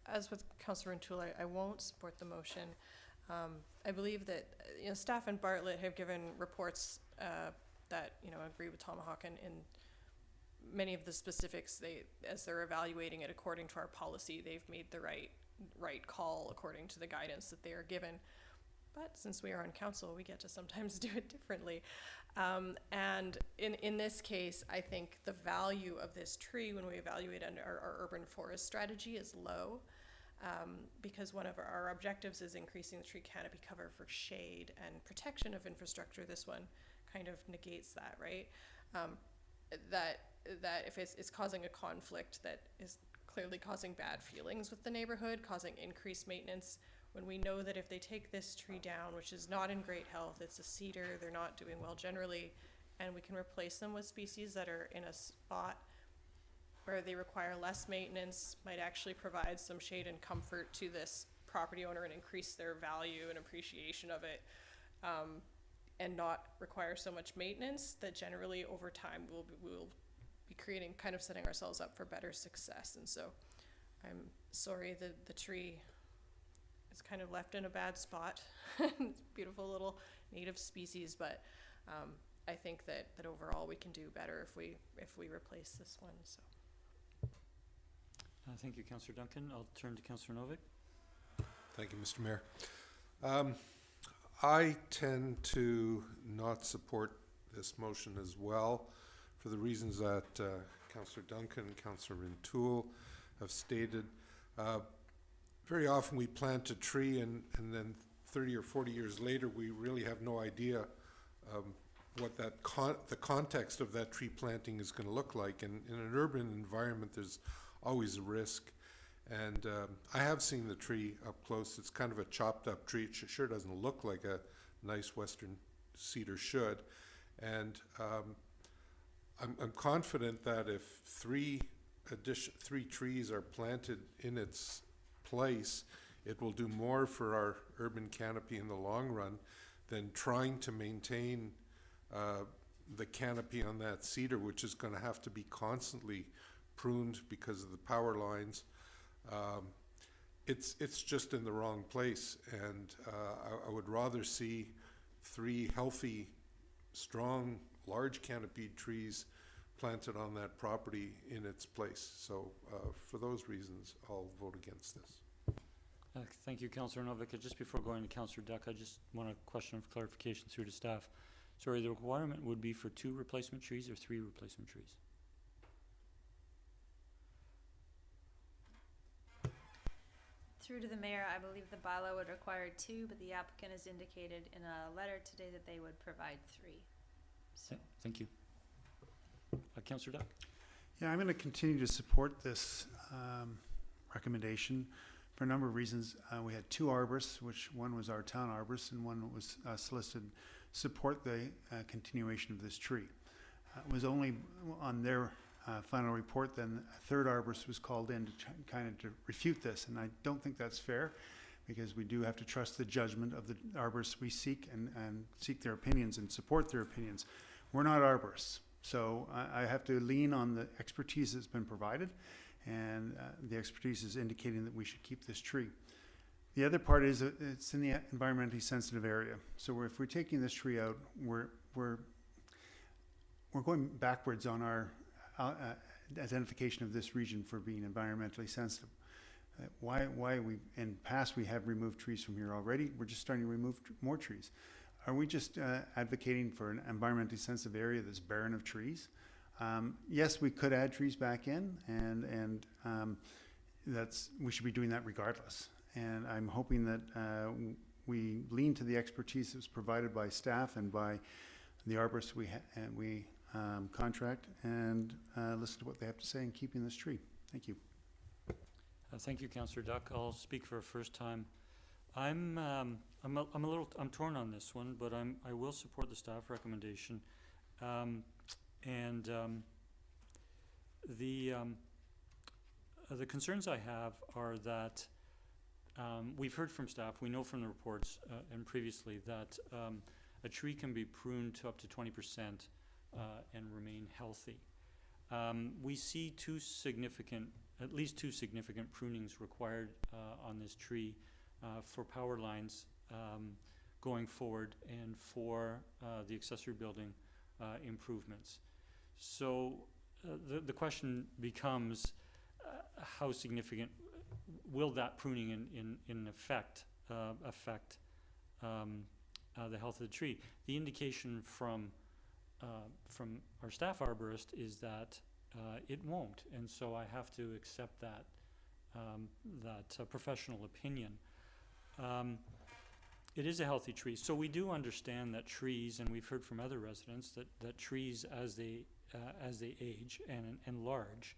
As with Councillor Rintoul, I won't support the motion. I believe that staff and Bartlett have given reports that agree with Tomahawk in many of the specifics. As they're evaluating it according to our policy, they've made the right call according to the guidance that they are given. but since we are on council, we get to sometimes do it differently. And in this case, I think the value of this tree when we evaluate under our urban forest strategy is low, because one of our objectives is increasing the tree canopy cover for shade and protection of infrastructure. This one kind of negates that, right? That if it's causing a conflict that is clearly causing bad feelings with the neighborhood, causing increased maintenance, when we know that if they take this tree down, which is not in great health, it's a cedar, they're not doing well generally, and we can replace them with species that are in a spot where they require less maintenance, might actually provide some shade and comfort to this property owner and increase their value and appreciation of it, and not require so much maintenance, that generally over time we'll be creating, kind of setting ourselves up for better success. And so I'm sorry that the tree is kind of left in a bad spot. It's a beautiful little native species, but I think that overall we can do better if we replace this one. So. Thank you, Councillor Duncan. I'll turn to Councillor Novick. Thank you, Mr. Mayor. I tend to not support this motion as well, for the reasons that Councillor Duncan and Councillor Rintoul have stated. Very often we plant a tree and then 30 or 40 years later we really have no idea what the context of that tree planting is going to look like. And in an urban environment there's always a risk. And I have seen the tree up close. It's kind of a chopped up tree. It sure doesn't look like a nice western cedar should. And I'm confident that if three trees are planted in its place, it will do more for our urban canopy in the long run than trying to maintain the canopy on that cedar, which is going to have to be constantly pruned because of the power lines. It's just in the wrong place, and I would rather see 3 healthy, strong, large canopied trees planted on that property in its place. So for those reasons, I'll vote against this. Thank you, Councillor Novick. Just before going to Councillor Duck, I just want a question of clarification through to staff. Sorry, the requirement would be for 2 replacement trees or 3 replacement trees? Through to the mayor, I believe the bylaw would require 2, but the applicant has indicated in a letter today that they would provide 3. So. Thank you. Councillor Duck? Yeah, I'm going to continue to support this recommendation for a number of reasons. We had 2 arborists, which one was our town arborist and one was solicited, support the continuation of this tree. It was only on their final report then a 3rd arborist was called in to kind of to refute this, and I don't think that's fair, because we do have to trust the judgment of the arborists we seek and seek their opinions and support their opinions. We're not arborists, so I have to lean on the expertise that's been provided, and the expertise is indicating that we should keep this tree. The other part is that it's in the environmentally sensitive area, so if we're taking this tree out, we're going backwards on our identification of this region for being environmentally sensitive. Why we, in past we have removed trees from here already, we're just starting to remove more trees. Are we just advocating for an environmentally sensitive area that's barren of trees? Yes, we could add trees back in, and we should be doing that regardless. And I'm hoping that we lean to the expertise that's provided by staff and by the arborists we contract, and listen to what they have to say in keeping this tree. Thank you. Thank you, Councillor Duck. I'll speak for a first time. I'm torn on this one, but I will support the staff recommendation. The concerns I have are that we've heard from staff, we know from the reports and previously that a tree can be pruned to up to 20% and remain healthy. We see at least two significant prunings required on this tree for power lines going forward and for the accessory building improvements. So the question becomes, how significant will that pruning in effect affect the health of the tree. The indication from our staff arborist is that it won't, and so I have to accept that professional opinion. It is a healthy tree, so we do understand that trees, and we've heard from other residents that trees as they age and enlarge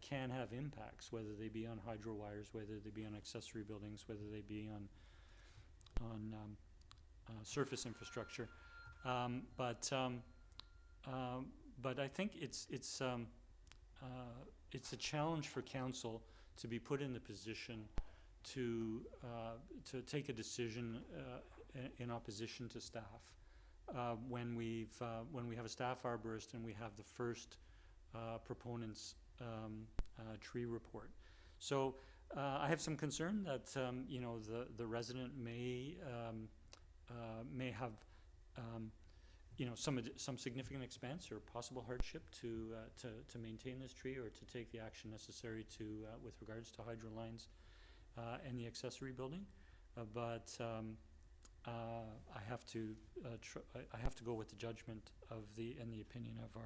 can have impacts, whether they be on hydro wires, whether they be on accessory buildings, whether they be on surface infrastructure. But I think it's a challenge for council to be put in the position to take a decision in opposition to staff when we have a staff arborist and we have the first proponent's tree report. So I have some concern that the resident may have some significant expense or possible hardship to maintain this tree or to take the action necessary with regards to hydro lines and the accessory building, but I have to go with the judgment and the opinion of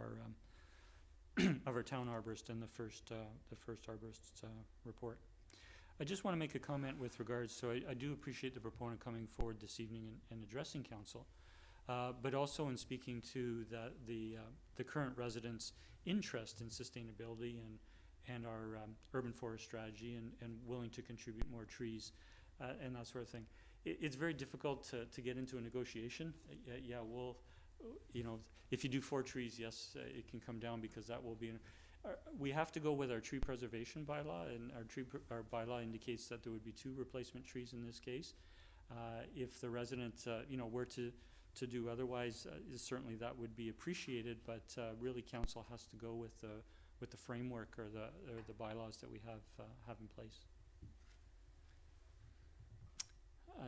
our town arborist and the first arborist's report. I just want to make a comment with regards. So I do appreciate the proponent coming forward this evening and addressing council, but also in speaking to the current residents' interest in sustainability and our urban forest strategy and willing to contribute more trees and that sort of thing. It's very difficult to get into a negotiation. Yeah, we'll, if you do 4 trees, yes, it can come down because that will be. We have to go with our tree preservation bylaw, and our bylaw indicates that there would be 2 replacement trees in this case. If the resident, were to do otherwise, certainly that would be appreciated. But really, council has to go with the framework or the bylaws that we have in place.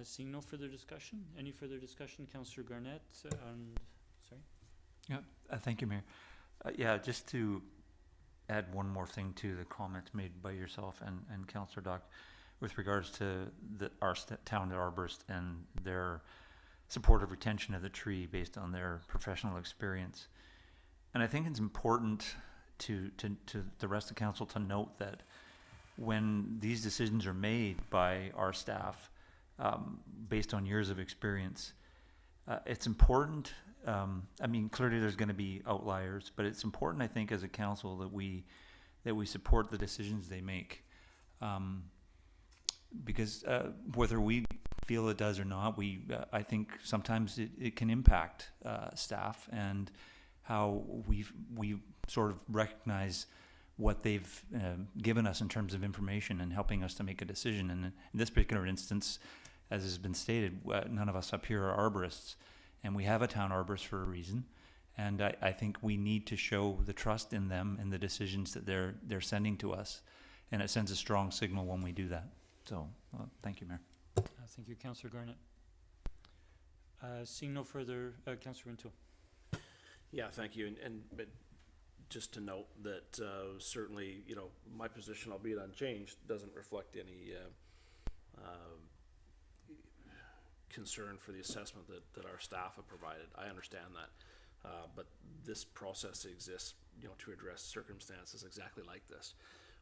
Seeing no further discussion. Any further discussion, Councillor Garnett? Sorry. Yeah, thank you, Mayor. Yeah, just to add one more thing to the comments made by yourself and Councillor Dock with regards to our town arborist and their supportive retention of the tree based on their professional experience. And I think it's important to the rest of council to note that when these decisions are made by our staff based on years of experience, it's important. Clearly there's going to be outliers, but it's important, I think, as a council that we support the decisions they make, because whether we feel it does or not, I think sometimes it can impact staff and how we sort of recognize what they've given us in terms of information and helping us to make a decision. And in this particular instance, as has been stated, none of us up here are arborists, and we have a town arborist for a reason. And I think we need to show the trust in them and the decisions that they're sending to us, and it sends a strong signal when we do that. So, thank you, Mayor. Thank you, Councillor Garnett. Seeing no further, Councillor Rintoul. Yeah, thank you. But just to note that certainly, my position, albeit unchanged, doesn't reflect any concern for the assessment that our staff have provided. I understand that, but this process exists, to address circumstances exactly like this,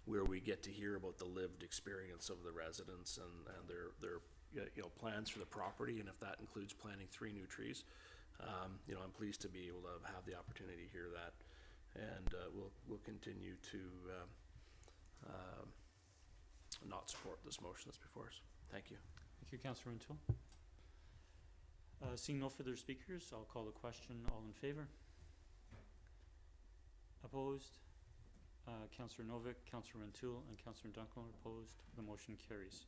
where we get to hear about the lived experience of the residents and their plans for the property, and if that includes planting 3 new trees, I'm pleased to be able to have the opportunity to hear that, and we'll continue to not support this motion that's before us. Thank you. Thank you, Councillor Rintoul. Seeing no further speakers, I'll call the question. All in favor? Opposed? Councillor Novick, Councillor Rintoul, and Councillor Duncan are opposed. The motion carries.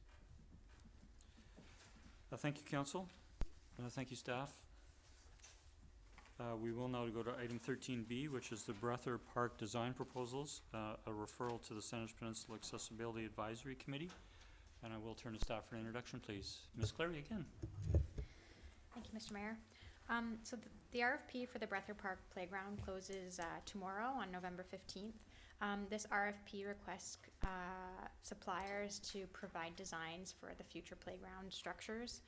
Thank you, Council. Thank you, staff. We will now go to item 13B, which is the Brethour Park Design Proposals, a referral to the Saanich Peninsula Accessibility Advisory Committee. And I will turn to staff for an introduction, please. Ms. Clary again. Thank you, Mr. Mayor. So the RFP for the Brethour Park Playground closes tomorrow on November 15th. This RFP requests suppliers to provide designs for the future playground structures.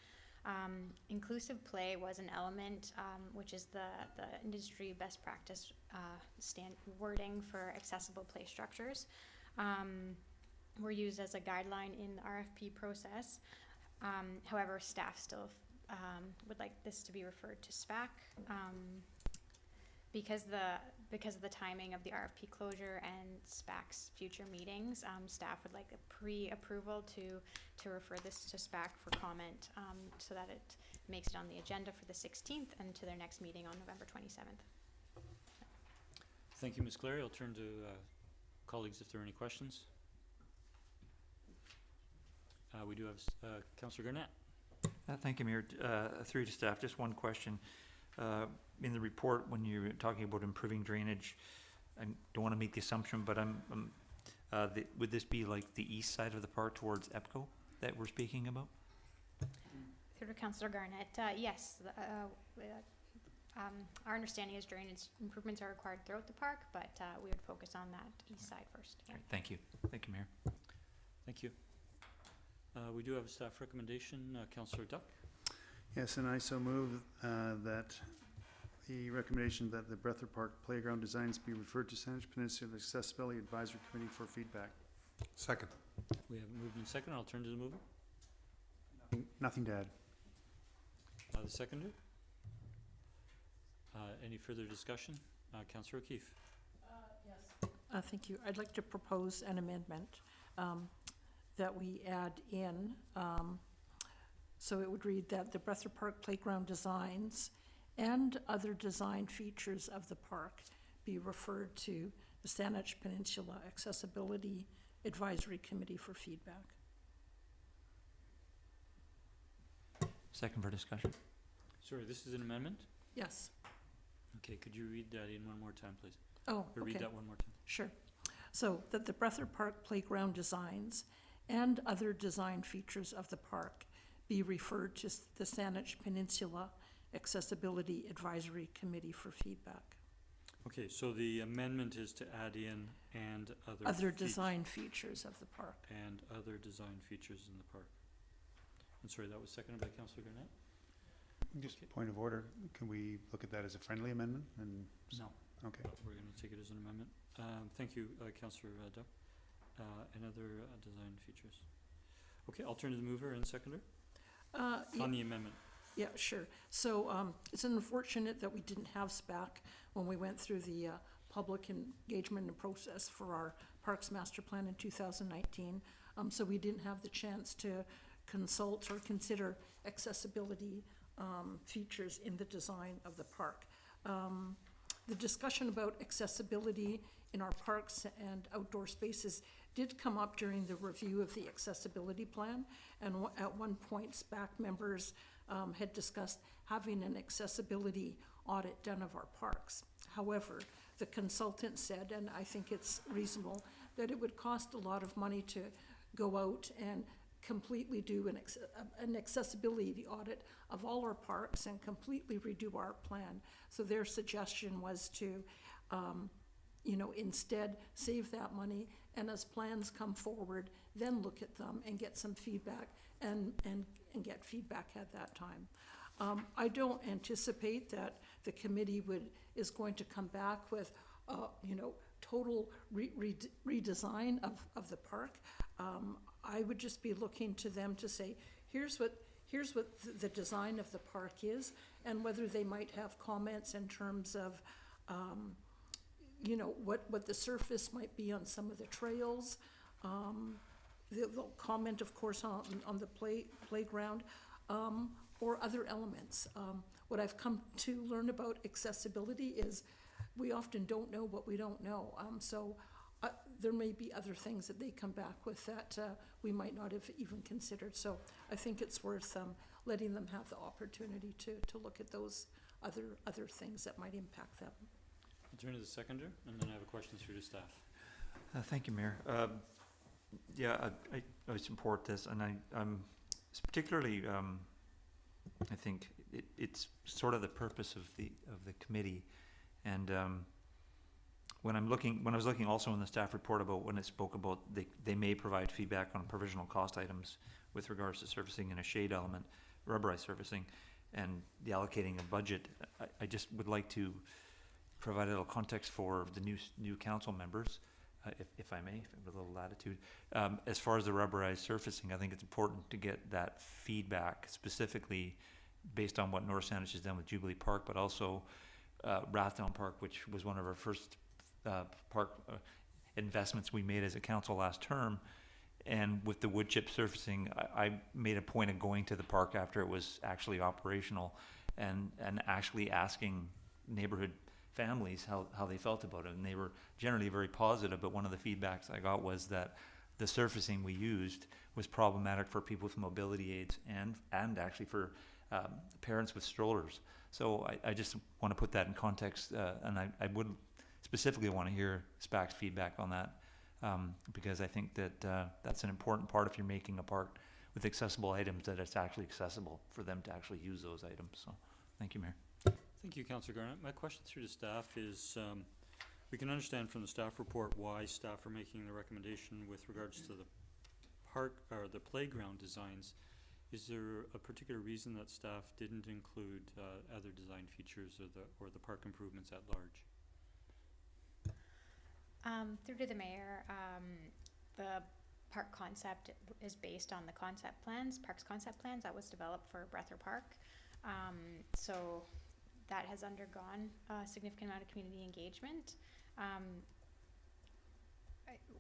Inclusive play was an element, which is the industry best practice wording for accessible play structures. Were used as a guideline in the RFP process. However, staff still would like this to be referred to SPAC because of the timing of the RFP closure and SPAC's future meetings. Staff would like a pre-approval to refer this to SPAC for comment so that it makes it on the agenda for the 16th and to their next meeting on November 27th. Thank you, Ms. Clary. I'll turn to colleagues if there are any questions. We do have Councillor Garnett. Thank you, Mayor. Through to staff, just one question. In the report, when you're talking about improving drainage, I don't want to make the assumption, but would this be like the east side of the park towards EPCO that we're speaking about? Through to Councillor Garnett, yes. Our understanding is drainage improvements are required throughout the park, but we would focus on that east side first. Yeah. Right, thank you. Thank you, Mayor. Thank you. We do have a staff recommendation. Councillor Duck. Yes, and I so move that the recommendation that the Brethour Park playground designs be referred to Saanich Peninsula Accessibility Advisory Committee for feedback. Second. We have moved in second. I'll turn to the mover. Nothing to add. The seconder. Any further discussion? Councillor O'Keefe. Yes. Thank you. I'd like to propose an amendment that we add in. So it would read that the Brethour Park playground designs and other design features of the park be referred to the Saanich Peninsula Accessibility Advisory Committee for feedback. Second for discussion. Sorry, this is an amendment? Yes. Okay, could you read that in one more time, please? Oh, Or read okay. that one more time. Sure. So that the Brethour Park playground designs and other design features of the park be referred to the Saanich Peninsula Accessibility Advisory Committee for feedback. Okay, so the amendment is to add in and Other design features of the park. and other design features in the park. I'm sorry, that was seconded by Councillor Garnett? Just point of order, can we look at that as a friendly amendment? And No. okay. But we're going to take it as an amendment. Thank you, Councillor Duck. And other design features. Okay, I'll turn to the mover and seconder on the amendment. Yeah, sure. So it's unfortunate that we didn't have SPAC when we went through the public engagement and process for our Parks Master Plan in 2019. So we didn't have the chance to consult or consider accessibility features in the design of the park. The discussion about accessibility in our parks and outdoor spaces did come up during the review of the accessibility plan, and at one point SPAC members had discussed having an accessibility audit done of our parks. However, the consultant said, and I think it's reasonable, that it would cost a lot of money to go out and completely do an accessibility audit of all our parks and completely redo our plan. So their suggestion was to instead save that money, and as plans come forward, then look at them and get some feedback and get feedback at that time. I don't anticipate that the committee is going to come back with total redesign of the park. I would just be looking to them to say, here's what the design of the park is, and whether they might have comments in terms of what the surface might be on some of the trails. They'll comment, of course, on the playground, or other elements. What I've come to learn about accessibility is we often don't know what we don't know. So there may be other things that they come back with that we might not have even considered. So I think it's worth letting them have the opportunity to look at those other things that might impact them. I'll turn to the seconder, and then I have a question through to staff. Thank you, Mayor. I support this, and I'm particularly, I think it's sort of the purpose of the committee, and when I was looking also in the staff report about when it spoke about they may provide feedback on provisional cost items with regards to surfacing and a shade element rubberized surfacing and the allocating of budget, I just would like to provide a little context for the new council members, if I may, with a little latitude. As far as the rubberized surfacing, I think it's important to get that feedback specifically based on what North Saanich has done with Jubilee Park, but also Rathdown Park, which was one of our first park investments we made as a council last term. And with the wood chip surfacing, I made a point of going to the park after it was actually operational and actually asking neighborhood families how they felt about it. And they were generally very positive, but one of the feedbacks I got was that the surfacing we used was problematic for people with mobility aids and actually for parents with strollers. So I just want to put that in context, and I would specifically want to hear SPAC's feedback on that, because I think that that's an important part if you're making a park with accessible items, that it's actually accessible for them to actually use those items. So thank you, Mayor. Thank you, Councillor Garnett. My question through to staff is, we can understand from the staff report why staff are making the recommendation with regards to the park or the playground designs. Is there a particular reason that staff didn't include other design features or the park improvements at large? Through to the mayor, the park concept is based on the concept plans, parks concept plans that was developed for Brethour Park. So that has undergone a significant amount of community engagement.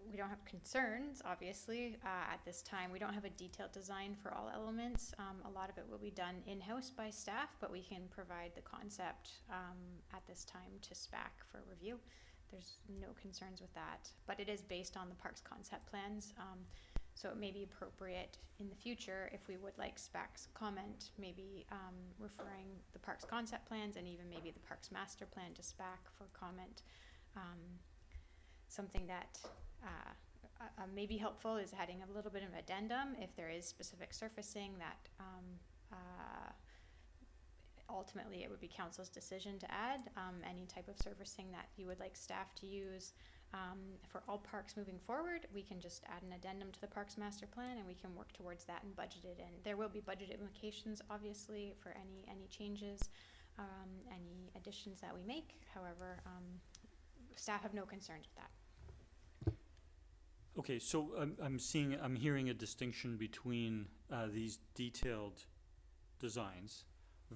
We don't have concerns, obviously, at this time. We don't have a detailed design for all elements. A lot of it will be done in-house by staff, but we can provide the concept at this time to SPAC for review. There's no concerns with that, but it is based on the park's concept plans. So it may be appropriate in the future if we would like SPAC's comment, maybe referring the park's concept plans and even maybe the park's master plan to SPAC for comment. Something that may be helpful is adding a little bit of addendum if there is specific surfacing that ultimately it would be council's decision to add any type of surfacing that you would like staff to use. For all parks moving forward, we can just add an addendum to the parks master plan and we can work towards that and budget it in. There will be budget implications, obviously, for any changes, any additions that we make. However, staff have no concerns with that. Okay, so I'm hearing a distinction between these detailed designs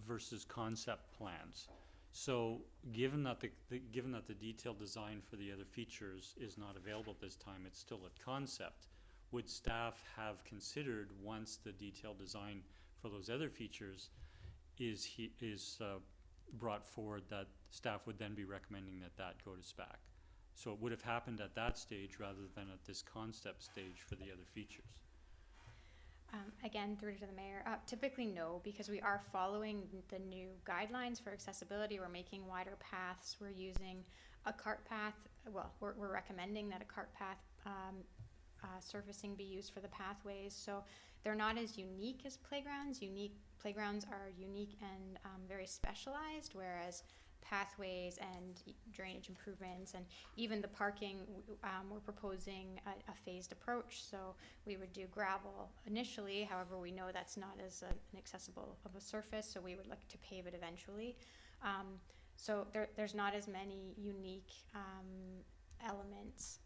versus concept plans. So given that the detailed design for the other features is not available at this time, it's still a concept. Would staff have considered, once the detailed design for those other features is brought forward, that staff would then be recommending that go to SPAC? So it would have happened at that stage rather than at this concept stage for the other features. Again, through to the mayor, typically no, because we are following the new guidelines for accessibility. We're making wider paths. We're using a cart path. Well, we're recommending that a cart path surfacing be used for the pathways. So they're not as unique as playgrounds. Playgrounds are unique and very specialized, whereas pathways and drainage improvements and even the parking, we're proposing a phased approach. So we would do gravel initially, however we know that's not as an accessible of a surface, so we would look to pave it eventually. So there's not as many unique elements.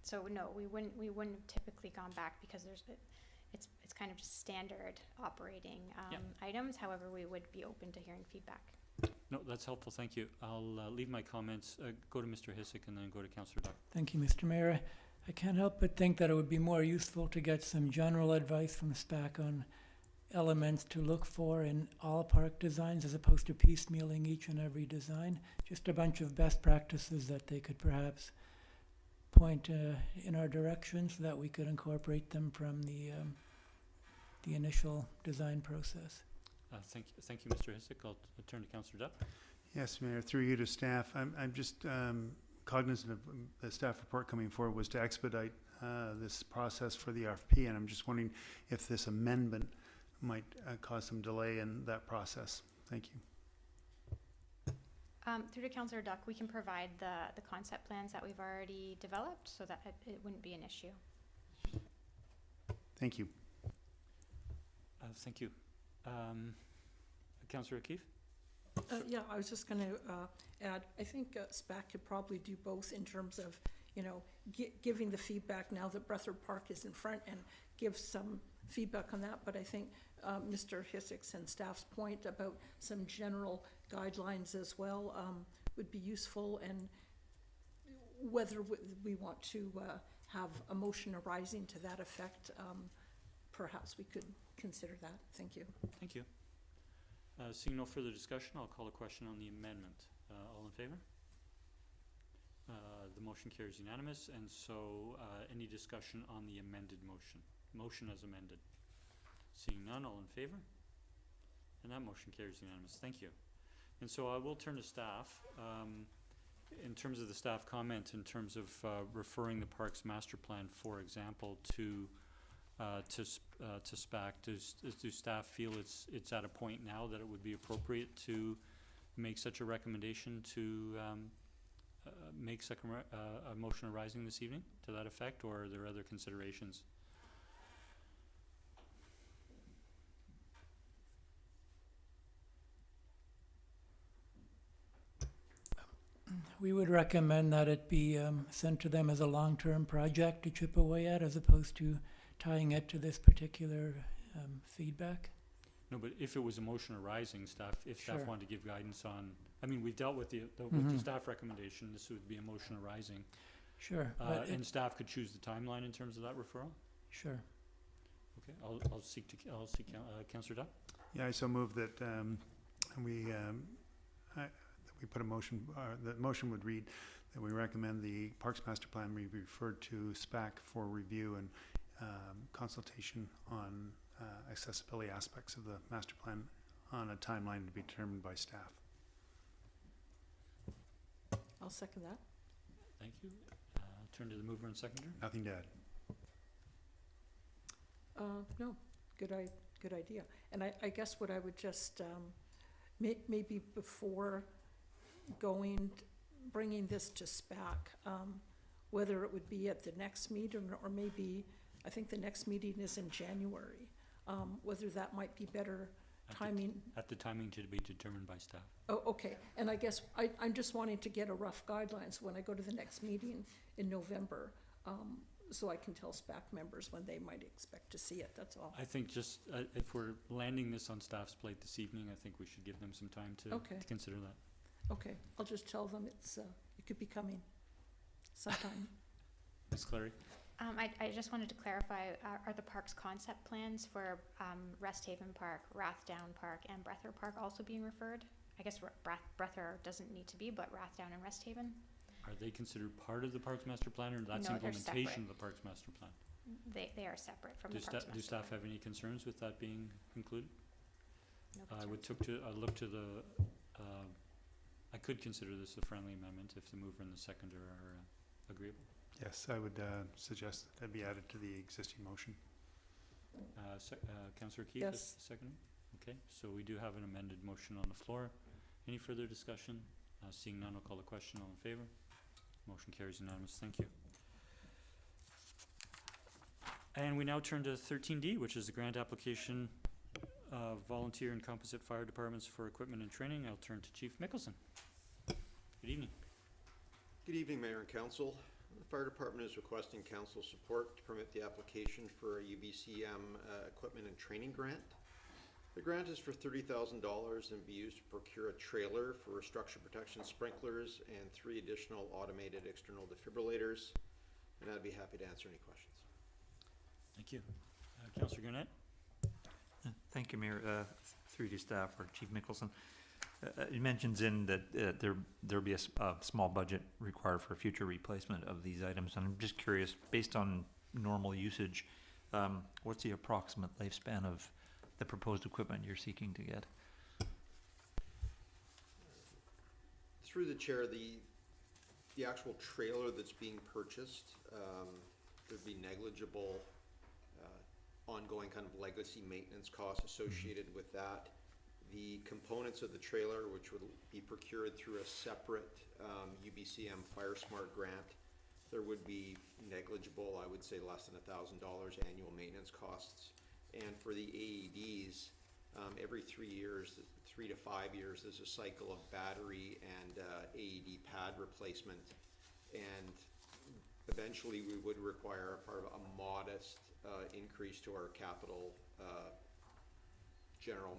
So no, we wouldn't have typically gone back because it's kind of just standard operating items. However, we would be open to hearing feedback. No, that's helpful, thank you. I'll leave my comments, go to Mr. Hissick and then go to Councillor Duck. Thank you, Mr. Mayor. I can't help but think that it would be more useful to get some general advice from SPAC on elements to look for in all park designs as opposed to piecemealing each and every design. Just a bunch of best practices that they could perhaps point in our direction so that we could incorporate them from the initial design process. Thank you, Mr. Hissick. I'll turn to Councillor Duck. Yes, Mayor, through you to staff. I'm just cognizant of the staff report coming forward was to expedite this process for the RFP, and I'm just wondering if this amendment might cause some delay in that process. Thank you. Through to Councillor Duck, we can provide the concept plans that we've already developed so that it wouldn't be an issue. Thank you. Thank you. Councillor O'Keefe? Yeah, I was just gonna, add, I think, SPAC could probably do both in terms of, you know, giving the feedback now that Brethour Park is in front and give some feedback on that, but I think, Mr. Hisseck's and staff's point about some general guidelines as well, would be useful, and whether we want to, have a motion arising to that effect, perhaps we could consider that. Thank you. Thank you. Seeing no further discussion, I'll call a question on the amendment. All in favor? The motion carries unanimous, and so any discussion on the amended motion? Motion as amended. Seeing none, all in favor? And that motion carries unanimous. Thank you. And so I will turn to staff. In terms of the staff comment, in terms of referring the parks master plan, for example, to SPAC, do staff feel it's at a point now that it would be appropriate to make such a recommendation to make a motion arising this evening to that effect, or are there other considerations? We would recommend that it be sent to them as a long-term project to chip away at, as opposed to tying it to this particular feedback. No, but if it was a motion arising, if staff Sure. wanted to give guidance on, I mean, we've dealt with with the staff recommendation, this would be a motion arising. Sure. But And staff could choose the timeline in terms of that referral? sure. Okay, I'll seek Councillor Duff. Yeah, I so move that we put a motion, the motion would read that we recommend the Parks Master Plan be referred to SPAC for review and consultation on accessibility aspects of the master plan on a timeline to be determined by staff. I'll second that. Thank you. Turn to the mover and seconder. Nothing to add. No, good idea. And I guess what I would just, maybe before bringing this to SPAC, whether it would be at the next meeting, or maybe, I think the next meeting is in January, whether that might be better timing. At the timing to be determined by staff. Oh, okay. And I guess I'm just wanting to get a rough guidelines when I go to the next meeting in November, so I can tell SPAC members when they might expect to see it, that's all. I think just, if we're landing this on staff's plate this evening, I think we should give them some time to consider that. Okay, I'll just tell them it could be coming sometime. Ms. Clary? I just wanted to clarify, are the parks concept plans for Rest Haven Park, Rathdown Park, and Brethour Park also being referred? I guess Brethour doesn't need to be, but Rathdown and Rest Haven? Are they considered part of the Parks Master Plan, or that's No, they're implementation separate. of the Parks Master Plan? They are separate from the Parks Master Plan. Do staff have any concerns with that being included? No I would concerns. look to the, I could consider this a friendly amendment if the mover and the seconder are agreeable. Yes, I would suggest that be added to the existing motion. Councillor Keith Yes. is the second? Okay, so we do have an amended motion on the floor. Any further discussion? Seeing none, I'll call the question. All in favor? Motion carries unanimous. Thank you. And we now turn to 13D, which is the grant application of volunteer and composite fire departments for equipment and training. I'll turn to Chief Mickelson. Good evening. Good evening, Mayor and Council. The Fire Department is requesting Council support to permit the application for a UBCM equipment and training grant. The grant is for $30,000 and be used to procure a trailer for structure protection sprinklers and 3 additional automated external defibrillators. And I'd be happy to answer any questions. Thank you. Councillor Gurnett? Thank you, Mayor. Through to staff, or Chief Mickelson. It mentions in that there'll be a small budget required for future replacement of these items. And I'm just curious, based on normal usage, what's the approximate lifespan of the proposed equipment you're seeking to get? Through the chair, the actual trailer that's being purchased, there'd be negligible ongoing kind of legacy maintenance costs associated with that. The components of the trailer, which would be procured through a separate UBCM FireSmart grant, there would be negligible, I would say less than $1,000 annual maintenance costs. And for the AEDs, every 3 years, 3 to 5 years, there's a cycle of battery and AED pad replacement. And eventually we would require a part of a modest increase to our capital general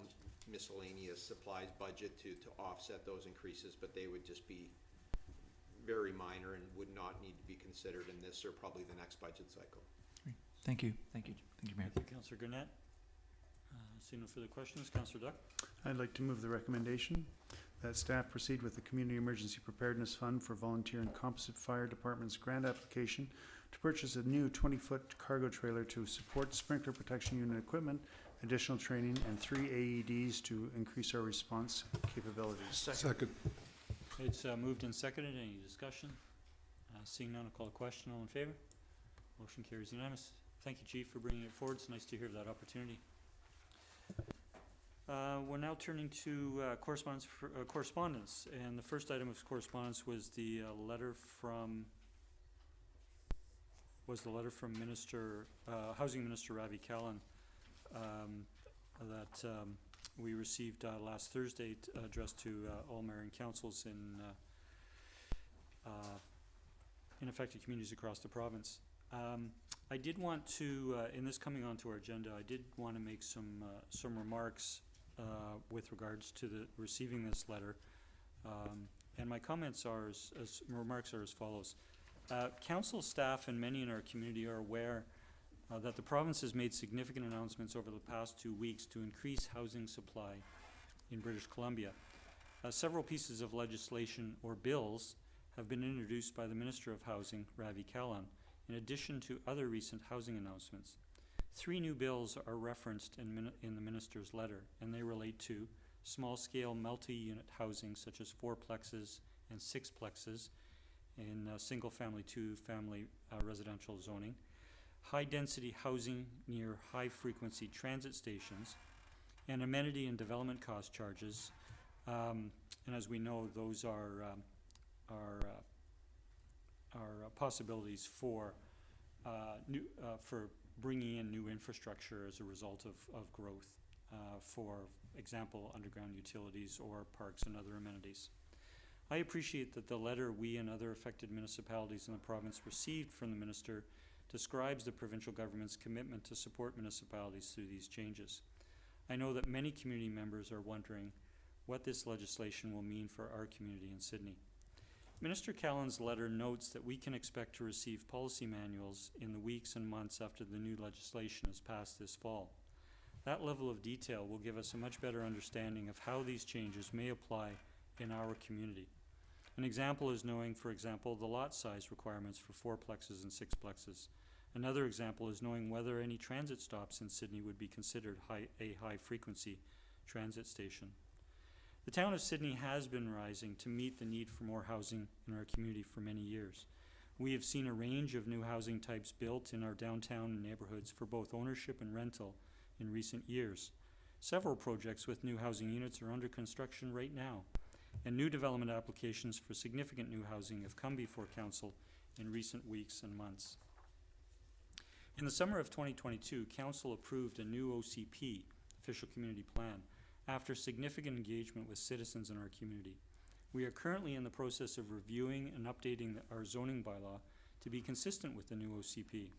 miscellaneous supplies budget to offset those increases, but they would just be very minor and would not need to be considered in this or probably the next budget cycle. Thank you, thank you, Mayor. Thank you, Councillor Gurnett. Seeing no further questions, Councillor Duck. I'd like to move the recommendation that staff proceed with the Community Emergency Preparedness Fund for Volunteer and Composite Fire Department's grant application to purchase a new 20-foot cargo trailer to support sprinkler protection unit equipment, additional training, and 3 AEDs to increase our response capabilities. Second. It's moved and seconded. Any discussion? Seeing none, I'll call a question. All in favor? Motion carries unanimous. Thank you, Chief, for bringing it forward. It's nice to hear of that opportunity. We're now turning to correspondence, and the first item of correspondence was the letter from Housing Minister Ravi Kahlon that we received last Thursday, addressed to all mayor and councils in affected communities across the province. I did want to, in this coming onto our agenda, I did want to make some remarks with regards to receiving this letter, and my comments are remarks are as follows. Council staff and many in our community are aware that the province has made significant announcements over the past 2 weeks to increase housing supply in British Columbia. Several pieces of legislation or bills have been introduced by the Minister of Housing, Ravi Kahlon, in addition to other recent housing announcements. 3 new bills are referenced in the Minister's letter, and they relate to small-scale multi-unit housing such as 4-plexes and 6-plexes in single-family, 2-family residential zoning, high-density housing near high-frequency transit stations, and amenity and development cost charges. And as we know, those are possibilities for bringing in new infrastructure as a result of growth, for example, underground utilities or parks and other amenities. I appreciate that the letter we and other affected municipalities in the province received from the Minister describes the provincial government's commitment to support municipalities through these changes. I know that many community members are wondering what this legislation will mean for our community in Sydney. Minister Kahlon's letter notes that we can expect to receive policy manuals in the weeks and months after the new legislation is passed this fall. That level of detail will give us a much better understanding of how these changes may apply in our community. An example is knowing, for example, the lot size requirements for 4-plexes and 6-plexes. Another example is knowing whether any transit stops in Sydney would be considered a high-frequency transit station. The town of Sydney has been rising to meet the need for more housing in our community for many years. We have seen a range of new housing types built in our downtown neighborhoods for both ownership and rental in recent years. Several projects with new housing units are under construction right now, and new development applications for significant new housing have come before Council in recent weeks and months. In the summer of 2022, Council approved a new OCP, Official Community Plan, after significant engagement with citizens in our community. We are currently in the process of reviewing and updating our zoning bylaw to be consistent with the new OCP.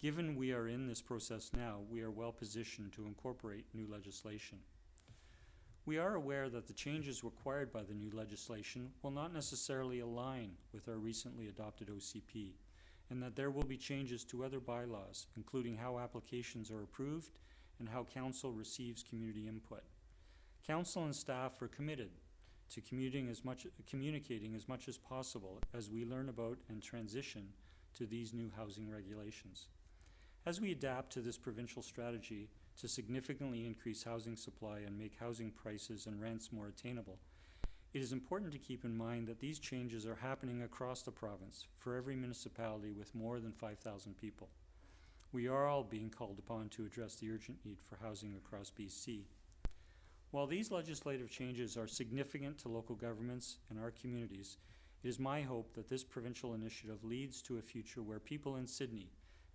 Given we are in this process now, we are well positioned to incorporate new legislation. We are aware that the changes required by the new legislation will not necessarily align with our recently adopted OCP, and that there will be changes to other bylaws, including how applications are approved and how Council receives community input. Council and staff are committed to communicating as much as possible as we learn about and transition to these new housing regulations. As we adapt to this provincial strategy to significantly increase housing supply and make housing prices and rents more attainable, it is important to keep in mind that these changes are happening across the province for every municipality with more than 5,000 people. We are all being called upon to address the urgent need for housing across BC. While these legislative changes are significant to local governments and our communities, it is my hope that this provincial initiative leads to a future where people in Sydney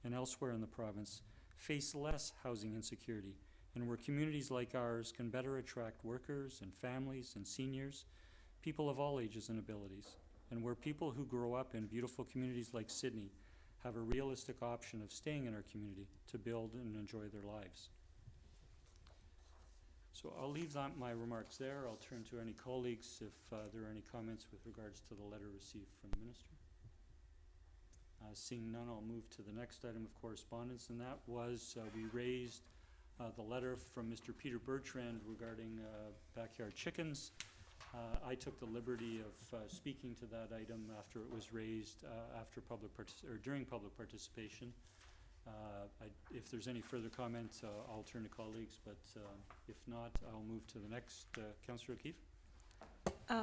and elsewhere in the province face less housing insecurity, and where communities like ours can better attract workers and families and seniors, people of all ages and abilities, and where people who grow up in beautiful communities like Sidney have a realistic option of staying in our community to build and enjoy their lives. So I'll leave my remarks there. I'll turn to any colleagues if there are any comments with regards to the letter received from the minister. Seeing none, I'll move to the next item of correspondence, and that was we raised the letter from Mr. Peter Bertrand regarding backyard chickens. I took the liberty of speaking to that item after it was raised during public participation. If there's any further comments, I'll turn to colleagues, but if not, I'll move to the next. Councillor O'Keefe.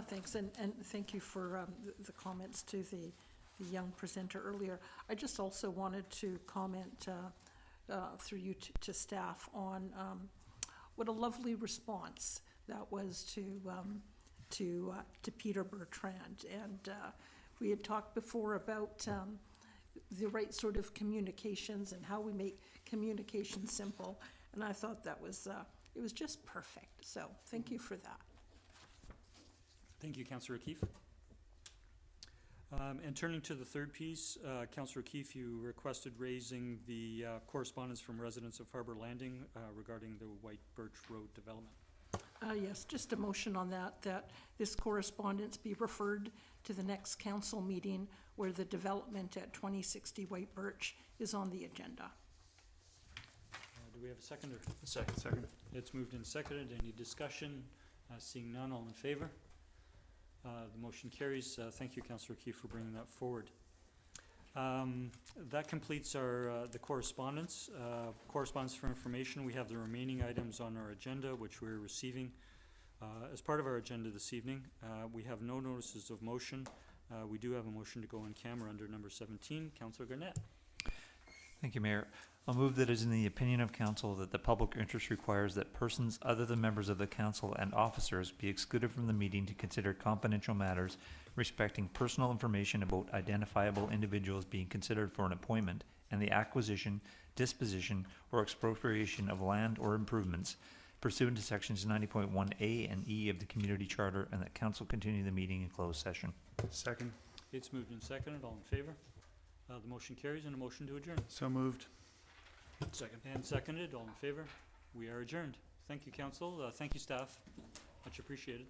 Thanks, and thank you for the comments to the young presenter earlier. I just also wanted to comment through you to staff on what a lovely response that was to Peter Bertrand. And we had talked before about the right sort of communications and how we make communication simple. And I thought that was, it was just perfect. So thank you for that. Thank you, Councillor O'Keefe. And turning to the third piece, Councillor O'Keefe, you requested raising the correspondence from residents of Harbour Landing regarding the White Birch Road development. Yes, just a motion on that this correspondence be referred to the next council meeting where the development at 2060 White Birch is on the agenda. Do we have a seconder? Second. It's moved and seconded. Any discussion? Seeing none, all in favor? The motion carries. Thank you, Councillor O'Keefe, for bringing that forward. That completes the correspondence. Correspondence for information. We have the remaining items on our agenda, which we're receiving as part of our agenda this evening. We have no notices of motion. We do have a motion to go on camera under number 17. Councillor Garnett. Thank you, Mayor. I'll move that it is in the opinion of council that the public interest requires that persons other than members of the council and officers be excluded from the meeting to consider confidential matters respecting personal information about identifiable individuals being considered for an appointment and the acquisition, disposition, or expropriation of land or improvements pursuant to sections 90.1A and E of the Community Charter, and that council continue the meeting in closed session. Second. It's moved and seconded. All in favor? The motion carries, and a motion to adjourn. So moved. Second. And seconded. All in favor? We are adjourned. Thank you, council. Thank you, staff. Much appreciated.